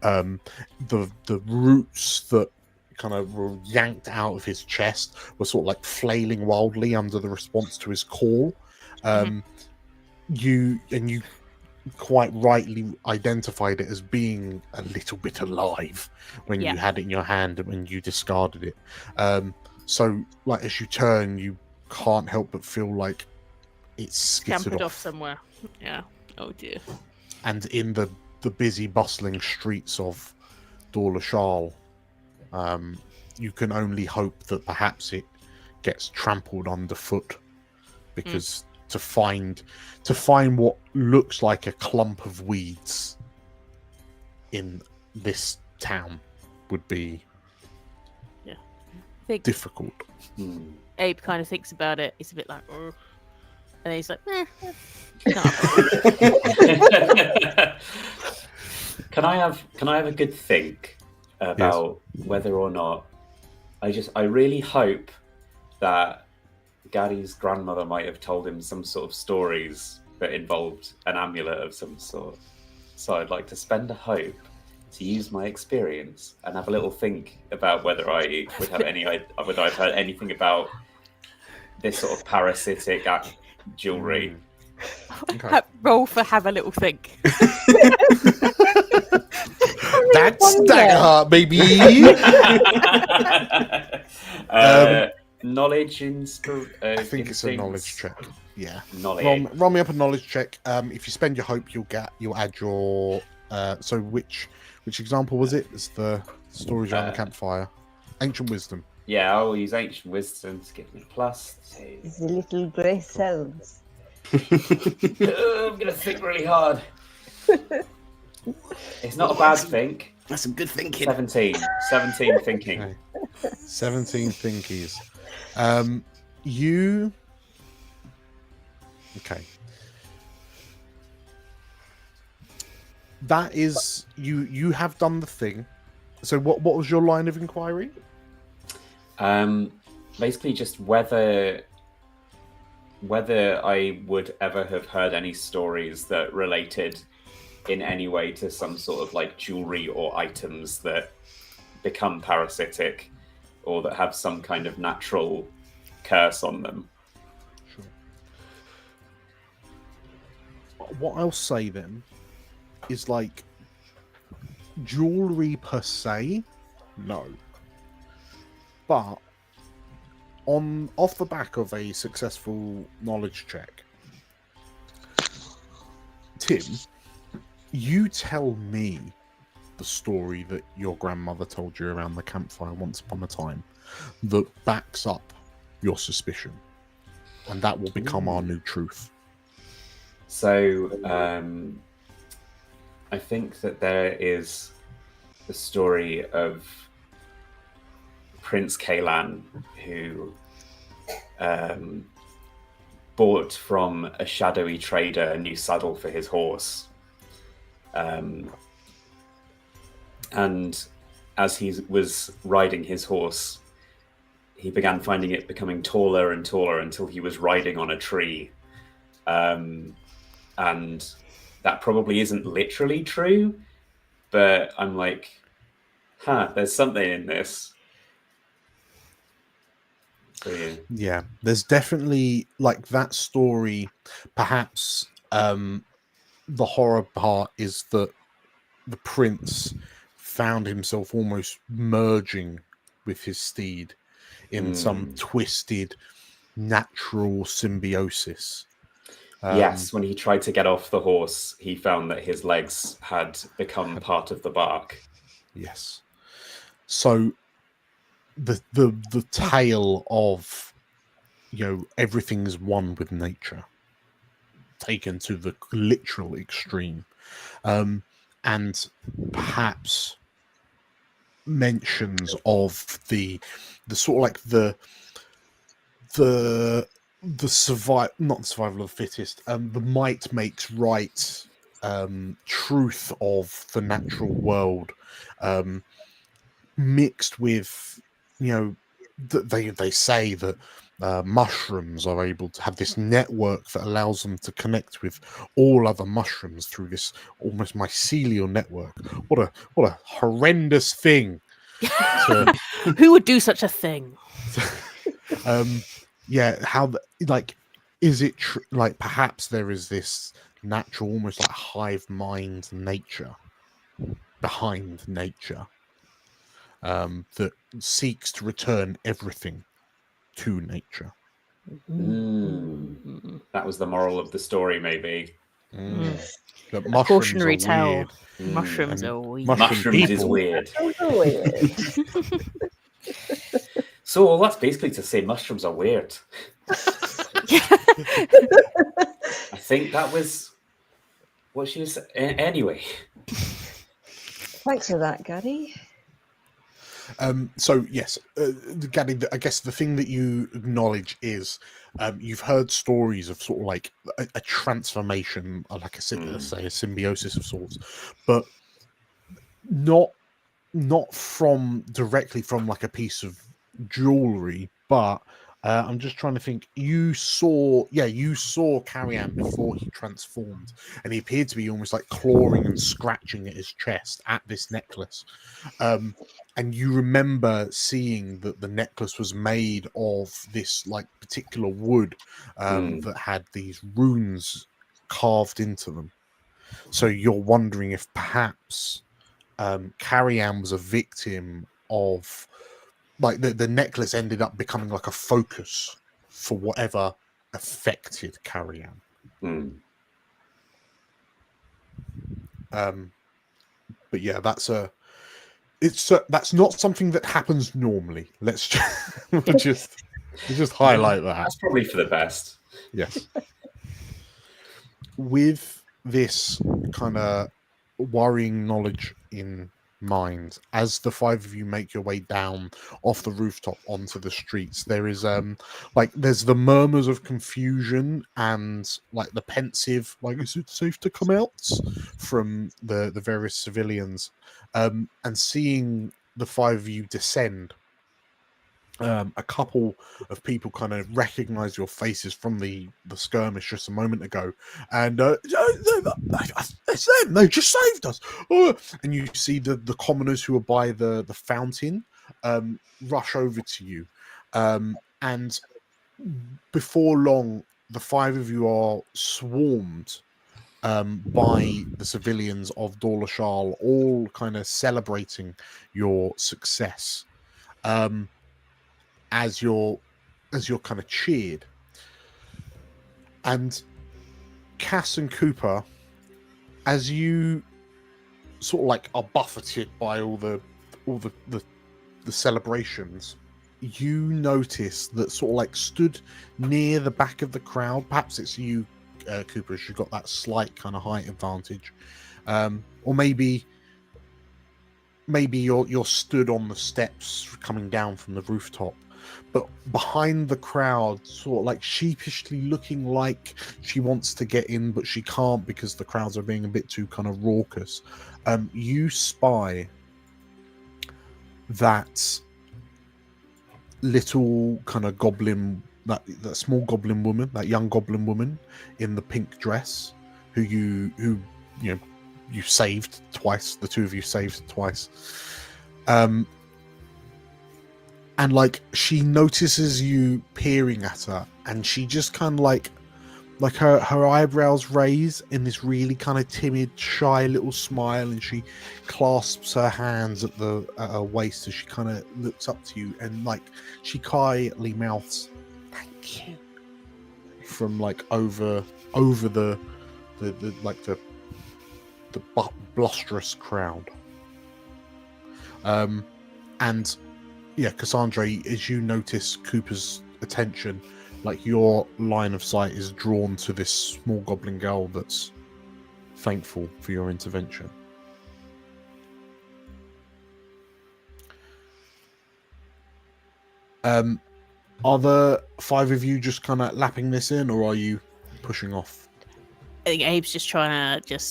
[SPEAKER 1] the roots that kind of were yanked out of his chest were sort of like flailing wildly under the response to his call. You quite rightly identified it as being a little bit alive when you had it in your hand and when you discarded it. So, like, as you turn, you can't help but feel like it's skittered
[SPEAKER 2] Scampered
[SPEAKER 1] off.
[SPEAKER 2] off somewhere. Yeah. Oh dear.
[SPEAKER 1] And in the busy, bustling streets of Dawlishal, you can only hope that perhaps it gets trampled underfoot, because to find what looks like a clump of weeds in this town would be difficult.
[SPEAKER 2] Abe kind of thinks about it. He's a bit like, "Ugh." And then he's like, no.
[SPEAKER 5] Can I have a good think about whether or not I really hope that Gary's grandmother might have told him some sort of stories that involved an amulet of some sort. So I'd like to spend a hope to use my experience and have a little think about whether I would have whether I've heard anything about this sort of parasitic jewelry.
[SPEAKER 1] Okay.
[SPEAKER 2] Roll for have a little think.
[SPEAKER 1] That's Daggerheart, baby.
[SPEAKER 5] Knowledge
[SPEAKER 1] I think it's a knowledge check. Yeah.
[SPEAKER 5] Knowledge.
[SPEAKER 1] Roll me up a knowledge check. If you spend your hope, you'll add your. So which example was it? It's the stories around the campfire. Ancient wisdom.
[SPEAKER 5] Yeah, I will use ancient wisdom to give me +2.
[SPEAKER 9] The little grey cells.
[SPEAKER 5] I'm gonna think really hard. It's not a bad think.
[SPEAKER 4] That's some good thinking.
[SPEAKER 5] 17 thinking.
[SPEAKER 1] Okay. 17 thinkies. You. Okay. That is you have done the thing. So what was your line of inquiry?
[SPEAKER 5] Basically just whether I would ever have heard any stories that related in any way to some sort of like jewelry or items that become parasitic or that have some kind of natural curse on them.
[SPEAKER 1] Sure. What I'll say then is, like, jewelry per se, no. But off the back of a successful knowledge check, Tim, you tell me the story that your grandmother told you around the campfire once upon a time that backs up your suspicion, and that will become our new truth.
[SPEAKER 5] So I think that there is the story of Prince Kalan, who bought from a shadowy trader a new saddle for his horse. And as he was riding his horse, he began finding it becoming taller and taller until he was riding on a tree. And that probably isn't literally true, but I'm like, there's something in this. So,
[SPEAKER 1] yeah, there's definitely, like, that story. Perhaps the horror part is that the prince found himself almost merging with his steed in some twisted natural symbiosis.
[SPEAKER 5] Yes, when he tried to get off the horse, he found that his legs had become part of the bark.
[SPEAKER 1] Yes. So the tale of, you know, everything is one with nature, taken to the literal extreme, and perhaps mentions of the sort of like the not the survival of the fittest, the might makes right, truth of the natural world, mixed with, you know, they say that mushrooms are able to have this network that allows them to connect with all other mushrooms through this almost mycelial network. What a horrendous thing.
[SPEAKER 2] Who would do such a thing?
[SPEAKER 1] Yeah, how like, is it like perhaps there is this natural, almost like hive mind nature behind nature, that seeks to return everything to nature.
[SPEAKER 5] That was the moral of the story, maybe.
[SPEAKER 1] That
[SPEAKER 2] A
[SPEAKER 1] mushrooms
[SPEAKER 2] cautionary
[SPEAKER 1] are
[SPEAKER 2] tale.
[SPEAKER 1] weird.
[SPEAKER 2] Mushrooms
[SPEAKER 1] And
[SPEAKER 2] are weird.
[SPEAKER 5] Mushrooms is
[SPEAKER 1] people.
[SPEAKER 5] weird.
[SPEAKER 9] Weird.
[SPEAKER 5] So that's basically to say mushrooms are weird. I think that was what she was. Anyway.
[SPEAKER 9] Thanks for that, Gaddy.
[SPEAKER 1] So yes, Gaddy, I guess the thing that you acknowledge is, you've heard stories of sort of like a transformation, like I said, let's say a symbiosis of sorts, but not from directly from like a piece of jewelry, but I'm just trying to think. You saw Carrion before he transformed, and he appeared to be almost like clawing and scratching at his chest at this necklace. And you remember seeing that the necklace was made of this like particular wood, that had these runes carved into them. So you're wondering if perhaps Carrion was a victim of, like, the necklace ended up becoming like a focus for whatever affected Carrion. But yeah, that's not something that happens normally. Let's just highlight that.
[SPEAKER 5] That's probably for the best.
[SPEAKER 1] Yes. With this kind of worrying knowledge in mind, as the five of you make your way down off the rooftop onto the streets, there is there's the murmurs of confusion and like the pensive, like, is it safe to come out, from the various civilians, and seeing the five of you descend, a couple of people kind of recognize your faces from the skirmish just a moment ago, and it's them, they just saved us. And you see the commoners who are by the fountain rush over to you, and before long the five of you are swarmed by the civilians of Dawlishal, all kind of celebrating your success, as you're kind of cheered. And Cass and Cooper, as you sort of like are buffeted by all the celebrations, you notice that sort of like stood near the back of the crowd, perhaps it's you, Cooper, as you've got that slight kind of height advantage, or maybe you're stood on the steps coming down from the rooftop, but behind the crowd, sort of like sheepishly looking like she wants to get in, but she can't because the crowds are being a bit too kind of raucous. You spy that little kind of goblin, that small goblin woman, that young goblin woman in the pink dress, who you saved twice. The two of you saved twice. And like she notices you peering at her, and she just kind of like like her eyebrows raise in this really kind of timid, shy little smile, and she clasps her hands at her waist as she kind of looks up to you, and like she quietly mouths, "Thank you," from like over the blusterous crowd. And yeah, Cassandra, as you notice Cooper's attention, like your line of sight is drawn to this small goblin girl that's thankful for your intervention. Are the 5 of you just kind of lapping this in, or are you pushing off?
[SPEAKER 2] I think Abe's just trying to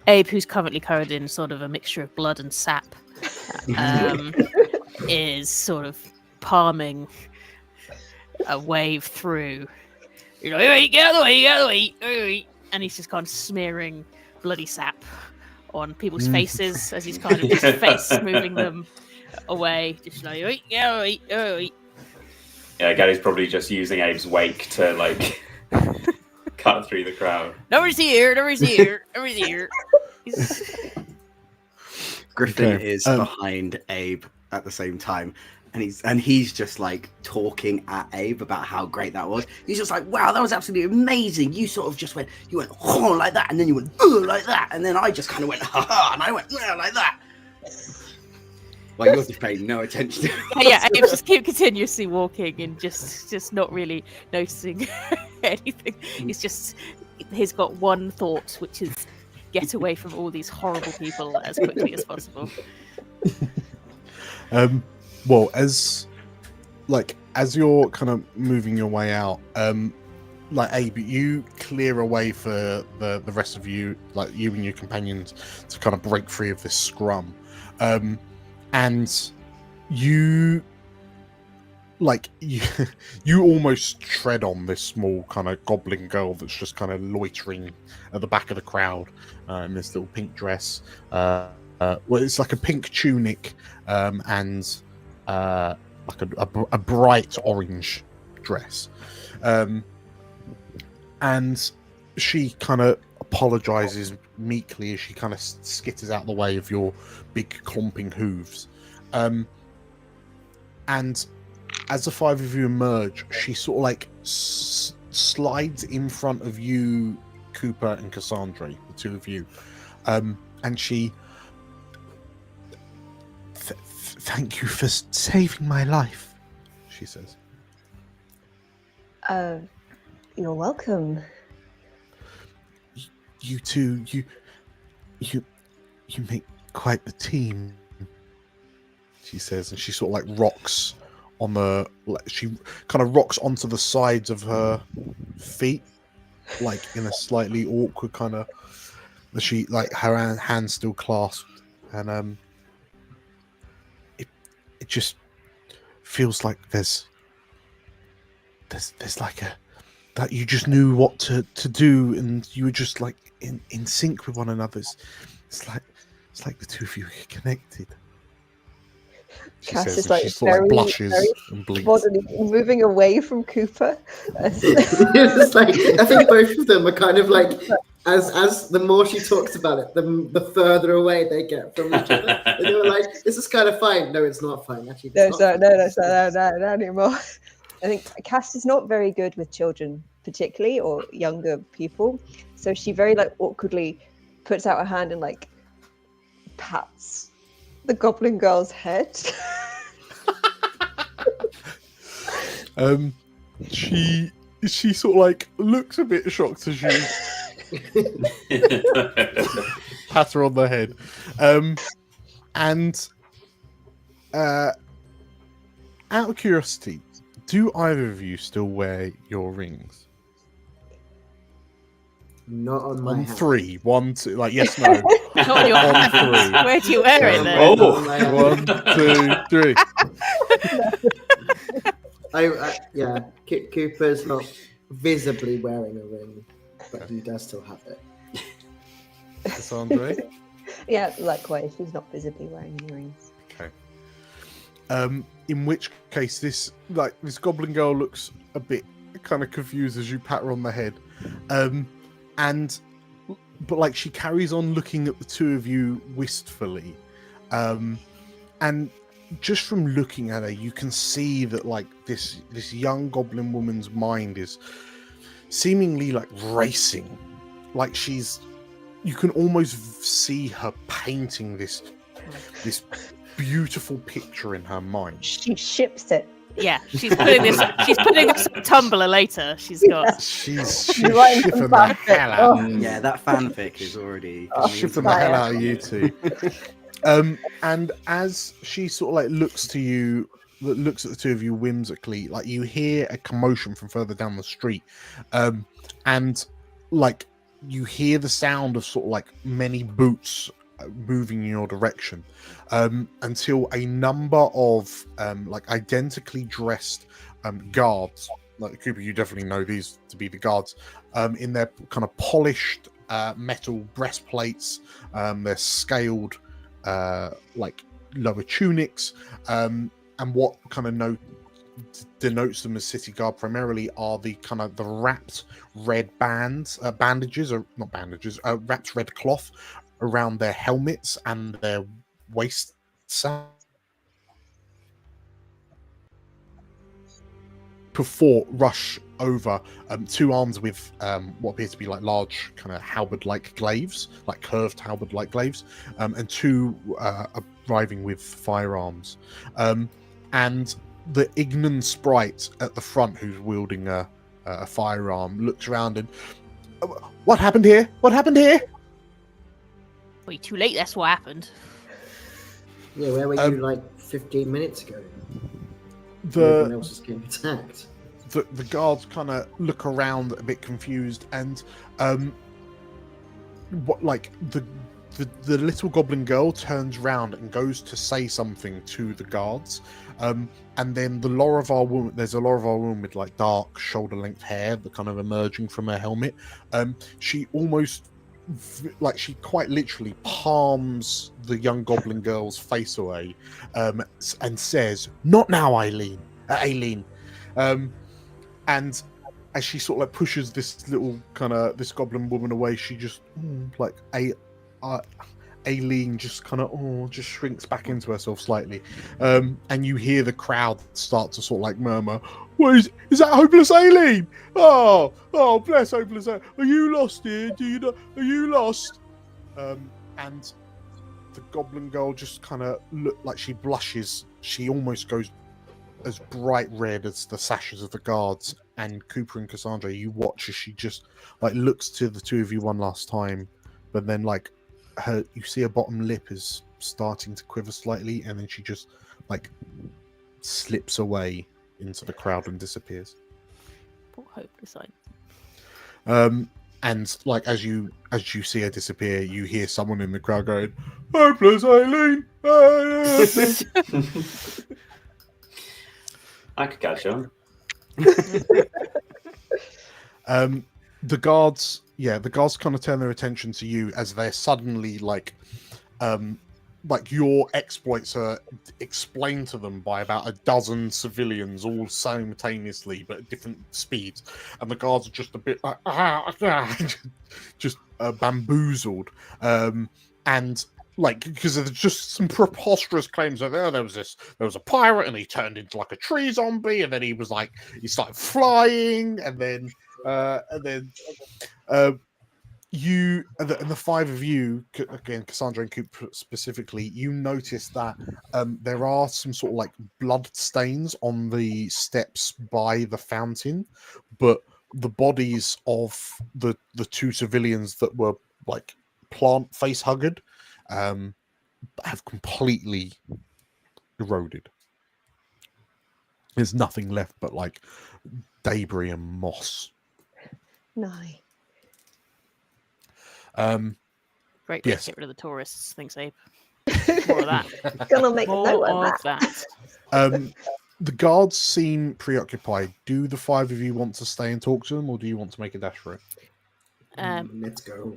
[SPEAKER 2] Abe, who's currently covered in sort of a mixture of blood and sap, is sort of palming a wave through. You know, "Hey, get out of the way, get out of the way!" And he's just kind of smearing bloody sap on people's faces as he's kind of just face moving them away. Just like, "Hey, get out of the way, get out of the way."
[SPEAKER 5] Yeah, Gary's probably just using Abe's wake to like cut through the crowd.
[SPEAKER 2] Nobody's here, nobody's here, nobody's here.
[SPEAKER 4] Griffin is behind Abe at the same time, and he's just like talking at Abe about how great that was. He's just like, "Wow, that was absolutely amazing. You sort of just went oh, like that, and then you went like that, and then I just kind of went ha ha, and I went like that." Like you're just paying no attention.
[SPEAKER 2] Yeah, Abe just keep continuously walking and just not really noticing anything. He's got one thought, which is get away from all these horrible people as quickly as possible.
[SPEAKER 1] Well, as you're kind of moving your way out, like Abe, you clear a way for the rest of you, like you and your companions, to kind of break free of this scrum. And you almost tread on this small kind of goblin girl that's just kind of loitering at the back of the crowd in this little pink dress. Well, it's like a pink tunic and like a bright orange dress. And she kind of apologizes meekly as she kind of skitters out the way of your big clomping hooves. And as the 5 of you emerge, she sort of like slides in front of you, Cooper and Cassandra, the 2 of you. And she... Thank you for saving my life, she says.
[SPEAKER 9] You're welcome.
[SPEAKER 1] You two, you make quite the team, she says, and she sort of like rocks on she kind of rocks onto the sides of her feet, like in a slightly awkward kind of, she like her hands still clasped, and it just feels like there's like that you just knew what to do, and you were just like in sync with one another. It's like the 2 of you are connected.
[SPEAKER 9] Cass is like very
[SPEAKER 1] blushes and blinks.
[SPEAKER 9] bodily moving away from Cooper.
[SPEAKER 7] It's like, I think both of them are kind of like, as the more she talks about it, the further away they get from each other. And they were like, "This is kind of fine." No, it's not fine. Actually, it's not
[SPEAKER 9] anymore. I think Cass is not very good with children, particularly, or younger people. So she very like awkwardly puts out her hand and like pats the goblin girl's head.
[SPEAKER 1] She sort of like looks a bit shocked as you pat her on the head. And out of curiosity, do either of you still wear your rings?
[SPEAKER 7] Not on my
[SPEAKER 1] On
[SPEAKER 7] hand.
[SPEAKER 1] 3, 1, 2, like yes, no.
[SPEAKER 2] Not on your
[SPEAKER 1] On
[SPEAKER 2] hands.
[SPEAKER 1] 3.
[SPEAKER 2] Where do you wear it then?
[SPEAKER 5] Oh.
[SPEAKER 1] 1, 2, 3.
[SPEAKER 7] Yeah, Cooper's not visibly wearing a ring, but he does still have it.
[SPEAKER 1] Cassandra?
[SPEAKER 9] Yeah, likewise, she's not visibly wearing any rings.
[SPEAKER 1] Okay. In which case, this goblin girl looks a bit kind of confused as you pat her on the head, But like she carries on looking at the two of you wistfully, and just from looking at her, you can see that like this young goblin woman's mind is seemingly like racing, like you can almost see her painting this beautiful picture in her mind.
[SPEAKER 9] She ships it.
[SPEAKER 2] Yeah, she's putting this on Tumblr later. She's
[SPEAKER 1] She's
[SPEAKER 9] writing some
[SPEAKER 1] shipping the hell out.
[SPEAKER 4] Yeah, that fanfic is already
[SPEAKER 1] Shipping the hell out of you two. And as she sort of like looks at the two of you whimsically, like you hear a commotion from further down the street, and like you hear the sound of sort of like many boots moving in your direction, until a number of like identically dressed guards, like Cooper, you definitely know these to be the guards, in their kind of polished metal breastplates, their scaled like lower tunics, and what kind of denotes them as city guard primarily are the kind of the wrapped red wrapped red cloth around their helmets and their waist side. Before rush over, two arms with what appears to be like large kind of halberd-like glaives, like curved halberd-like glaives, and two arriving with firearms. And the Ignan sprite at the front, who's wielding a firearm, looks around and, what happened here? What happened here?
[SPEAKER 2] Well, too late. That's what happened.
[SPEAKER 7] Yeah, where were you like 15 minutes ago?
[SPEAKER 1] Everyone
[SPEAKER 7] else is getting attacked.
[SPEAKER 1] The guards kind of look around a bit confused, and what like the little goblin girl turns round and goes to say something to the guards, and then there's a Laravar woman with like dark shoulder length hair that kind of emerging from her helmet. She almost she quite literally palms the young goblin girl's face away, and says, "Not now, Aleen." And as she sort of like pushes this little this goblin woman away, she just Aleen just kind of just shrinks back into herself slightly, and you hear the crowd start to sort of like murmur, "What is that hopeless Aleen? Oh, bless hopeless Aleen. Are you lost here? Do you know? Are you lost?" And the goblin girl just kind of look like she blushes. She almost goes as bright red as the sashes of the guards. And Cooper and Cassandra, you watch as she just like looks to the two of you one last time, but then like you see her bottom lip is starting to quiver slightly, and then she just like slips away into the crowd and disappears.
[SPEAKER 2] Poor hopeless Aleen.
[SPEAKER 1] And like as you see her disappear, you hear someone in the crowd going, "Hopeless Aleen!"
[SPEAKER 5] I could catch on.
[SPEAKER 1] The guards kind of turn their attention to you as they're suddenly like your exploits are explained to them by about a dozen civilians all simultaneously but at different speeds, and the guards are just a bit like just bamboozled, and like because there's just some preposterous claims of there was a pirate and he turned into like a tree zombie, and then he started flying, and then you and the five of you, again Cassandra and Coop specifically, you notice that there are some sort of like blood stains on the steps by the fountain, but the bodies of the two civilians that were like plant face hugged have completely eroded. There's nothing left but like debris and moss.
[SPEAKER 9] No.
[SPEAKER 2] Great way
[SPEAKER 1] yes.
[SPEAKER 2] to get rid of the tourists, thinks Abe. More of that.
[SPEAKER 9] Gonna make a
[SPEAKER 2] More
[SPEAKER 9] note
[SPEAKER 2] of
[SPEAKER 9] of that.
[SPEAKER 1] The guards seem preoccupied. Do the five of you want to stay and talk to them, or do you want to make a dash for it?
[SPEAKER 7] Let's go.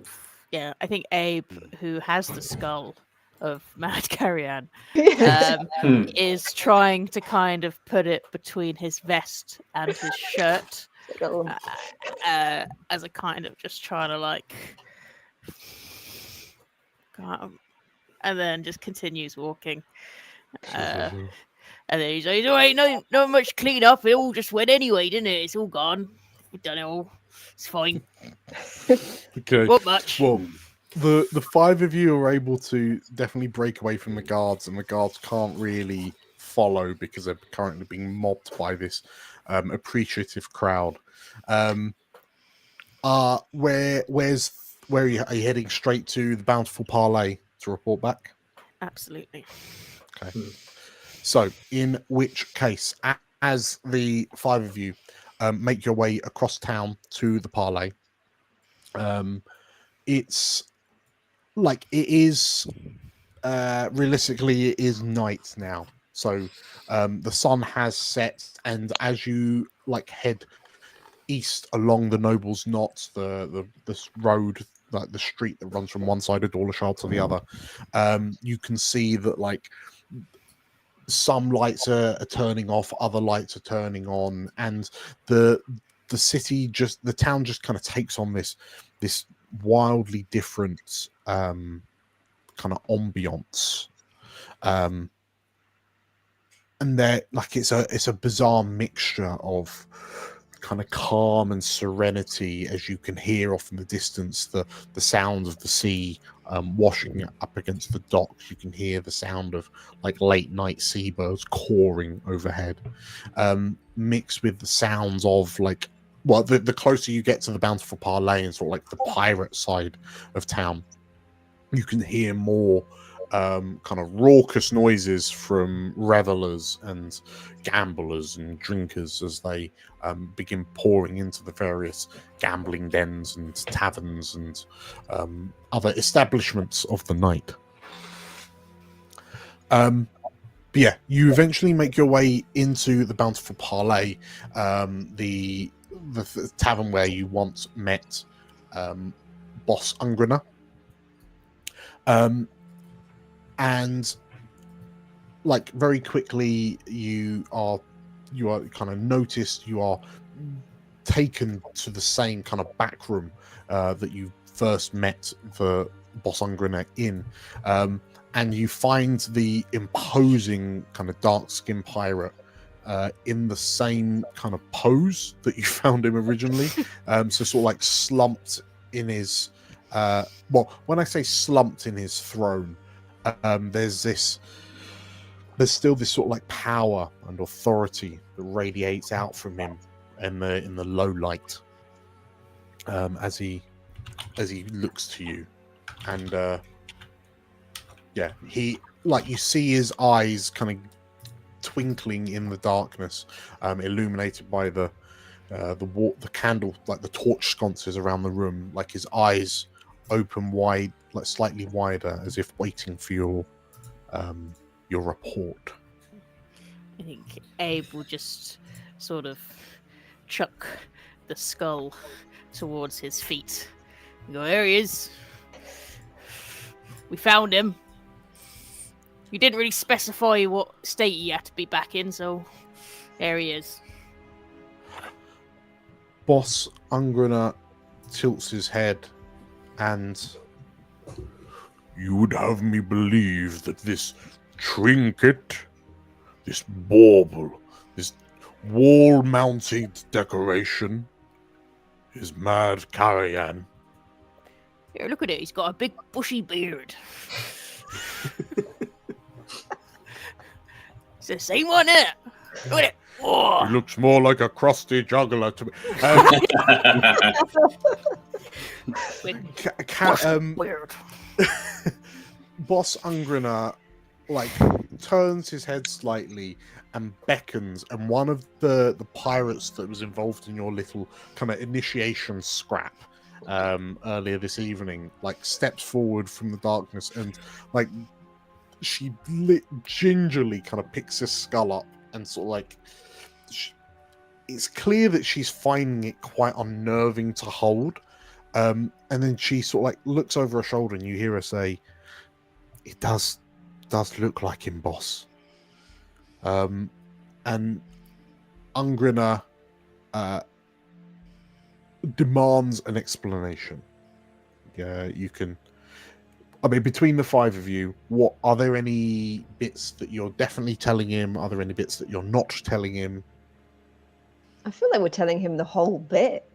[SPEAKER 2] Yeah, I think Abe, who has the skull of Mad Carrion, is trying to kind of put it between his vest and his shirt,
[SPEAKER 9] It's like, oh,
[SPEAKER 2] as a kind of just trying to like, and then just continues walking. And then he's like, "All right, no much clean up. It all just went anyway, didn't it? It's all gone. We've done it all. It's fine.
[SPEAKER 1] Okay.
[SPEAKER 2] What much?
[SPEAKER 1] Well, the five of you are able to definitely break away from the guards, and the guards can't really follow because they're currently being mobbed by this appreciative crowd. Where are you heading straight to the Bountiful Parlay to report back?
[SPEAKER 2] Absolutely.
[SPEAKER 1] Okay. So, in which case, as the five of you make your way across town to the parlay, it's like it is realistically it is night now. So the sun has set, and as you like head east along the Noble's Knot, this road, like the street that runs from one side of Dawlishal to the other, you can see that like some lights are turning off, other lights are turning on, and the town just kind of takes on this wildly different kind of ambiance, and they're like it's a bizarre mixture of kind of calm and serenity as you can hear off in the distance the sound of the sea washing up against the docks. You can hear the sound of like late night seabirds cawing overhead, mixed with the sounds of like, well, the closer you get to the Bountiful Parlay and sort of like the pirate side of town, you can hear more kind of raucous noises from revelers and gamblers and drinkers as they begin pouring into the various gambling dens and taverns and other establishments of the night. But yeah, you eventually make your way into the Bountiful Parlay, the tavern where you once met Boss Ungrana. And like very quickly you are kind of noticed, you are taken to the same kind of back room that you first met the Boss Ungrana in, and you find the imposing kind of dark skinned pirate in the same kind of pose that you found him originally. So sort of like slumped in his well, when I say slumped in his throne, there's still this sort of like power and authority that radiates out from him in the low light, as he looks to you, and yeah, he like you see his eyes kind of twinkling in the darkness, illuminated by the candle, like the torch sconces around the room, like his eyes open wide, like slightly wider, as if waiting for your report.
[SPEAKER 2] I think Abe will just sort of chuck the skull towards his feet. And go, there he is. We found him. You didn't really specify what state he had to be back in, so there he is.
[SPEAKER 1] Boss Ungrana tilts his head, and you would have me believe that this trinket, this bauble, this wall-mounted decoration is Mad Carayan.
[SPEAKER 2] Here, look at it. He's got a big bushy beard. It's the same one, isn't it? Look at it. Oh.
[SPEAKER 1] He looks more like a crusty juggler to me.
[SPEAKER 2] Weird.
[SPEAKER 1] Boss Ungrana like turns his head slightly and beckons, and one of the pirates that was involved in your little kind of initiation scrap earlier this evening like steps forward from the darkness, and like she gingerly kind of picks his skull up and sort of like it's clear that she's finding it quite unnerving to hold, and then she sort of like looks over her shoulder and you hear her say, "It does look like him, boss." And Ungrana demands an explanation. Yeah, you can. I mean, between the five of you, what are there any bits that you're definitely telling him? Are there any bits that you're not telling him?
[SPEAKER 9] I feel like we're telling him the whole bit.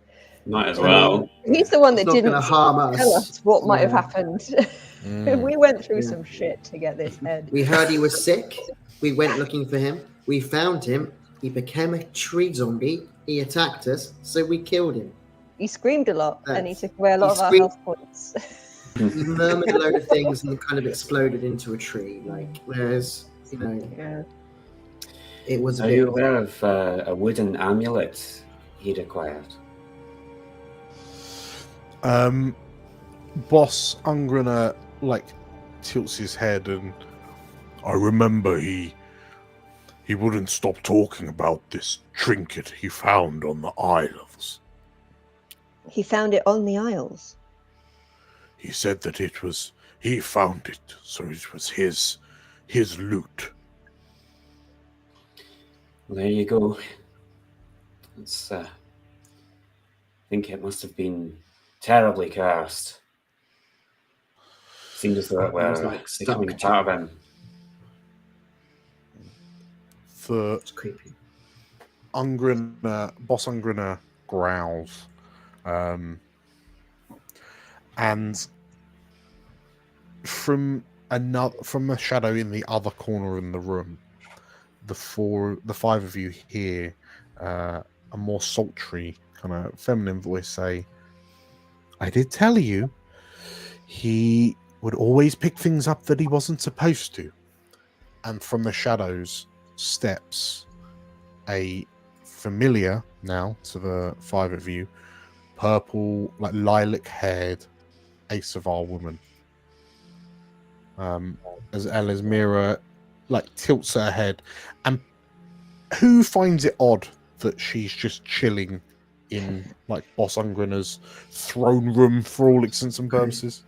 [SPEAKER 5] Might as well.
[SPEAKER 9] He's the one that
[SPEAKER 7] It's not
[SPEAKER 9] didn't
[SPEAKER 7] gonna harm
[SPEAKER 9] tell
[SPEAKER 7] us.
[SPEAKER 9] us what might have
[SPEAKER 7] Yeah.
[SPEAKER 9] happened.
[SPEAKER 1] Mm.
[SPEAKER 9] We went through
[SPEAKER 7] Yeah.
[SPEAKER 9] some shit to get this head.
[SPEAKER 7] We heard he was sick. We went looking for him. We found him. He became a tree zombie. He attacked us, so we killed him.
[SPEAKER 9] He screamed a lot, and he
[SPEAKER 7] That's-
[SPEAKER 9] took away a lot
[SPEAKER 7] he
[SPEAKER 9] of our
[SPEAKER 7] screamed-
[SPEAKER 9] health points.
[SPEAKER 7] He murmured a load of things and kind of exploded into a tree. Like, whereas,
[SPEAKER 9] Yeah.
[SPEAKER 7] it was a
[SPEAKER 5] Are
[SPEAKER 7] bit.
[SPEAKER 5] you aware of a wooden amulet he'd acquired?
[SPEAKER 1] Boss Ungrana tilts his head, and I remember he wouldn't stop talking about this trinket he found on the Isles.
[SPEAKER 9] He found it on the Isles.
[SPEAKER 1] He said that he found it, so it was his loot.
[SPEAKER 5] Well, there you go. It's, I think it must have been terribly cursed. Seemed as though it
[SPEAKER 7] It was
[SPEAKER 5] were
[SPEAKER 7] like
[SPEAKER 5] becoming
[SPEAKER 7] stuck.
[SPEAKER 5] part of him.
[SPEAKER 1] The
[SPEAKER 7] It's creepy.
[SPEAKER 1] Boss Ungrana growls, and from a shadow in the other corner in the room, the five of you hear a more sultry kind of feminine voice say, "I did tell you, he would always pick things up that he wasn't supposed to." And from the shadows steps a familiar now to the five of you, purple, lilac-haired Asavar woman. As Elismira tilts her head, and who finds it odd that she's just chilling in Boss Ungrana's throne room for all intents and purposes?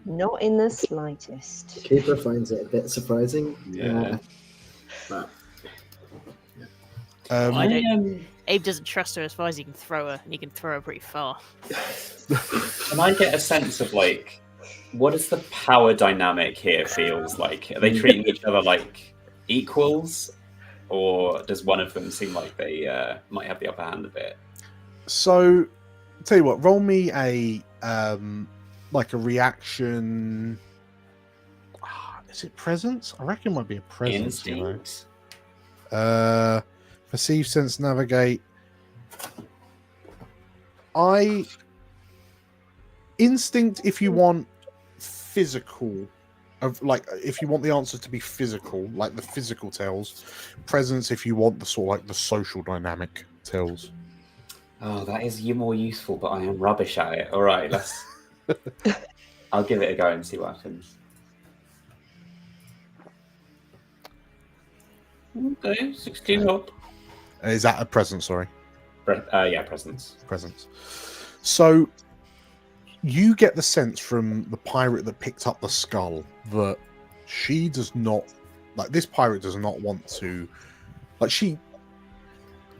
[SPEAKER 9] Not in the slightest.
[SPEAKER 7] Cooper finds it a bit surprising.
[SPEAKER 5] Yeah.
[SPEAKER 7] But
[SPEAKER 2] I don't. Abe doesn't trust her as far as he can throw her, and he can throw her pretty far.
[SPEAKER 5] Can I get a sense of what is the power dynamic here feels like? Are they treating each other like equals, or does one of them seem like they might have the upper hand a bit?
[SPEAKER 1] So, tell you what, roll me a reaction. Is it presence? I reckon it might be a presence.
[SPEAKER 5] Instinct.
[SPEAKER 1] Perceive, sense, navigate. Instinct if you want physical, if you want the answer to be physical, like the physical tells. Presence if you want the sort of the social dynamic tells.
[SPEAKER 5] Oh, that is more useful, but I am rubbish at it. All right, let's. I'll give it a go and see what happens. Okay, 16 up.
[SPEAKER 1] Is that a presence? Sorry.
[SPEAKER 5] Yeah, presence.
[SPEAKER 1] Presence. So you get the sense from the pirate that picked up the skull that she does not this pirate does not want to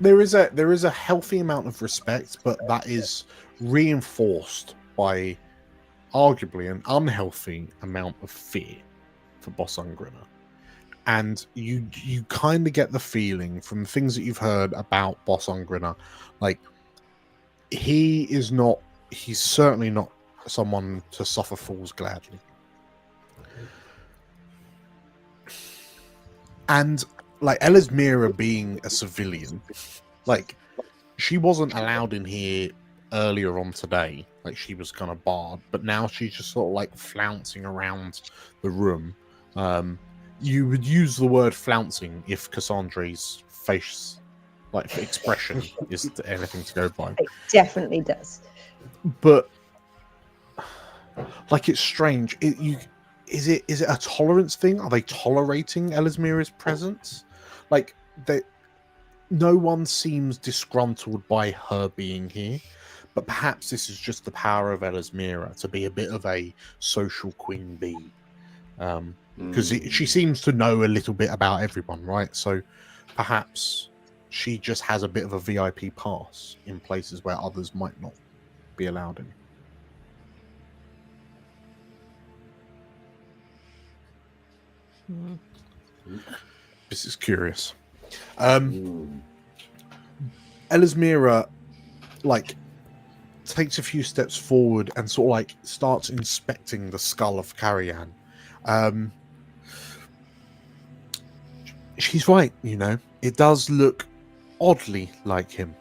[SPEAKER 1] there is a healthy amount of respect, but that is reinforced by arguably an unhealthy amount of fear for Boss Ungrana. And you kind of get the feeling from the things that you've heard about Boss Ungrana, he's certainly not someone to suffer fools gladly. And Elismira being a civilian, she wasn't allowed in here earlier on today. She was kind of barred, but now she's just sort of flouncing around the room. You would use the word flouncing if Cassandra's face, expression, is anything to go by.
[SPEAKER 9] It definitely does.
[SPEAKER 1] But it's strange. Is it a tolerance thing? Are they tolerating Elismira's presence? No one seems disgruntled by her being here, but perhaps this is just the power of Elismira to be a bit of a social queen bee. Because she seems to know a little bit about everyone, right? So perhaps she just has a bit of a VIP pass in places where others might not be allowed in. This is curious. Elismira, like, takes a few steps forward and sort of like starts inspecting the skull of Carian. She's right, you know, it does look oddly like him.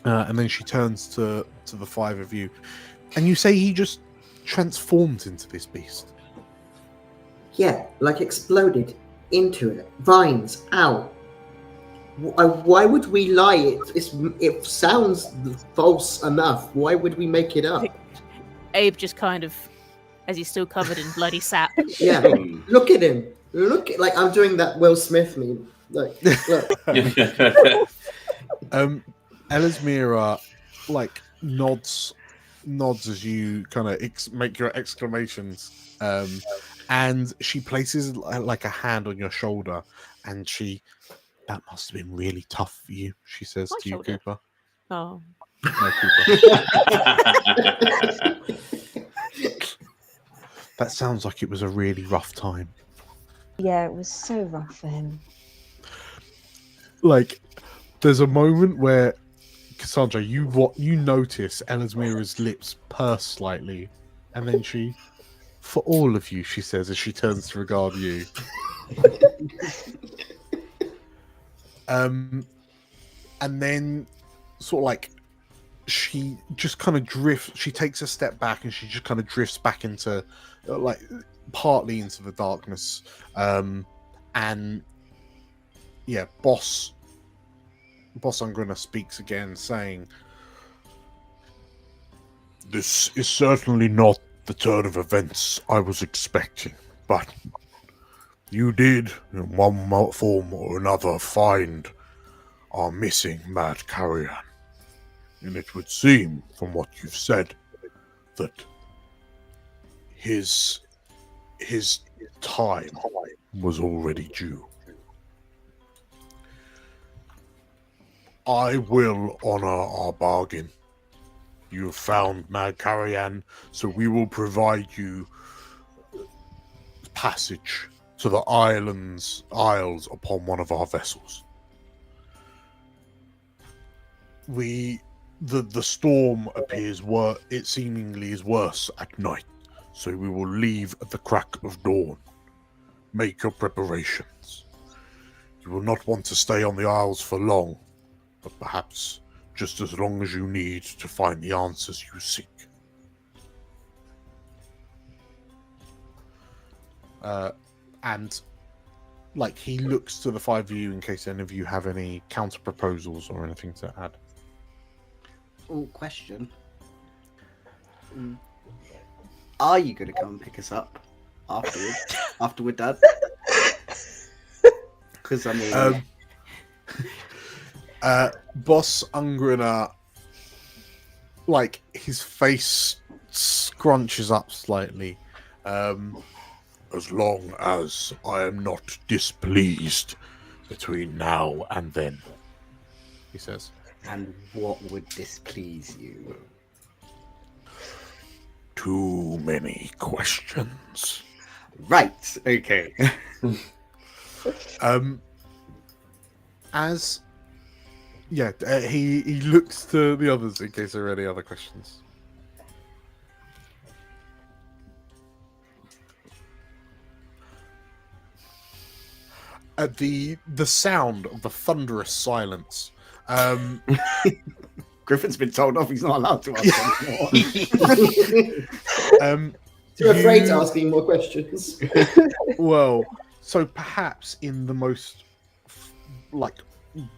[SPEAKER 1] And then she turns to the five of you, and you say he just transformed into this beast.
[SPEAKER 7] Yeah, like exploded into it. Vines, ow. Why would we lie? It sounds false enough. Why would we make it up?
[SPEAKER 2] Abe just kind of, as he's still covered in bloody sap.
[SPEAKER 7] Yeah, look at him. Like I'm doing that Will Smith meme. Look.
[SPEAKER 1] Elismira, like, nods as you kind of make your exclamations, and she places like a hand on your shoulder, and that must have been really tough for you, she says to you, Cooper.
[SPEAKER 2] Oh.
[SPEAKER 1] No, Cooper. That sounds like it was a really rough time.
[SPEAKER 9] Yeah, it was so rough for him.
[SPEAKER 1] Like, there's a moment where, Cassandra, you notice Elismira's lips purse slightly, and then she, for all of you, she says as she turns to regard you. And then sort of like she just kind of drifts. She takes a step back and she just kind of drifts back into, like, partly into the darkness. And yeah, Boss Ungrunner speaks again, saying, "This is certainly not the turn of events I was expecting, but you did, in one form or another, find our missing Mad Carrion. And it would seem, from what you've said, that his time was already due. I will honor our bargain. You have found Mad Carrion, so we will provide you passage to the isles upon one of our vessels. The storm appears it seemingly is worse at night, so we will leave at the crack of dawn. Make your preparations. You will not want to stay on the isles for long, but perhaps just as long as you need to find the answers you seek." And like, he looks to the five of you in case any of you have any counter proposals or anything to add.
[SPEAKER 4] Oh, question. Are you going to come and pick us up after we're done? Because I mean,
[SPEAKER 1] Boss Ungrunner, like, his face scrunches up slightly. As long as I am not displeased between now and then, he says.
[SPEAKER 4] And what would displease you?
[SPEAKER 1] Too many questions.
[SPEAKER 4] Right, okay.
[SPEAKER 1] He looks to the others in case there are any other questions. At the sound of the thunderous silence,
[SPEAKER 4] Griffin's been told off. He's not allowed to ask anymore.
[SPEAKER 7] Too afraid to ask any more questions.
[SPEAKER 1] Well, so perhaps in the most like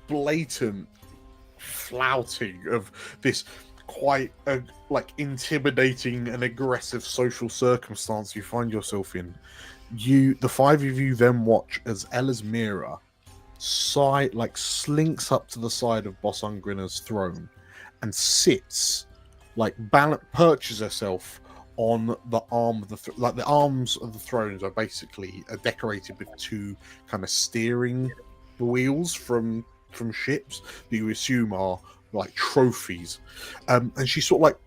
[SPEAKER 1] blatant flouting of this quite like intimidating and aggressive social circumstance you find yourself in, the five of you then watch as Elismira slinks up to the side of Boss Ungrunner's throne and sits, like, perches herself on the arm of the arms of the thrones are decorated with two kind of steering wheels from from ships that you assume are like trophies, and she sort of like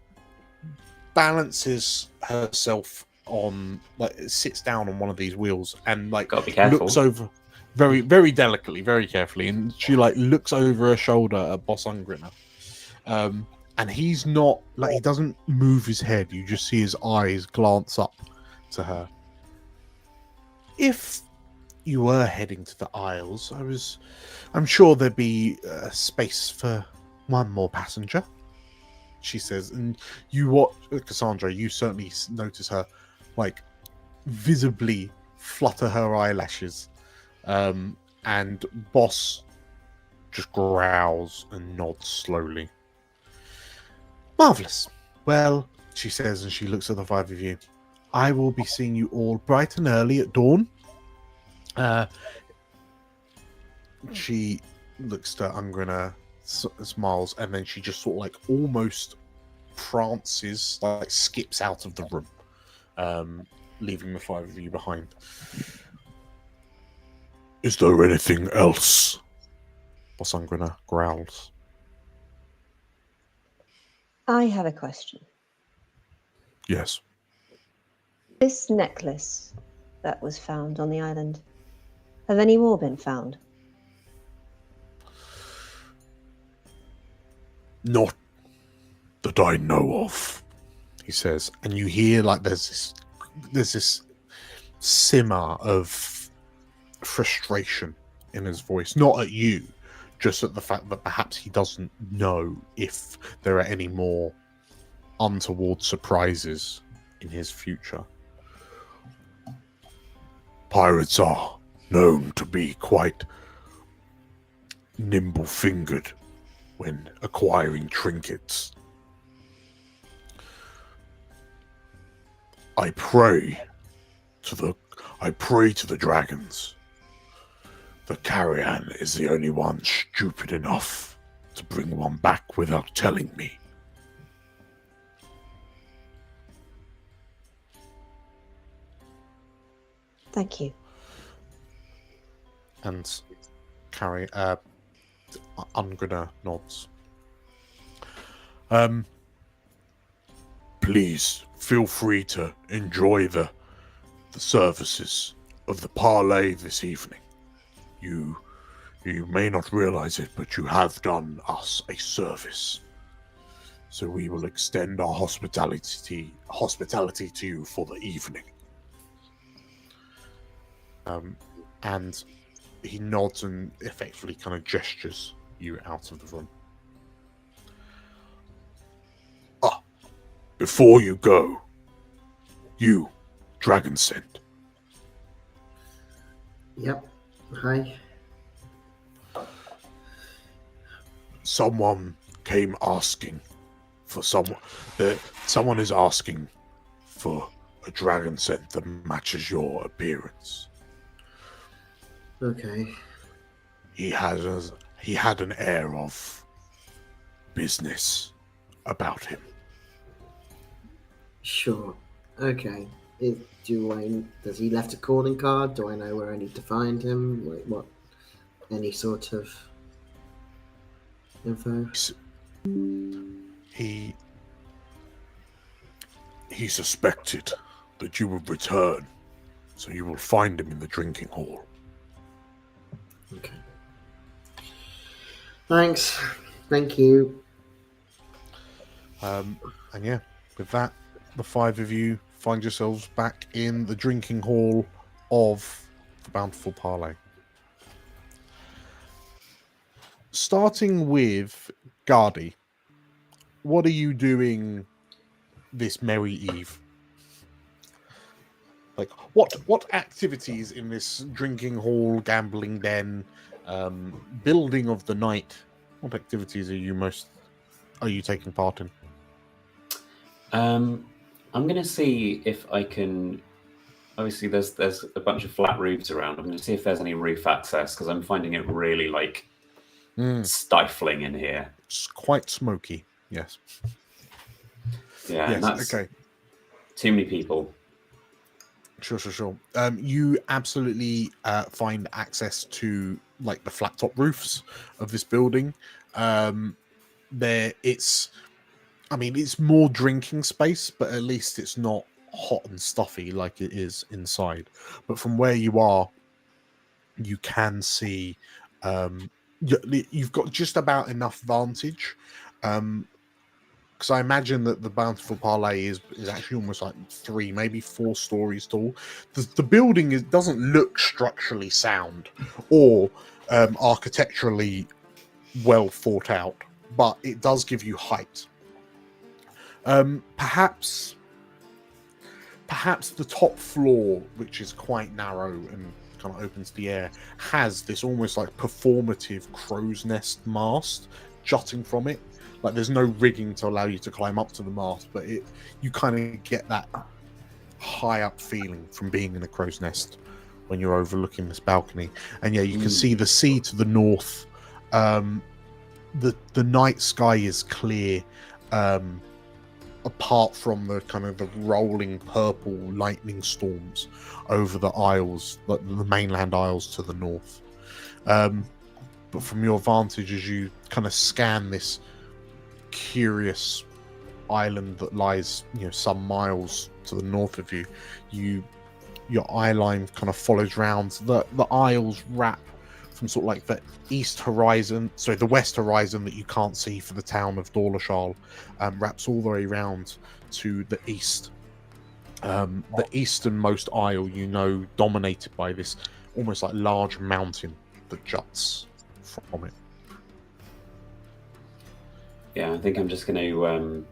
[SPEAKER 1] balances herself on, like, sits down on one of these wheels and like
[SPEAKER 5] Gotta be careful.
[SPEAKER 1] looks over very, very delicately, very carefully, and she like looks over her shoulder at Boss Ungriner. And he's not like, he doesn't move his head. You just see his eyes glance up to her. If you were heading to the Isles, I'm sure there'd be space for one more passenger, she says. And you watch Cassandra, you certainly notice her like visibly flutter her eyelashes, and Boss just growls and nods slowly. Marvelous. Well, she says, and she looks at the five of you. I will be seeing you all bright and early at dawn. She looks to Ungriner, smiles, and then she just sort of like almost prances, like skips out of the room, leaving the five of you behind. Is there anything else? Boss Ungriner growls.
[SPEAKER 9] I have a question.
[SPEAKER 1] Yes.
[SPEAKER 9] This necklace that was found on the island, have any more been found?
[SPEAKER 1] Not that I know of, he says, and you hear like there's this simmer of frustration in his voice, not at you, just at the fact that perhaps he doesn't know if there are any more untoward surprises in his future. Pirates are known to be quite nimble-fingered when acquiring trinkets. I pray to the dragons. The Carrion is the only one stupid enough to bring one back without telling me.
[SPEAKER 9] Thank you.
[SPEAKER 1] And Ungriner nods. Please feel free to enjoy the services of the parlay this evening. You may not realize it, but you have done us a service. So we will extend our hospitality to you for the evening. And he nods and effectively kind of gestures you out of the room. Before you go, you, Dragon Scent.
[SPEAKER 7] Yep. Hi.
[SPEAKER 1] Someone came asking for someone. Someone is asking for a dragon scent that matches your appearance.
[SPEAKER 7] Okay.
[SPEAKER 1] He had an air of business about him.
[SPEAKER 7] Sure. Okay. Does he left a calling card? Do I know where I need to find him? Like what? Any sort of info?
[SPEAKER 1] He suspected that you would return, so you will find him in the drinking hall.
[SPEAKER 7] Okay. Thanks. Thank you.
[SPEAKER 1] And yeah, with that, the five of you find yourselves back in the drinking hall of the Bountiful Parlay. Starting with Gardy, what are you doing this merry eve? Like, what activities in this drinking hall, gambling den, building of the night? What activities are you taking part in?
[SPEAKER 5] I'm going to see if I can. Obviously, there's a bunch of flat roofs around. I'm going to see if there's any roof access because I'm finding it really stifling in here.
[SPEAKER 1] It's quite smoky. Yes.
[SPEAKER 5] Yeah.
[SPEAKER 1] Yes.
[SPEAKER 5] And that's
[SPEAKER 1] Okay.
[SPEAKER 5] too many people.
[SPEAKER 1] Sure. You absolutely find access to like the flat top roofs of this building. It's more drinking space, but at least it's not hot and stuffy like it is inside. But from where you are, you can see you've got just about enough vantage. Because I imagine that the Bountiful Parlay is actually almost like 3, maybe 4 stories tall. The building doesn't look structurally sound or architecturally well thought out, but it does give you height. Perhaps the top floor, which is quite narrow and kind of open to the air, has this almost like performative crow's nest mast jutting from it. Like there's no rigging to allow you to climb up to the mast, but you kind of get that high up feeling from being in a crow's nest when you're overlooking this balcony. And yeah, you can see the sea to the north. The night sky is clear, apart from the kind of the rolling purple lightning storms over the isles, like the mainland isles to the north. But from your vantage, as you kind of scan this curious island that lies, some miles to the north of you, your eye line kind of follows round. The isles wrap from sort of like the west horizon that you can't see for the town of Dawlishal, wraps all the way round to the east. The easternmost isle, dominated by this almost like large mountain that juts from it.
[SPEAKER 5] Yeah, I think I'm just going to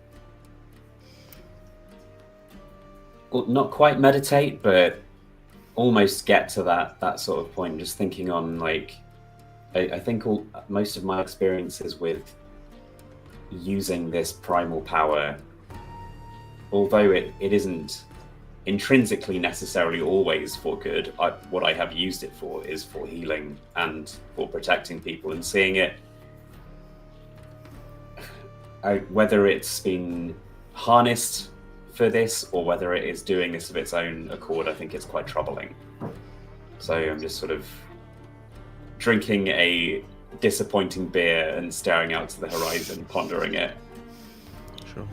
[SPEAKER 5] not quite meditate, but almost get to that sort of point. Just thinking on like, I think most of my experiences with using this primal power, although it isn't intrinsically necessarily always for good, what I have used it for is for healing and for protecting people, and seeing it. Whether it's been harnessed for this or whether it is doing this of its own accord, I think it's quite troubling. So I'm just sort of drinking a disappointing beer and staring out to the horizon, pondering it.
[SPEAKER 1] Sure.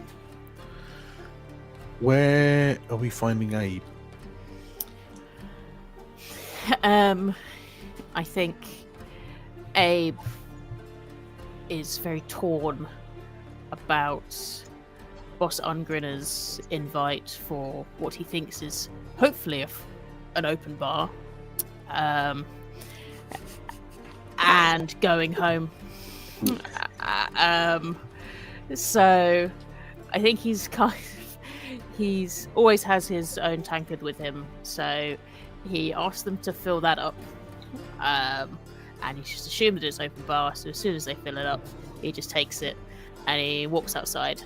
[SPEAKER 1] Where are we finding Abe?
[SPEAKER 2] I think Abe is very torn about Boss Ungrinner's invite for what he thinks is hopefully an open bar, and going home. So I think he's always has his own tankard with him, so he asked them to fill that up, and he just assumed that it's open bar, so as soon as they fill it up, he just takes it and he walks outside,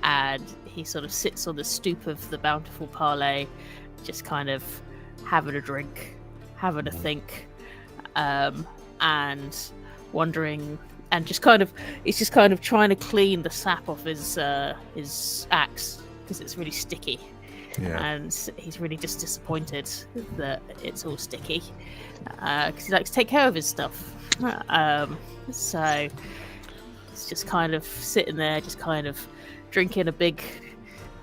[SPEAKER 2] and he sort of sits on the stoop of the Bountiful Parlay, just kind of having a drink, having a think, and wondering, and he's just kind of trying to clean the sap off his axe because it's really sticky.
[SPEAKER 1] Yeah.
[SPEAKER 2] And he's really just disappointed that it's all sticky, because he likes to take care of his stuff. So it's just kind of sitting there, just kind of drinking a big,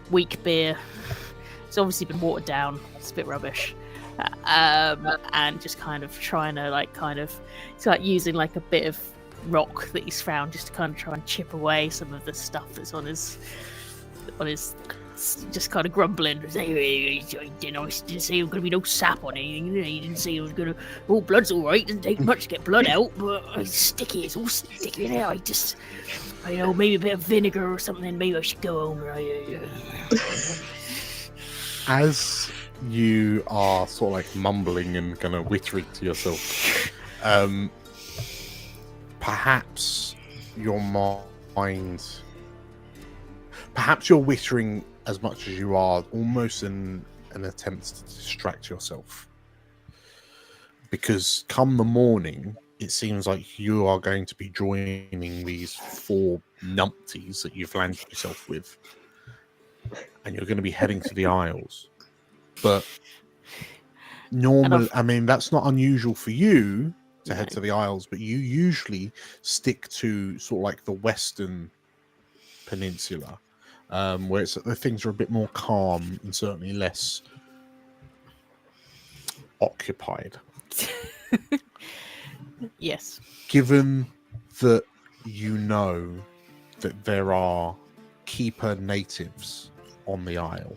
[SPEAKER 2] weak beer. It's obviously been watered down. It's a bit rubbish. And just kind of trying to it's like using like a bit of rock that he's found just to kind of try and chip away some of the stuff that's on his just kind of grumbling. I didn't say there was going to be no sap on anything. You didn't say it was going to... Oh, blood's all right. Doesn't take much to get blood out, but it's sticky. It's all sticky there. I know, maybe a bit of vinegar or something. Maybe I should go home.
[SPEAKER 1] As you are sort of like mumbling and kind of wittering to yourself, perhaps your mind... Perhaps you're wittering as much as you are almost in an attempt to distract yourself. Because come the morning, it seems like you are going to be joining these 4 numpties that you've landed yourself with. And you're going to be heading to the Isles. But Normal. I mean, that's not unusual for you to head to the Isles, but you usually stick to sort of like the Western Peninsula, where things are a bit more calm and certainly less occupied.
[SPEAKER 2] Yes.
[SPEAKER 1] Given that you know that there are keeper natives on the Isle,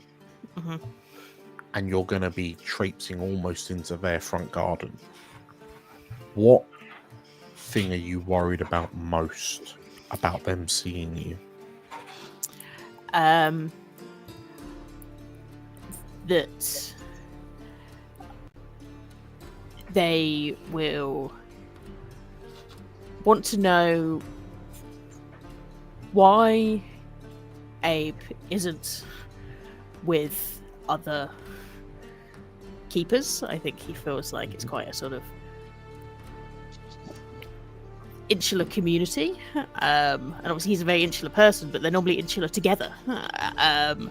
[SPEAKER 1] and you're going to be traipsing almost into their front garden, what thing are you worried about most about them seeing you?
[SPEAKER 2] That they will want to know why Abe isn't with other keepers. I think he feels like it's quite a sort of insular community, and obviously he's a very insular person, but they're normally insular together, and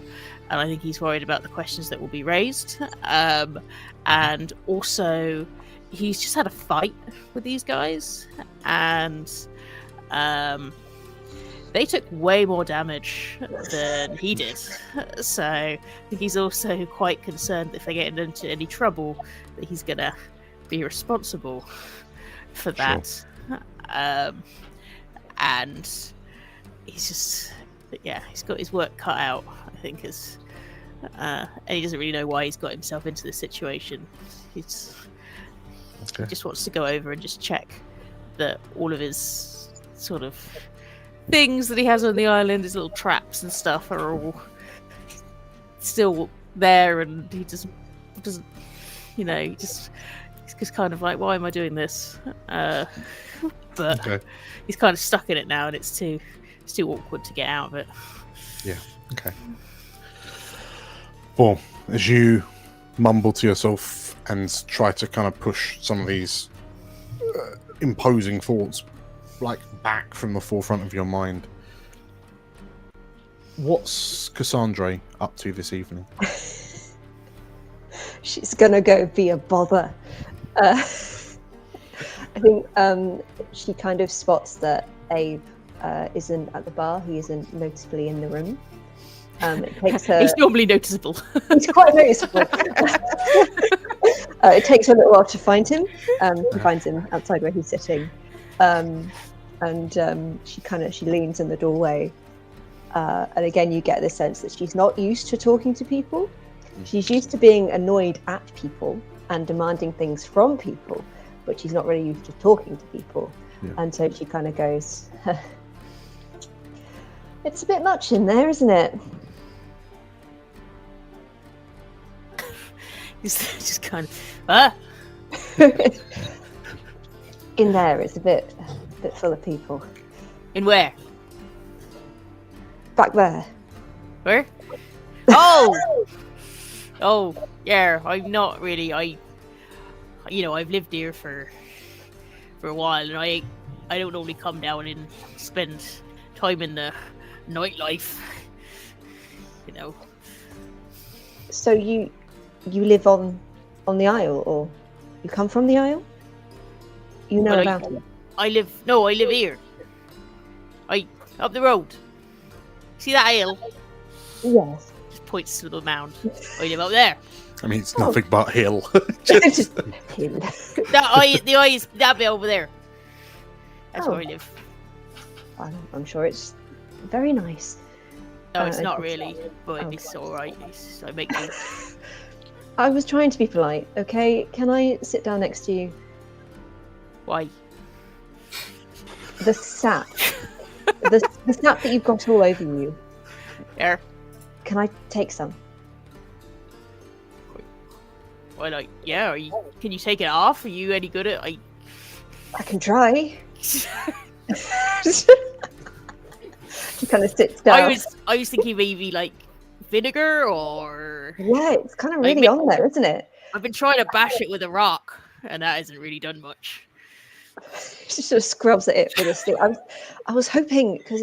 [SPEAKER 2] I think he's worried about the questions that will be raised, and also he's just had a fight with these guys, and they took way more damage than he did, so I think he's also quite concerned that if they get into any trouble that he's gonna be responsible for that. Sure. And he's just, he's got his work cut out, I think, and he doesn't really know why he's got himself into this situation. He just wants to go over and just check that all of his sort of things that he has on the island, his little traps and stuff, are all still there, and he doesn't, he's just kind of like, why am I doing this? But he's kind of stuck in it now, and it's too awkward to get out of it.
[SPEAKER 1] Yeah. Okay. Well, as you mumble to yourself and try to kind of push some of these imposing thoughts like back from the forefront of your mind, what's Cassandra up to this evening?
[SPEAKER 9] She's gonna go be a bother. I think she kind of spots that Abe isn't at the bar. He isn't noticeably in the room. It takes her...
[SPEAKER 2] He's normally noticeable.
[SPEAKER 9] He's quite noticeable. It takes her a little while to find him. She finds him outside where he's sitting, and she leans in the doorway. And again, you get the sense that she's not used to talking to people. She's used to being annoyed at people and demanding things from people, but she's not really used to talking to people. Yeah. And so she kind of goes, it's a bit much in there, isn't it?
[SPEAKER 2] He's just kind of,
[SPEAKER 9] in there, it's a bit full of people.
[SPEAKER 2] In where?
[SPEAKER 9] Back there.
[SPEAKER 2] Where? Oh! Oh, yeah, I'm not really, I've lived here for a while, and I don't normally come down and spend time in the nightlife,
[SPEAKER 9] So you live on the Isle, or you come from the Isle? You know about it?
[SPEAKER 2] I live here. Up the road. See that hill?
[SPEAKER 9] Yes.
[SPEAKER 2] Just points to the mound. I live up there.
[SPEAKER 1] I mean, it's nothing but hill.
[SPEAKER 9] Just hill.
[SPEAKER 2] The eye is that bit over there. That's where I live.
[SPEAKER 9] I'm sure it's very nice.
[SPEAKER 2] No, it's not really, but it's alright. I make do.
[SPEAKER 9] I was trying to be polite, okay? Can I sit down next to you?
[SPEAKER 2] Why?
[SPEAKER 9] The sap. the sap that you've got all over you.
[SPEAKER 2] There.
[SPEAKER 9] Can I take some?
[SPEAKER 2] Well, yeah. Can you take it off? Are you any good at?
[SPEAKER 9] I can try. She kind of sits down.
[SPEAKER 2] I was thinking maybe like vinegar or.
[SPEAKER 9] Yeah, it's kind of really on there, isn't it?
[SPEAKER 2] I've been trying to bash it with a rock, and that hasn't really done much.
[SPEAKER 9] She sort of scrubs at it with a stick. I was hoping, because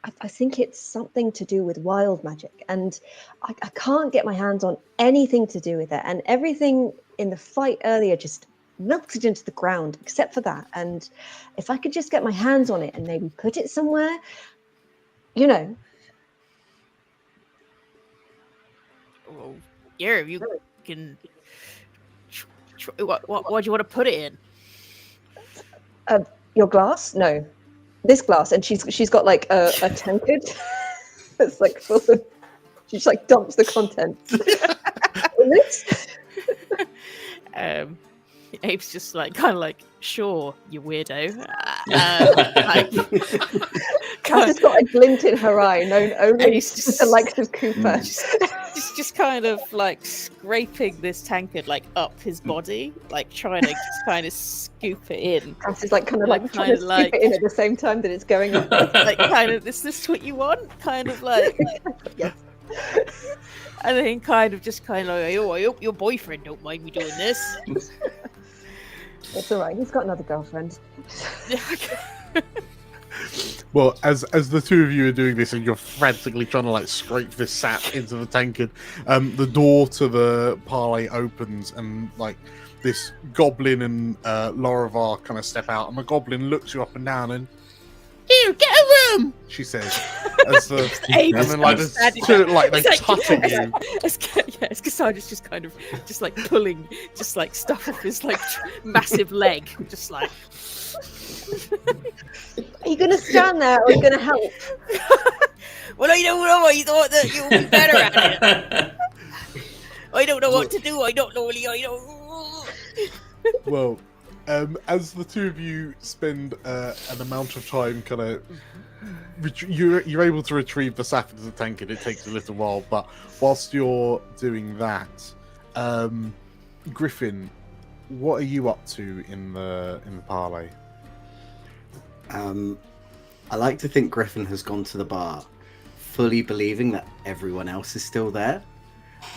[SPEAKER 9] I think it's something to do with wild magic, and I can't get my hands on anything to do with it. And everything in the fight earlier just melted into the ground, except for that. And if I could just get my hands on it and maybe put it somewhere, you know.
[SPEAKER 2] Well, yeah, you can. What do you want to put it in?
[SPEAKER 9] Your glass? No, this glass. And she's got like a tankard. It's like full of. She just like dumps the contents in this.
[SPEAKER 2] Abe's just like kind of like, sure, you weirdo.
[SPEAKER 9] Cass has got a glint in her eye, known only to the likes of Cooper.
[SPEAKER 2] Just kind of like scraping this tankard like up his body, like trying to just kind of scoop it in.
[SPEAKER 9] Cass is like kind of like trying to scoop it in at the same time that it's going up.
[SPEAKER 2] Like kind of, is this what you want? Kind of like,
[SPEAKER 9] yes.
[SPEAKER 2] And then kind of like, oh, I hope your boyfriend don't mind me doing this.
[SPEAKER 9] It's all right. He's got another girlfriend.
[SPEAKER 1] Well, as the two of you are doing this and you're frantically trying to like scrape this sap into the tankard, the door to the parlay opens and like this goblin and Lorivar kind of step out, and the goblin looks you up and down and, "Here, get a room," she says. As the, and then like they touch at you.
[SPEAKER 2] It's Cassandra's just kind of just like pulling just like stuff off his like massive leg, just like.
[SPEAKER 9] Are you going to stand there or are you going to help?
[SPEAKER 2] Well, I don't know. I thought that you would be better at it. I don't know what to do. I don't know.
[SPEAKER 1] Well, as the two of you spend an amount of time kind of... You're able to retrieve the sap into the tankard. It takes a little while, but whilst you're doing that, Griffin, what are you up to in the parlay?
[SPEAKER 4] I like to think Griffin has gone to the bar fully believing that everyone else is still there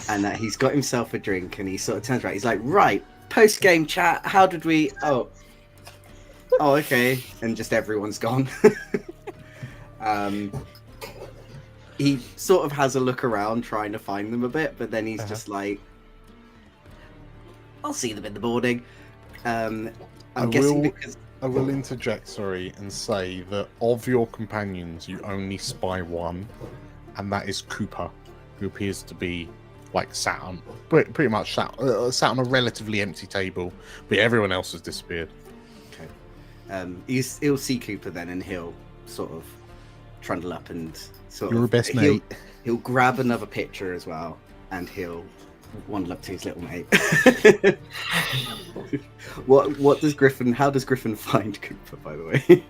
[SPEAKER 4] and that he's got himself a drink, and he sort of turns around. He's like, right, post-game chat, how did we... Oh, okay. And just everyone's gone. He sort of has a look around trying to find them a bit, but then he's just like, I'll see them in the morning. I'm guessing because...
[SPEAKER 1] I will interject, sorry, and say that of your companions, you only spy one, and that is Cooper, who appears to be like pretty much sat on a relatively empty table, but everyone else has disappeared.
[SPEAKER 4] Okay. He'll see Cooper then, and he'll sort of trundle up and sort
[SPEAKER 1] Your
[SPEAKER 4] of...
[SPEAKER 1] best mate.
[SPEAKER 4] He'll grab another picture as well, and he'll wander up to his little mate. What does Griffin... How does Griffin find Cooper, by the way?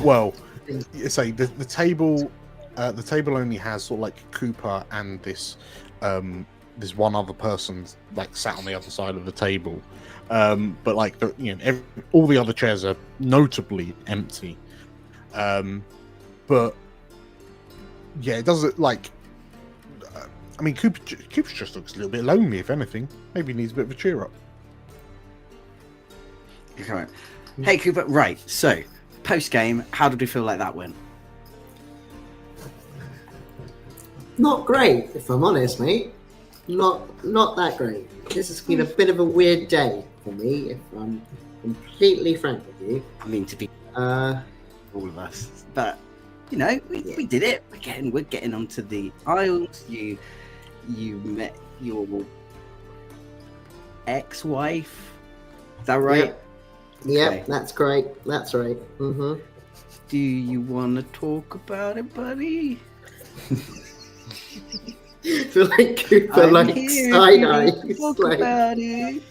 [SPEAKER 1] Well, say the table only has sort of like Cooper and this one other person like sat on the other side of the table, but like all the other chairs are notably empty. But yeah, it doesn't like. I mean, Cooper just looks a little bit lonely, if anything. Maybe he needs a bit of a cheer up.
[SPEAKER 4] Okay. Hey, Cooper. Right. So, post game, how did we feel like that went?
[SPEAKER 7] Not great, if I'm honest, mate. Not that great. This has been a bit of a weird day for me, if I'm completely frank with you.
[SPEAKER 4] I mean, to be all of us, but you know, we did it. We're getting onto the Isles. You met your ex-wife. Is that right?
[SPEAKER 7] Yep,
[SPEAKER 4] Okay.
[SPEAKER 7] that's great. That's right. Mm-hmm.
[SPEAKER 4] Do you want to talk about it, buddy?
[SPEAKER 7] I feel like Cooper like side-eye.
[SPEAKER 4] Talk about it.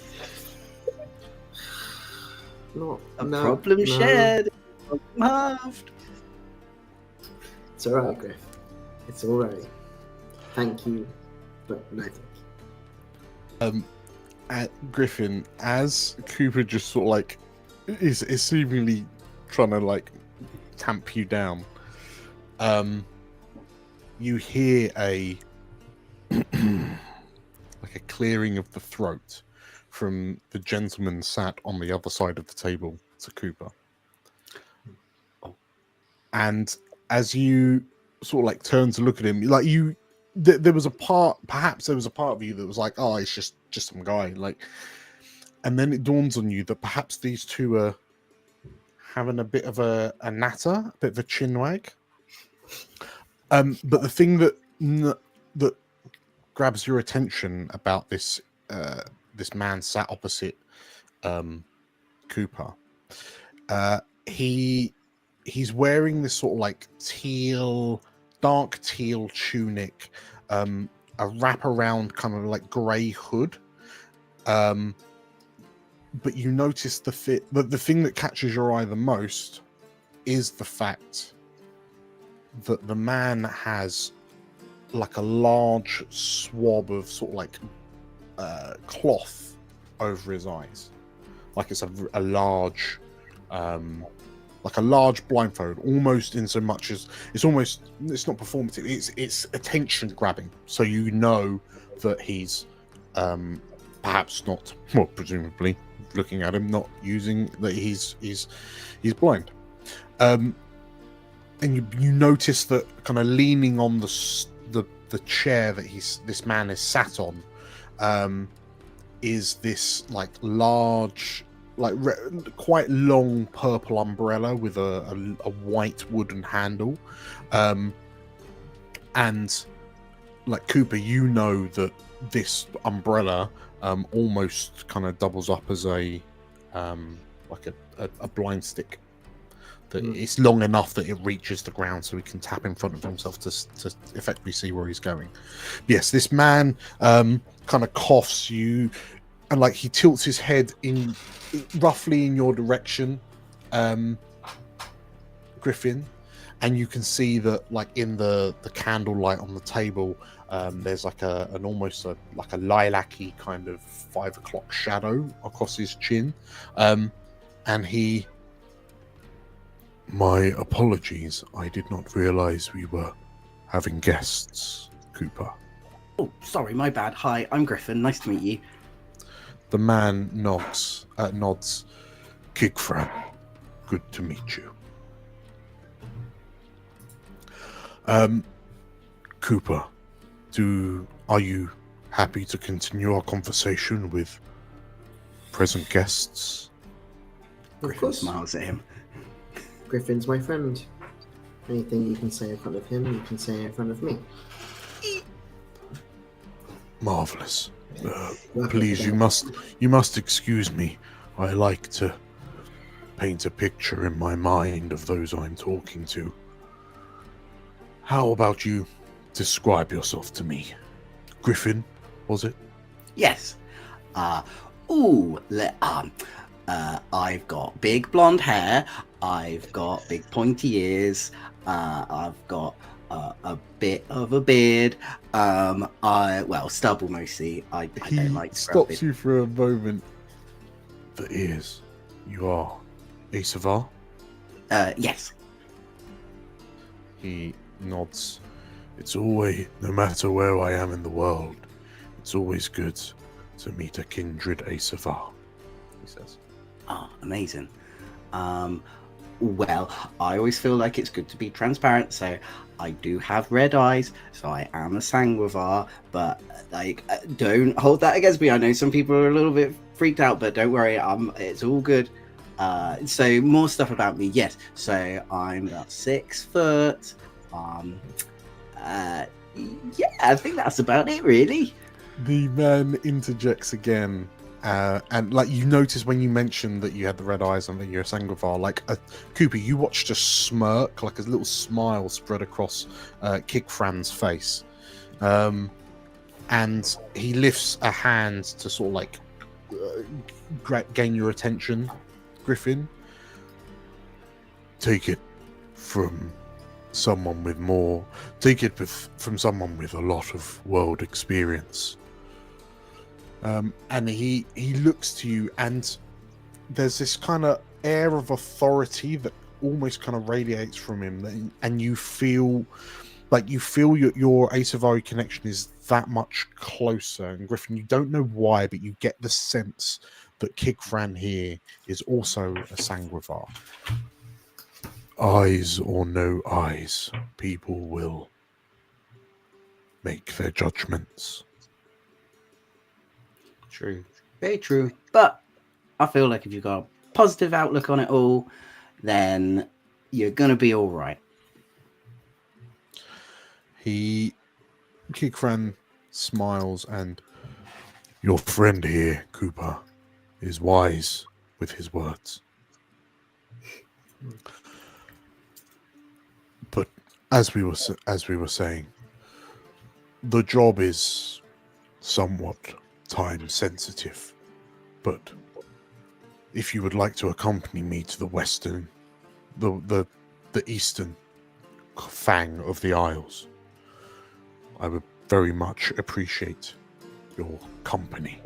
[SPEAKER 4] Problem shared. Halved.
[SPEAKER 7] It's alright, Griff. It's alright. Thank you, but no thank you.
[SPEAKER 1] At Griffin, as Cooper just sort of like is seemingly trying to like tamp you down, you hear a like a clearing of the throat from the gentleman sat on the other side of the table to Cooper. And as you sort of like turn to look at him, like there was a part of you that was like, oh, it's just some guy, like, and then it dawns on you that perhaps these two are having a bit of a natter, a bit of a chinwag. But the thing that grabs your attention about this man sat opposite Cooper, he's wearing this sort of like dark teal tunic, a wraparound kind of like grey hood. But you notice the thing that catches your eye the most is the fact that the man has like a large swab of sort of like cloth over his eyes, like it's a large like a large blindfold, almost in so much as it's not performative, it's attention grabbing, so you know that he's perhaps not, well, presumably looking at him, not using that he's blind. And you notice that kind of leaning on the chair that this man is sat on, is this like large, like quite long purple umbrella with a white wooden handle, and like Cooper, you know that this umbrella almost kind of doubles up as a like a blind stick. That it's long enough that it reaches the ground, so he can tap in front of himself to effectively see where he's going. Yes, this man kind of coughs you, and like he tilts his head in roughly in your direction, Griffin, and you can see that like in the candlelight on the table, there's like an almost like a lilac-y kind of 5 o'clock shadow across his chin, and he. My apologies. I did not realize we were having guests, Cooper.
[SPEAKER 4] Oh, sorry, my bad. Hi, I'm Griffin. Nice to meet you.
[SPEAKER 1] The man nods. Kigfran, good to meet you. Cooper, are you happy to continue our conversation with present guests?
[SPEAKER 7] Of
[SPEAKER 4] Griffin
[SPEAKER 7] course.
[SPEAKER 4] smiles at him.
[SPEAKER 7] Griffin's my friend. Anything you can say in front of him, you can say in front of me.
[SPEAKER 1] Marvelous. Please, you must excuse me. I like to paint a picture in my mind of those I'm talking to. How about you describe yourself to me? Griffin, was it?
[SPEAKER 4] Yes. I've got big blonde hair. I've got big pointy ears. I've got a bit of a beard. Stubble mostly. I don't like to grow a
[SPEAKER 1] stops
[SPEAKER 4] beard.
[SPEAKER 1] you for a moment. The ears. You are Asavar?
[SPEAKER 4] Yes.
[SPEAKER 1] He nods. It's always, no matter where I am in the world, it's always good to meet a kindred Asavar, he says.
[SPEAKER 4] Ah, amazing. Well, I always feel like it's good to be transparent, so I do have red eyes, so I am a Sanguivar, but like, don't hold that against me. I know some people are a little bit freaked out, but don't worry, it's all good. So more stuff about me, yes. So I'm about 6 foot. Yeah, I think that's about it, really.
[SPEAKER 1] The man interjects again, and like you notice when you mentioned that you had the red eyes and that you're a Sanguivar, like Cooper, you watched a smirk, like a little smile spread across Kigfran's face, and he lifts a hand to sort of like gain your attention, Griffin. Take it from someone with a lot of world experience. And he looks to you, and there's this kind of air of authority that almost kind of radiates from him, and you feel your Asavari connection is that much closer. And Griffin, you don't know why, but you get the sense that Kigfran here is also a Sanguivar. Eyes or no eyes, people will make their judgments.
[SPEAKER 4] True. Very true. But I feel like if you've got a positive outlook on it all, then you're going to be all right.
[SPEAKER 1] Kikran smiles, and your friend here, Cooper, is wise with his words. But as we were saying, the job is somewhat time sensitive. But if you would like to accompany me to the eastern fang of the Isles, I would very much appreciate your company.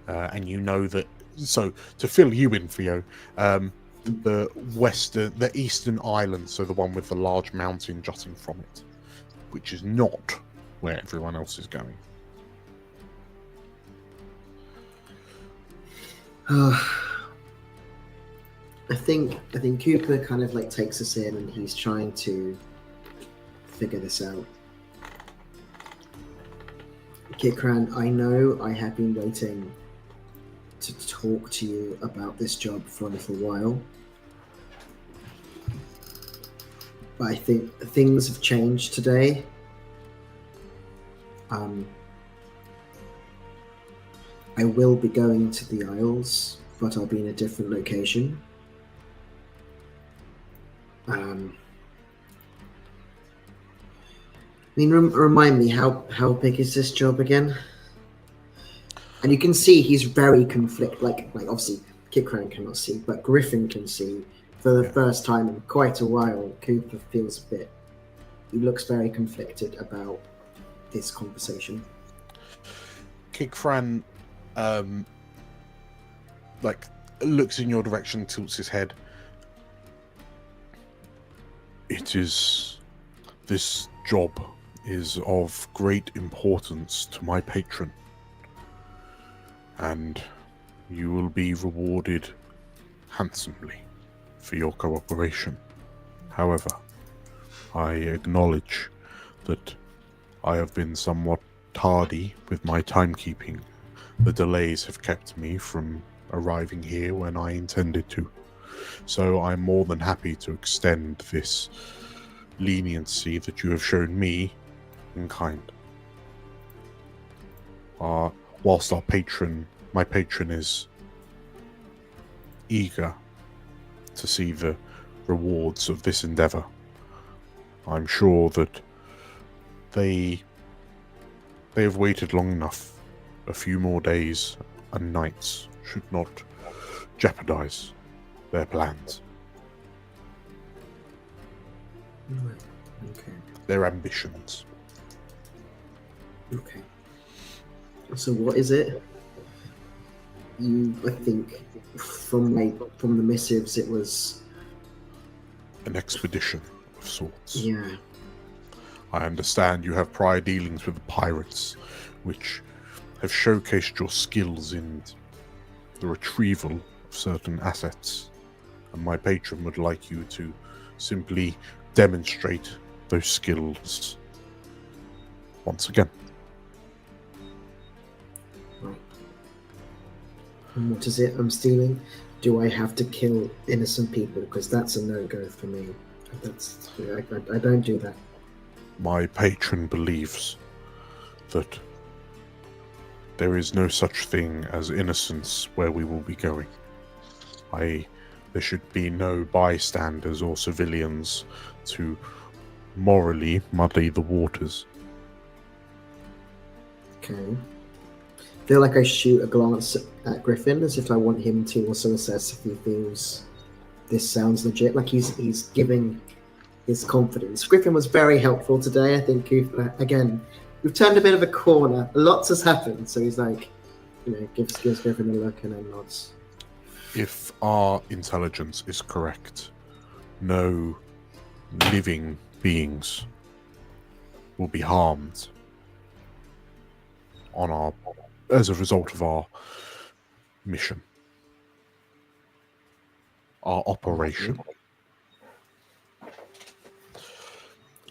[SPEAKER 1] And you know that, so to fill you in, Theo, the eastern island, so the one with the large mountain jutting from it, which is not where everyone else is going.
[SPEAKER 7] I think Cooper kind of like takes us in, and he's trying to figure this out. Kikran, I know I have been waiting to talk to you about this job for a little while, but I think things have changed today. I will be going to the Isles, but I'll be in a different location. Remind me, how big is this job again? And you can see he's very conflicted. Like obviously Kikran cannot see, but Griffin can see. For the first time in quite a while, Cooper feels he looks very conflicted about this conversation.
[SPEAKER 1] Kikran looks in your direction, tilts his head. This job is of great importance to my patron, and you will be rewarded handsomely for your cooperation. However, I acknowledge that I have been somewhat tardy with my timekeeping. The delays have kept me from arriving here when I intended to. So I'm more than happy to extend this leniency that you have shown me in kind. Whilst my patron is eager to see the rewards of this endeavor, I'm sure that they have waited long enough. A few more days and nights should not jeopardize their plans.
[SPEAKER 7] Okay.
[SPEAKER 1] Their ambitions.
[SPEAKER 7] Okay. So what is it? I think from the missives, it was
[SPEAKER 1] An expedition of sorts.
[SPEAKER 7] Yeah.
[SPEAKER 1] I understand you have prior dealings with the pirates, which have showcased your skills in the retrieval of certain assets, and my patron would like you to simply demonstrate those skills once again.
[SPEAKER 7] Right. And what is it I'm stealing? Do I have to kill innocent people? Because that's a no-go for me. I don't do that.
[SPEAKER 1] My patron believes that there is no such thing as innocence where we will be going. There should be no bystanders or civilians to morally muddy the waters.
[SPEAKER 7] Okay. Feel like I shoot a glance at Griffin as if I want him to also assess if he feels this sounds legit. Like he's giving his confidence. Griffin was very helpful today. I think Cooper, again, we've turned a bit of a corner. Lots has happened. So he's like, gives Griffin a look and then nods.
[SPEAKER 1] If our intelligence is correct, no living beings will be harmed as a result of our mission, our operation.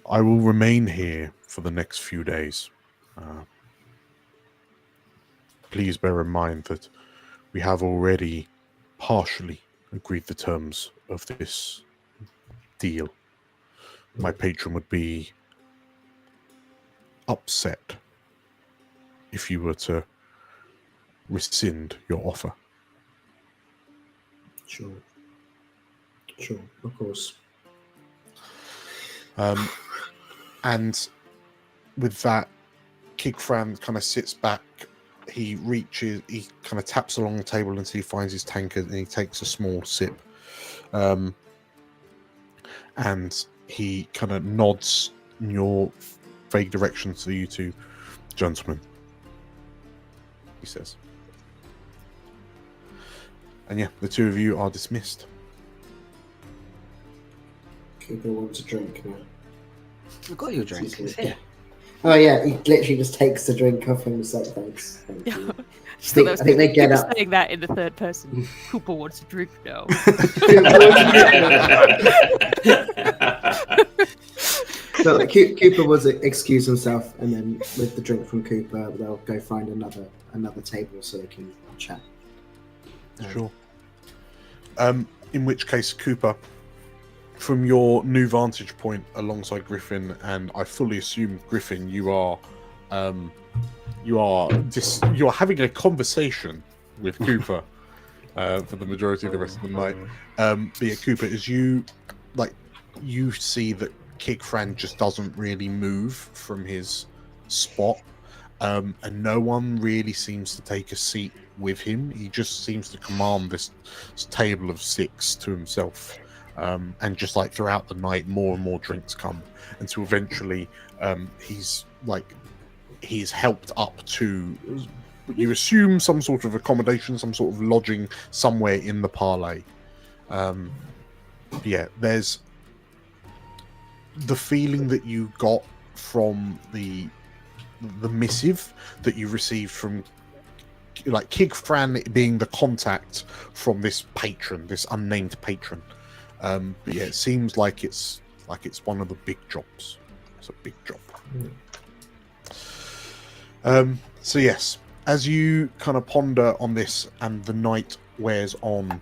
[SPEAKER 1] I will remain here for the next few days. Please bear in mind that we have already partially agreed the terms of this deal. My patron would be upset if you were to rescind your offer.
[SPEAKER 7] Sure, of course.
[SPEAKER 1] And with that, Kigfran kind of sits back. He kind of taps along the table until he finds his tankard, and he takes a small sip. And he kind of nods in your vague direction to you two gentlemen, he says. And yeah, the two of you are dismissed.
[SPEAKER 7] Cooper wants a drink now.
[SPEAKER 4] I've got your drink. It's here.
[SPEAKER 7] Oh yeah, he literally just takes the drink off him. He's like, thanks. Thank you. I think they get up.
[SPEAKER 2] Saying that in the third person. Cooper wants a drink now.
[SPEAKER 7] So like, Cooper was excuse himself, and then with the drink from Cooper, they'll go find another table so they can chat.
[SPEAKER 1] Sure. In which case, Cooper, from your new vantage point alongside Griffin, and I fully assume Griffin, you are having a conversation with Cooper for the majority of the rest of the night. But yeah, Cooper, as you see that Kigfran just doesn't really move from his spot, and no one really seems to take a seat with him. He just seems to command this table of 6 to himself. And just like throughout the night, more and more drinks come until eventually he's helped up to, you assume, some sort of accommodation, some sort of lodging somewhere in the parlay. Yeah, there's the feeling that you got from the missive that you received from like Kigfran being the contact from this patron, this unnamed patron. But yeah, it seems like it's one of the big jobs. It's a big job. So yes, as you kind of ponder on this and the night wears on,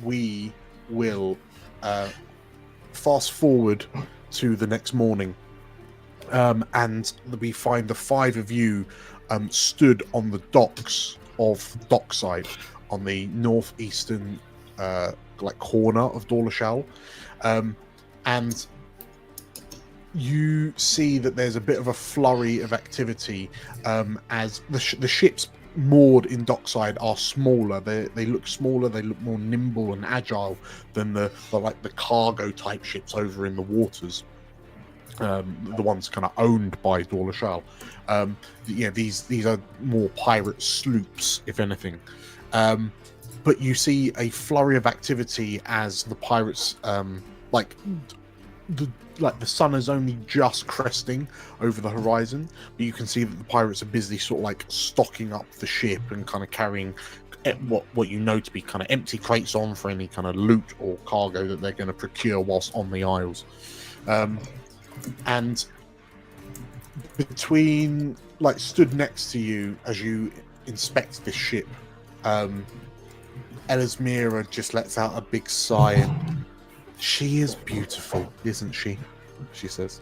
[SPEAKER 1] we will fast forward to the next morning, and we find the 5 of you stood on the docks of Dockside on the northeastern corner of Dawlishal, and you see that there's a bit of a flurry of activity as the ships moored in Dockside are smaller. They look smaller. They look more nimble and agile than the cargo type ships over in the waters. The ones kind of owned by Dawlishal. These are more pirate sloops, if anything. But you see a flurry of activity as the pirates, the sun is only just cresting over the horizon, but you can see that the pirates are busy sort of like stocking up the ship and kind of carrying what you know to be kind of empty crates on for any kind of loot or cargo that they're going to procure whilst on the Isles. And between, stood next to you as you inspect this ship, Elismira just lets out a big sigh. And she is beautiful, isn't she? She says.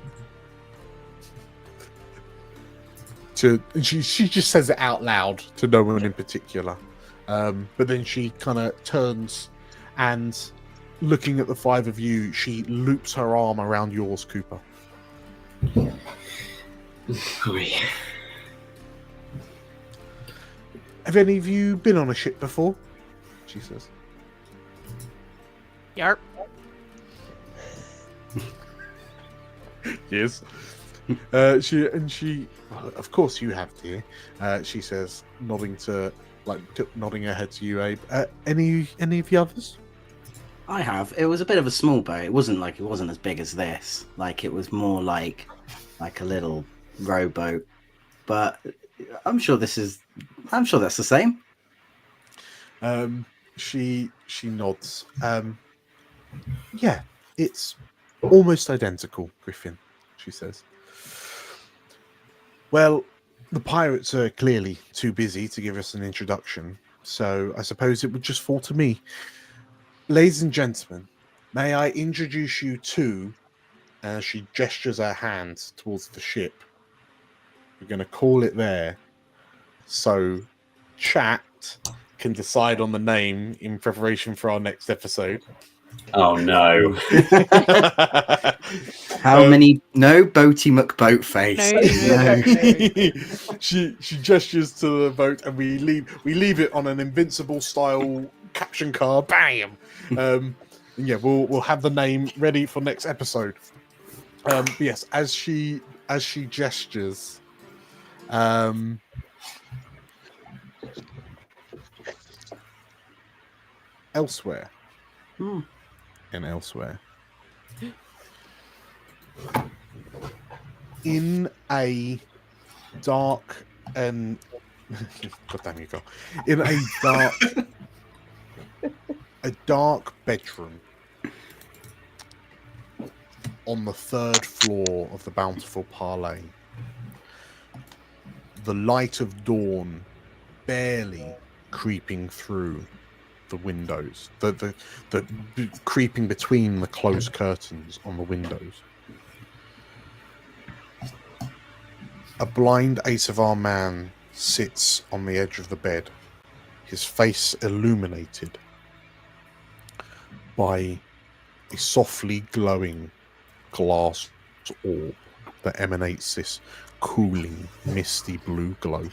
[SPEAKER 1] She just says it out loud to no one in particular. But then she kind of turns and, looking at the 5 of you, she loops her arm around yours, Cooper. Have any of you been on a ship before? She says.
[SPEAKER 2] Yarp.
[SPEAKER 1] Yes. She of course you have, dear. She says, nodding her head to you, Abe. Any of the others?
[SPEAKER 4] I have. It was a bit of a small boat. It wasn't as big as this. It was more like a little rowboat. But I'm sure that's the same.
[SPEAKER 1] She nods. Yeah, it's Almost identical, Griffin, she says. Well, the pirates are clearly too busy to give us an introduction, so I suppose it would just fall to me. Ladies and gentlemen, may I introduce you to... she gestures her hand towards the ship. We're going to call it there. So, chat can decide on the name in preparation for our next episode.
[SPEAKER 5] Oh no.
[SPEAKER 4] How many? No, Boaty McBoatface.
[SPEAKER 2] No.
[SPEAKER 1] she gestures to the boat, and we leave it on an Invincible style caption card. Bam. Yeah, we'll have the name ready for next episode. Yes, as she gestures, elsewhere. And elsewhere. In a dark and God damn you go. In a dark bedroom on the 3rd floor of the Bountiful Parlay. The light of dawn barely creeping through the windows, the creeping between the closed curtains on the windows. A blind Asavar man sits on the edge of the bed, his face illuminated by a softly glowing glass orb that emanates this cooling, misty blue glow.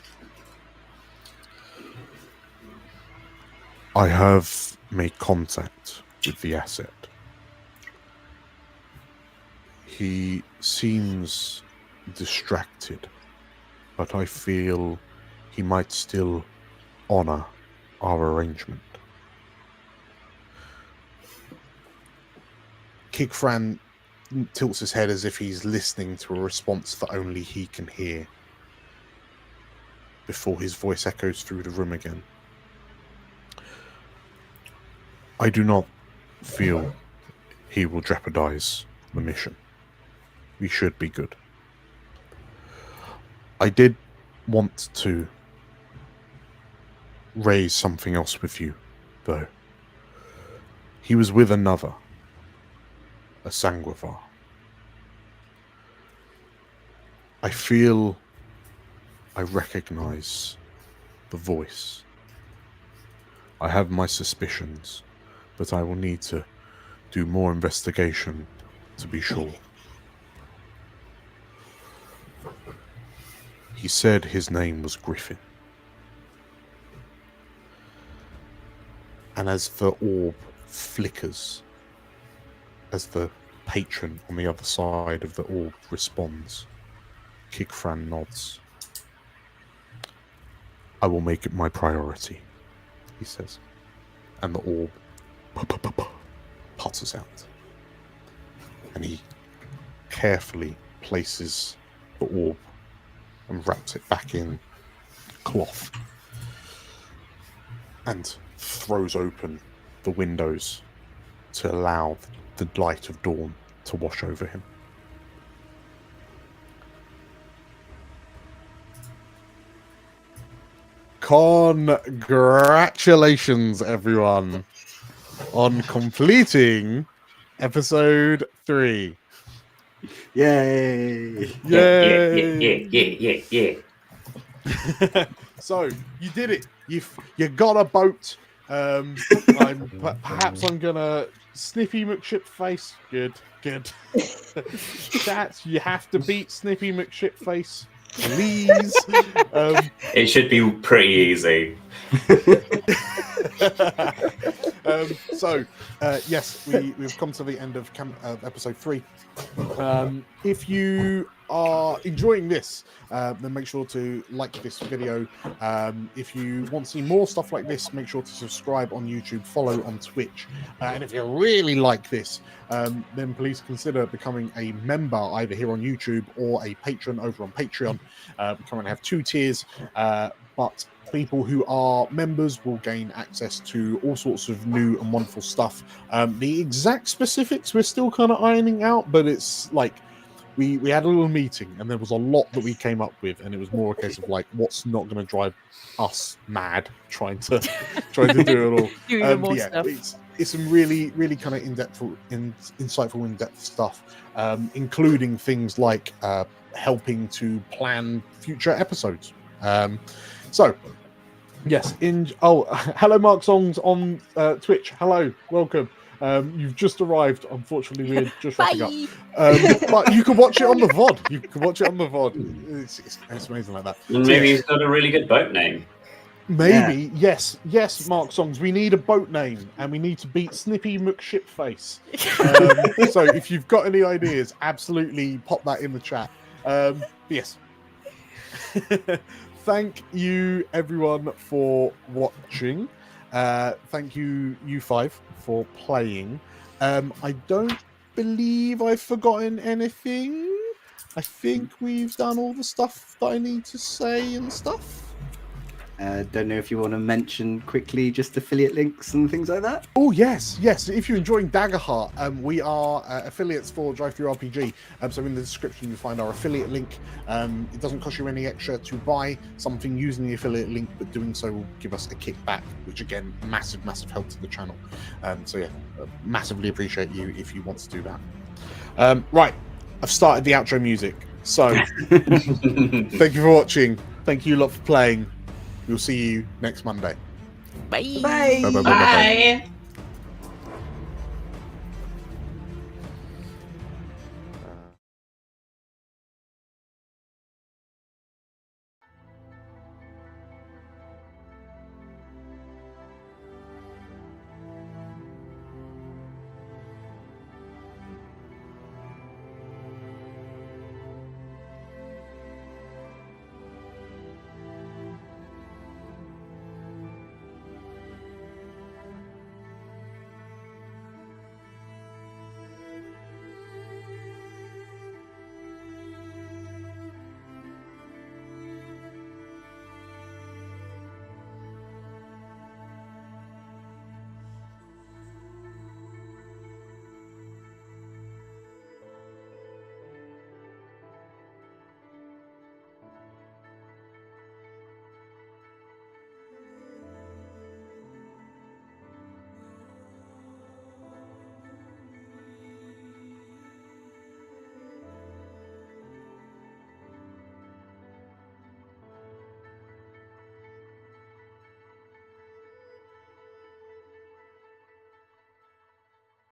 [SPEAKER 1] I have made contact with the asset. He seems distracted, but I feel he might still honor our arrangement. Kigfran tilts his head as if he's listening to a response that only he can hear before his voice echoes through the room again. I do not feel he will jeopardize the mission. We should be good. I did want to raise something else with you, though. He was with another, a Sanguivar. I feel I recognize the voice. I have my suspicions, but I will need to do more investigation to be sure. He said his name was Griffin. And as the orb flickers, as the patron on the other side of the orb responds, Kigfran nods. I will make it my priority, he says. And the orb putters out. And he carefully places the orb and wraps it back in cloth. And throws open the windows to allow the light of dawn to wash over him. Congratulations, everyone, on completing episode 3.
[SPEAKER 4] Yay!
[SPEAKER 1] Yay!
[SPEAKER 5] Yeah.
[SPEAKER 1] So you did it. You got a boat. Perhaps I'm gonna Snippy McShipface. Good. Chat, you have to beat Snippy McShipface, please.
[SPEAKER 5] It should be pretty easy.
[SPEAKER 1] Yes, we've come to the end of episode 3. If you are enjoying this, then make sure to like this video. If you want to see more stuff like this, make sure to subscribe on YouTube, follow on Twitch, and if you really like this, then please consider becoming a member either here on YouTube or a patron over on Patreon. We currently have 2 tiers. but people who are members will gain access to all sorts of new and wonderful stuff. The exact specifics we're still kind of ironing out, but it's like we had a little meeting and there was a lot that we came up with, and it was more a case of like what's not going to drive us mad trying to do it all.
[SPEAKER 2] Do even more
[SPEAKER 1] yeah,
[SPEAKER 2] stuff.
[SPEAKER 1] it's some really kind of insightful, in-depth stuff, including things like helping to plan future episodes. So yes, hello Mark Songs on Twitch. Hello, welcome. You've just arrived. Unfortunately, we're just wrapping up. But you can watch it on the VOD. It's amazing like that.
[SPEAKER 5] Maybe he's got a really good boat name.
[SPEAKER 1] Maybe, yes, Mark Songs. We need a boat name, and we need to beat Snippy McShipface. So if you've got any ideas, absolutely pop that in the chat. Yes. Thank you, everyone, for watching. Thank you, you five, for playing. I don't believe I've forgotten anything. I think we've done all the stuff that I need to say and stuff.
[SPEAKER 4] Don't know if you want to mention quickly just affiliate links and things like that.
[SPEAKER 1] Oh yes. If you're enjoying Daggerheart, we are affiliates for Drive-Thru-RPG. So in the description you'll find our affiliate link. It doesn't cost you any extra to buy something using the affiliate link, but doing so will give us a kickback, which again, massive help to the channel. So yeah, massively appreciate you if you want to do that. Right, I've started the outro music. So thank you for watching. Thank you a lot for playing. We'll see you next Monday.
[SPEAKER 2] Bye.
[SPEAKER 4] Bye.
[SPEAKER 1] Bye.
[SPEAKER 3] Bye.